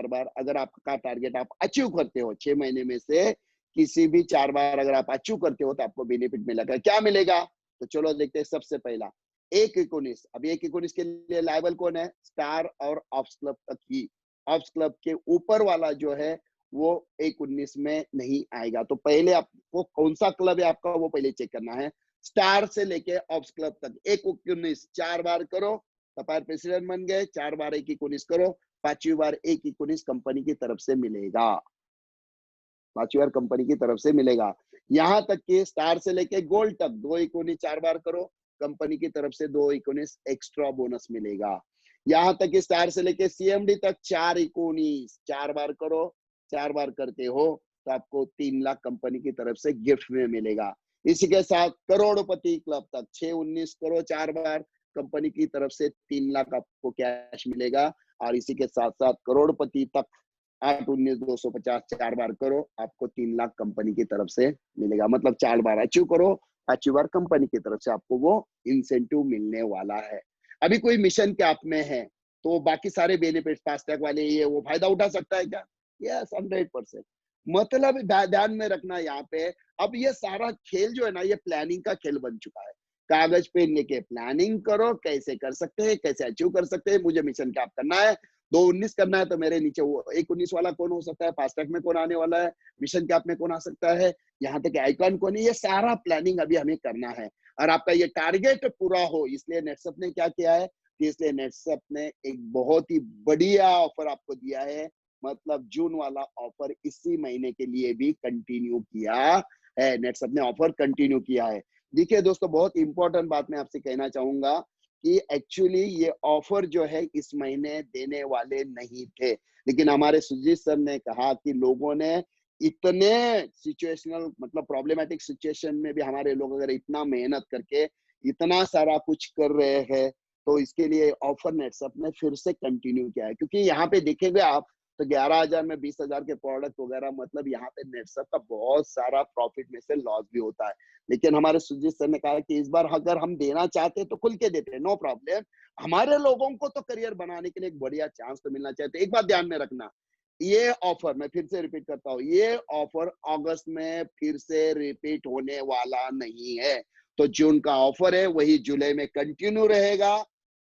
Speaker 4: बार अगर आपका टारगेट आप अचीव करते हो, 6 महीने में से किसी भी 4 बार अगर आप अचीव करते हो तो आपको बेनिफिट मिलेगा। क्या मिलेगा, तो चलो देखते हैं। सबसे पहला 1-19, अभी 1-19 के लिए लायबल कौन है, स्टार और ऑप्स क्लब तक ही। ऑप्स क्लब के ऊपर वाला जो है वो 1-19 में नहीं आएगा। तो पहले आपको कौन सा क्लब है आपका वो पहले चेक करना है। स्टार से लेके ऑप्स क्लब तक 1-19 4 बार करो, सपायर प्रेसिडेंट बन गए। 4 बार 1-19 करो, 5वीं बार 1-19 कंपनी की तरफ से मिलेगा, 5वीं बार कंपनी की तरफ से मिलेगा। यहाँ तक कि स्टार से लेके गोल्ड तक 2-19 4 बार करो, कंपनी की तरफ से 2-19 एक्स्ट्रा बोनस मिलेगा। यहाँ तक कि स्टार से लेके CMD तक 419 4 बार करो, 4 बार करते हो तो आपको 3 लाख कंपनी की तरफ से गिफ्ट में मिलेगा। इसी के साथ करोड़पति क्लब तक 619 करो 4 बार, कंपनी की तरफ से 3 लाख आपको कैश मिलेगा। और इसी के साथ साथ करोड़पति तक 819 250 4 बार करो, आपको 3 लाख कंपनी की तरफ से मिलेगा। मतलब 4 बार अचीव करो, 5वीं बार कंपनी की तरफ से आपको वो इंसेंटिव मिलने वाला है। अभी कोई मिशन कैप में है तो बाकी सारे बेनिफिट फास्टैग वाले ये वो फायदा उठा सकता है क्या? यस, 100%। मतलब ध्यान में रखना यहाँ पे, अब ये सारा खेल जो है ना, ये प्लानिंग का खेल बन चुका है। कागज पे लेके प्लानिंग करो, कैसे कर सकते हैं, कैसे अचीव कर सकते हैं। मुझे मिशन कैप करना है, 219 करना है, तो मेरे नीचे वो 119 वाला कौन हो सकता है, फास्टैग में कौन आने वाला है, मिशन कैप में कौन आ सकता है, यहाँ तक आइकॉन कौन है, ये सारा प्लानिंग अभी हमें करना है। और आपका ये टारगेट पूरा हो, इसलिए नेटसप ने क्या किया है कि इसलिए नेटसप ने एक बहुत ही बढ़िया ऑफर आपको दिया है। मतलब जून वाला ऑफर इसी महीने के लिए भी कंटिन्यू किया है, नेटसप ने ऑफर कंटिन्यू किया है। देखिए दोस्तों, बहुत इंपॉर्टेंट बात मैं आपसे कहना चाहूंगा कि एक्चुअली ये ऑफर जो है इस महीने देने वाले नहीं थे, लेकिन हमारे सुजीत सर ने कहा कि लोगों ने इतने सिचुएशनल मतलब प्रॉब्लमेटिक सिचुएशन में भी हमारे लोग अगर इतना मेहनत करके इतना सारा कुछ कर रहे हैं, तो इसके लिए ऑफर नेटसप ने फिर से कंटिन्यू किया है। क्योंकि यहाँ पे देखेंगे आप तो 11,000 में 20,000 के प्रोडक्ट वगैरह, मतलब यहाँ पे नेटसप का बहुत सारा प्रॉफिट में से लॉस भी होता है। लेकिन हमारे सुजीत सर ने कहा कि इस बार अगर हम देना चाहते तो खुल के देते, नो प्रॉब्लम। हमारे लोगों को तो करियर बनाने के लिए एक बढ़िया चांस तो मिलना चाहिए। तो एक बात ध्यान में रखना, ये ऑफर मैं फिर से रिपीट करता हूँ, ये ऑफर अगस्त में फिर से रिपीट होने वाला नहीं है। तो जून का ऑफर है वही जुलाई में कंटिन्यू रहेगा,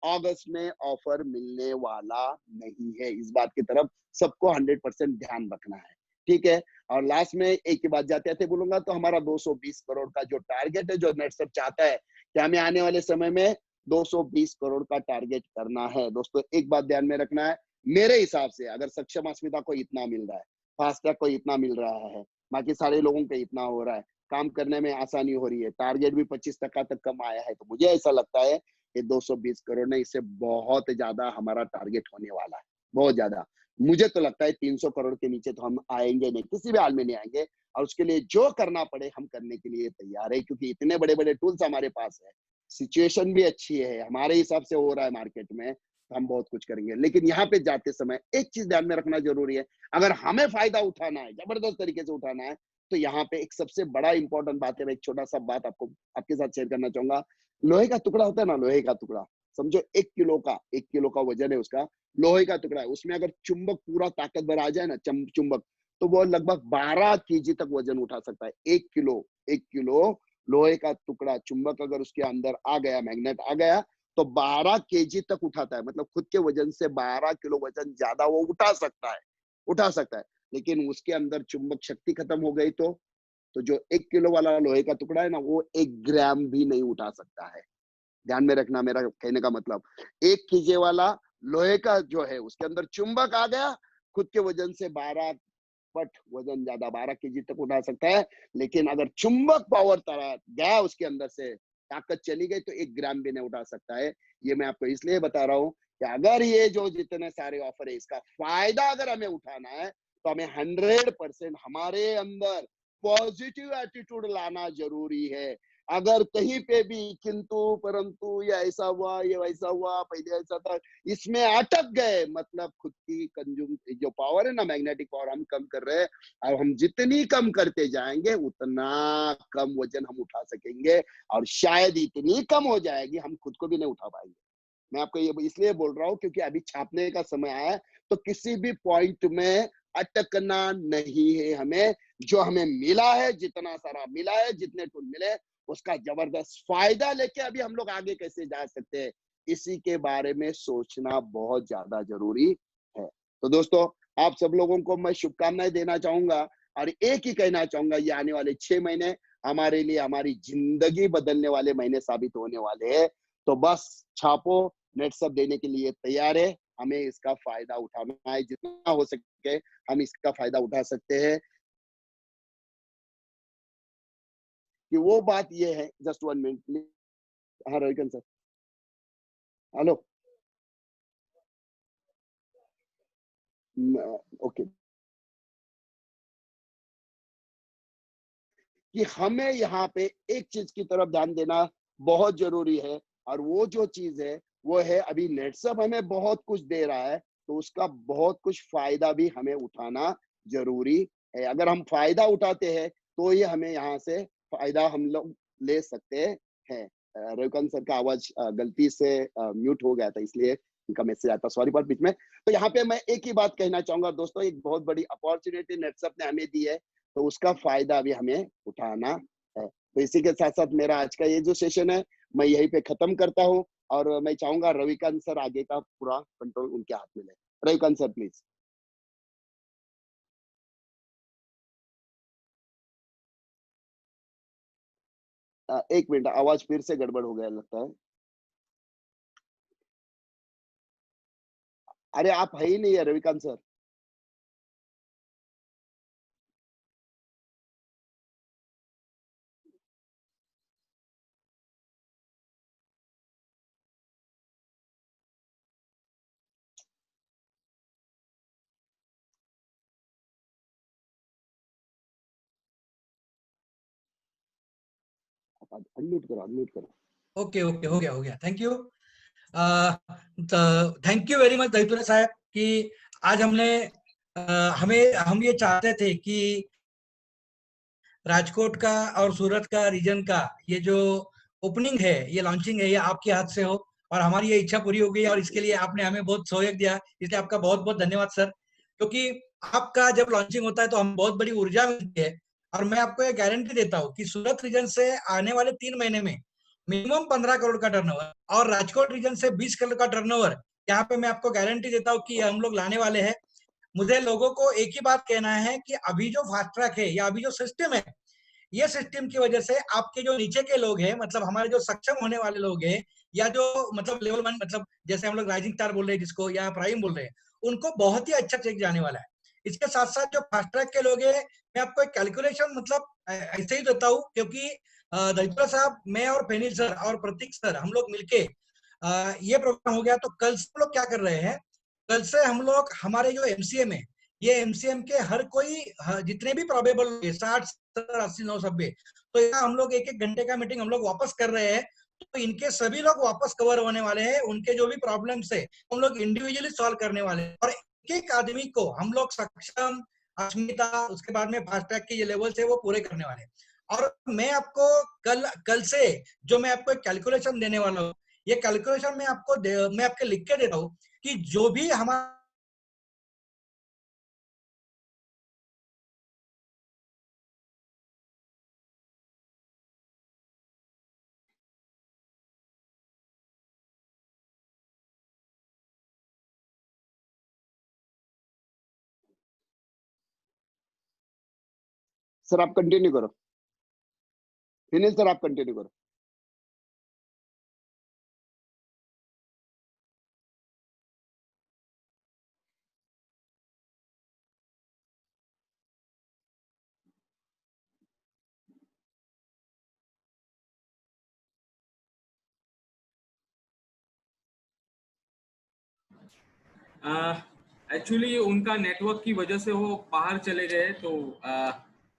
Speaker 4: अगस्त में ऑफर मिलने वाला नहीं है। इस बात की तरफ सबको 100% ध्यान रखना है, ठीक है। और लास्ट में एक ही बात जाते जाते बोलूंगा, तो हमारा 220 करोड़ का जो टारगेट है, जो नेटसप चाहता है कि हमें आने वाले समय में 220 करोड़ का टारगेट करना है। दोस्तों एक बात ध्यान में रखना है, मेरे हिसाब से अगर सक्षम अस्मिता को इतना मिल रहा है, फास्टैग को इतना मिल रहा है, बाकी सारे लोगों को इतना हो रहा है, काम करने में आसानी हो रही है, टारगेट भी 25% तक कम आया है, तो मुझे ऐसा लगता है कि 220 करोड़ नहीं, इससे बहुत ज्यादा हमारा टारगेट होने वाला है, बहुत ज्यादा। मुझे तो लगता है 300 करोड़ के नीचे तो हम आएंगे नहीं, किसी भी हाल में नहीं आएंगे। और उसके लिए जो करना पड़े हम करने के लिए तैयार है, क्योंकि इतने बड़े बड़े टूल्स हमारे पास है, सिचुएशन भी अच्छी है, हमारे हिसाब से हो रहा है मार्केट में, हम बहुत कुछ करेंगे। लेकिन यहाँ पे जाते समय एक चीज ध्यान में रखना जरूरी है, अगर हमें फायदा उठाना है, जबरदस्त तरीके से उठाना है, तो यहाँ पे एक सबसे बड़ा इंपॉर्टेंट बात है, मैं एक छोटा सा बात आपको आपके साथ शेयर करना चाहूंगा। लोहे का टुकड़ा होता है ना, लोहे का टुकड़ा, समझो 1 किलो का वजन है उसका, लोहे का टुकड़ा है, उसमें अगर चुंबक पूरा ताकतवर आ जाए ना, चुंबक, तो वो लगभग 12 केजी तक वजन उठा सकता है। 1 किलो लोहे का टुकड़ा, चुंबक अगर उसके अंदर आ गया, मैग्नेट आ गया, तो 12 केजी तक उठाता है। मतलब खुद के वजन से 12 किलो वजन ज्यादा वो उठा सकता है, उठा सकता है। लेकिन उसके अंदर चुंबक शक्ति खत्म हो गई तो जो 1 किलो वाला लोहे का टुकड़ा है ना, वो 1 ग्राम भी नहीं उठा सकता है। ध्यान में रखना, मेरा कहने का मतलब 1 केजी वाला लोहे का जो है, उसके अंदर चुंबक आ गया, खुद के वजन से 12 पट वजन ज्यादा, 12 केजी तक उठा सकता है। लेकिन अगर चुंबक पावर तरह गया उसके अंदर से, ताकत चली गई, तो 1 ग्राम भी नहीं उठा सकता है। ये मैं आपको इसलिए बता रहा हूँ कि अगर ये जो जितने सारे ऑफर है, इसका फायदा अगर हमें उठाना है, तो हमें 100% हमारे अंदर पॉजिटिव एटीट्यूड लाना जरूरी है। अगर कहीं पे भी किंतु परंतु, या ऐसा हुआ, ये वैसा हुआ, पहले ऐसा था, इसमें अटक गए, मतलब खुद की कंज्यूम जो पावर है ना, मैग्नेटिक पावर हम कम कर रहे हैं। और हम जितनी कम करते जाएंगे उतना कम वजन हम उठा सकेंगे, और शायद इतनी कम हो जाएगी हम खुद को भी नहीं उठा पाएंगे। मैं आपको ये इसलिए बोल रहा हूँ क्योंकि अभी छापने का समय आया है, तो किसी भी पॉइंट में अटकना नहीं है हमें। जो हमें मिला है, जितना सारा मिला है, जितने टूल मिले, उसका जबरदस्त फायदा लेके अभी हम लोग आगे कैसे जा सकते हैं, इसी के बारे में सोचना बहुत ज्यादा जरूरी है। तो दोस्तों, आप सब लोगों को मैं शुभकामनाएं देना चाहूंगा, और एक ही कहना चाहूंगा, ये आने वाले 6 महीने हमारे लिए, हमारी जिंदगी बदलने वाले महीने साबित होने वाले हैं। तो बस छापो, नेटसप देने के लिए तैयार है, हमें इसका फायदा उठाना है, जितना हो सके हम इसका फायदा उठा सकते हैं। कि वो बात ये है, जस्ट 1 मिनट प्लीज। हाँ रविकांत सर, हेलो। ओके, कि हमें यहाँ पे एक चीज की तरफ ध्यान देना बहुत जरूरी है, और वो जो चीज है वो है अभी नेटसप हमें बहुत कुछ दे रहा है, तो उसका बहुत कुछ फायदा भी हमें उठाना जरूरी है। अगर हम फायदा उठाते हैं तो ये हमें यहाँ से फायदा हम लोग ले सकते हैं। रविकांत सर का आवाज गलती से म्यूट हो गया था, इसलिए इनका मैसेज आता, सॉरी फॉर बीच में। तो यहाँ पे मैं एक ही बात कहना चाहूंगा दोस्तों, एक बहुत बड़ी अपॉर्चुनिटी नेटसप ने हमें दी है, तो उसका फायदा भी हमें उठाना है। तो इसी के साथ साथ मेरा आज का ये जो सेशन है मैं यहीं पे खत्म करता हूँ, और मैं चाहूंगा रविकांत सर आगे का पूरा कंट्रोल उनके हाथ में ले। Ravikant sir please. एक मिनट, आवाज फिर से गड़बड़ हो गया लगता है। अरे आप है ही नहीं है रविकांत सर। अनम्यूट करो, अनम्यूट करो।
Speaker 2: ओके ओके, हो गया। Thank you. Thank you very much दहीतुरा साहब कि आज हम ये चाहते थे कि राजकोट का और सूरत का रीजन का ये जो ओपनिंग है, ये लॉन्चिंग है, ये आपके हाथ से हो, और हमारी ये इच्छा पूरी हो गई, और इसके लिए आपने हमें बहुत सहयोग दिया, इसलिए आपका बहुत बहुत धन्यवाद सर। क्योंकि आपका जब लॉन्चिंग होता है तो हम बहुत बड़ी ऊर्जा मिलती है, और मैं आपको ये गारंटी देता हूँ कि सूरत रीजन से आने वाले 3 महीने में मिनिमम 15 करोड़ का टर्नओवर, और राजकोट रीजन से 20 करोड़ का टर्नओवर, यहाँ पे मैं आपको गारंटी देता हूँ कि हम लोग लाने वाले हैं। मुझे लोगों को एक ही बात कहना है कि अभी जो फास्ट ट्रैक है या अभी जो सिस्टम है, ये सिस्टम की वजह से आपके जो नीचे के लोग हैं, मतलब हमारे जो सक्षम होने वाले लोग हैं, या जो मतलब लेवल 1, मतलब जैसे हम लोग राइजिंग स्टार बोल रहे हैं जिसको, या प्राइम बोल रहे हैं, उनको बहुत ही अच्छा चेक जाने वाला है। इसके साथ साथ जो फास्ट ट्रैक के लोग हैं, मैं आपको एक कैलकुलेशन मतलब ऐसे ही देता हूँ, क्योंकि दहीतुरा साहब, मैं और फेनिल सर और प्रतीक सर, हम लोग मिलके ये प्रोग्राम हो गया, तो कल से हम लोग क्या कर रहे हैं, कल से हम लोग हमारे जो एमसीएम है, ये एमसीएम के हर कोई जितने भी प्रोबेबल 60 70 80 90, तो यहाँ हम लोग एक एक घंटे का मीटिंग हम लोग वापस कर रहे हैं। तो इनके सभी लोग वापस कवर होने वाले हैं, उनके जो भी प्रॉब्लम्स है हम लोग इंडिविजुअली सॉल्व करने वाले हैं, और एक एक आदमी को हम लोग सक्षम, अस्मिता, उसके बाद में फास्ट ट्रैक के ये लेवल्स है वो पूरे करने वाले हैं। और मैं आपको कल से जो मैं आपको एक कैलकुलेशन देने वाला हूँ, ये कैलकुलेशन मैं आपके लिख के देता हूँ कि जो भी हमारा
Speaker 4: सर आप कंटिन्यू करो, फिनिल सर आप कंटिन्यू करो।
Speaker 1: एक्चुअली उनका नेटवर्क की वजह से वो बाहर चले गए, तो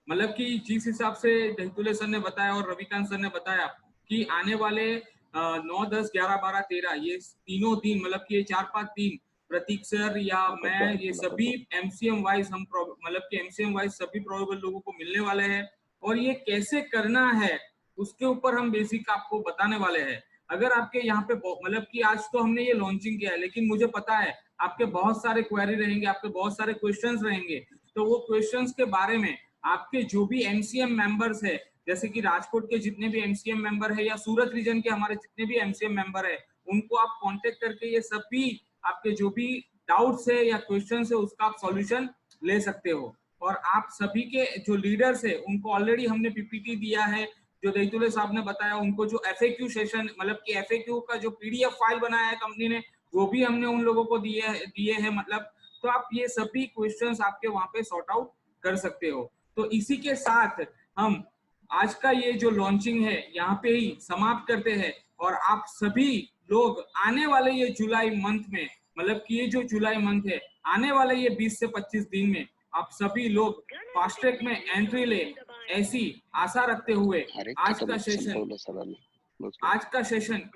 Speaker 1: मतलब कि जिस हिसाब से दहीतुले सर ने बताया और रविकांत सर ने बताया कि आने वाले 9 10 11 12 13 ये तीनों दिन, मतलब कि ये 4 5 दिन प्रतीक सर या मैं, ये सभी एमसीएम वाइज हम मतलब कि एमसीएम वाइज सभी प्रोबेबल लोगों को मिलने वाले हैं, और ये कैसे करना है उसके ऊपर हम बेसिक आपको बताने वाले हैं। अगर आपके यहाँ पे मतलब कि आज तो हमने ये लॉन्चिंग किया है, लेकिन मुझे पता है आपके बहुत सारे क्वेरी रहेंगे, आपके बहुत सारे क्वेश्चंस रहेंगे, तो वो क्वेश्चंस के बारे में आपके जो भी एमसीएम मेंबर्स है, जैसे कि राजकोट के जितने भी एमसीएम मेंबर है या सूरत रीजन के हमारे जितने भी एमसीएम मेंबर है, उनको आप कांटेक्ट करके ये सभी आपके जो भी डाउट्स है या क्वेश्चंस है उसका आप सॉल्यूशन ले सकते हो। और आप सभी के जो लीडर्स है उनको ऑलरेडी हमने पीपीटी दिया है, जो दहीतुले साहब ने बताया उनको जो एफएक्यू सेशन, मतलब कि एफएक्यू का जो पीडीएफ फाइल बनाया है कंपनी ने, वो भी हमने उन लोगों को दिए हैं, मतलब तो आप ये सभी क्वेश्चंस आपके वहां पे सॉर्ट आउट कर सकते हो। तो इसी के साथ हम आज का ये जो लॉन्चिंग है यहाँ पे ही समाप्त करते हैं, और आप सभी लोग आने वाले ये जुलाई मंथ में, मतलब कि ये जो जुलाई मंथ है, आने वाले ये 20 से 25 दिन में आप सभी लोग फास्ट ट्रैक में एंट्री ले, ऐसी आशा रखते हुए आज का सेशन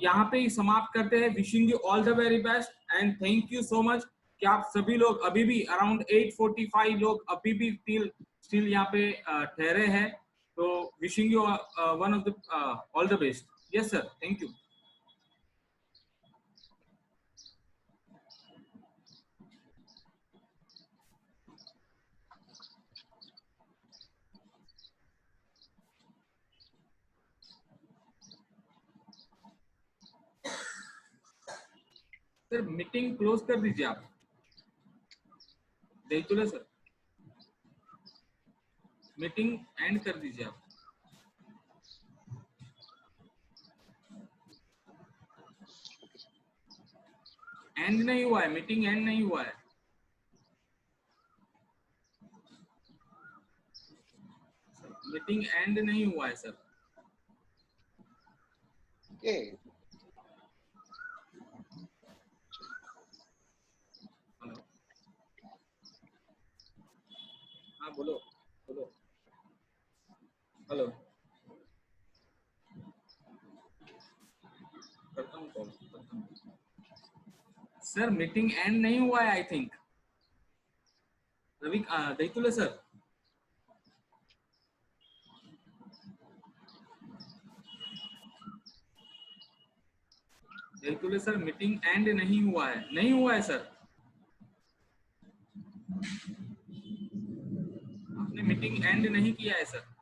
Speaker 1: यहाँ पे ही समाप्त करते हैं। Wishing you all the very best and thank you so much कि आप सभी लोग अभी भी अराउंड 8:45 लोग अभी भी स्टिल यहाँ पे ठहरे हैं। तो wishing you one of the all the best. Yes sir, thank you. Sir meeting close कर दीजिए आप, दैतुले सर, मीटिंग एंड कर दीजिए आप। एंड नहीं हुआ है, मीटिंग एंड नहीं हुआ है। मीटिंग एंड नहीं हुआ है सर। हेलो, हाँ बोलो बोलो। हेलो, करता हूँ कॉल, करता हूँ सर। मीटिंग एंड नहीं हुआ है I think. Ravi Daitule sir, Daitule sir meeting end नहीं हुआ है, नहीं हुआ है सर। आपने मीटिंग एंड नहीं किया है सर।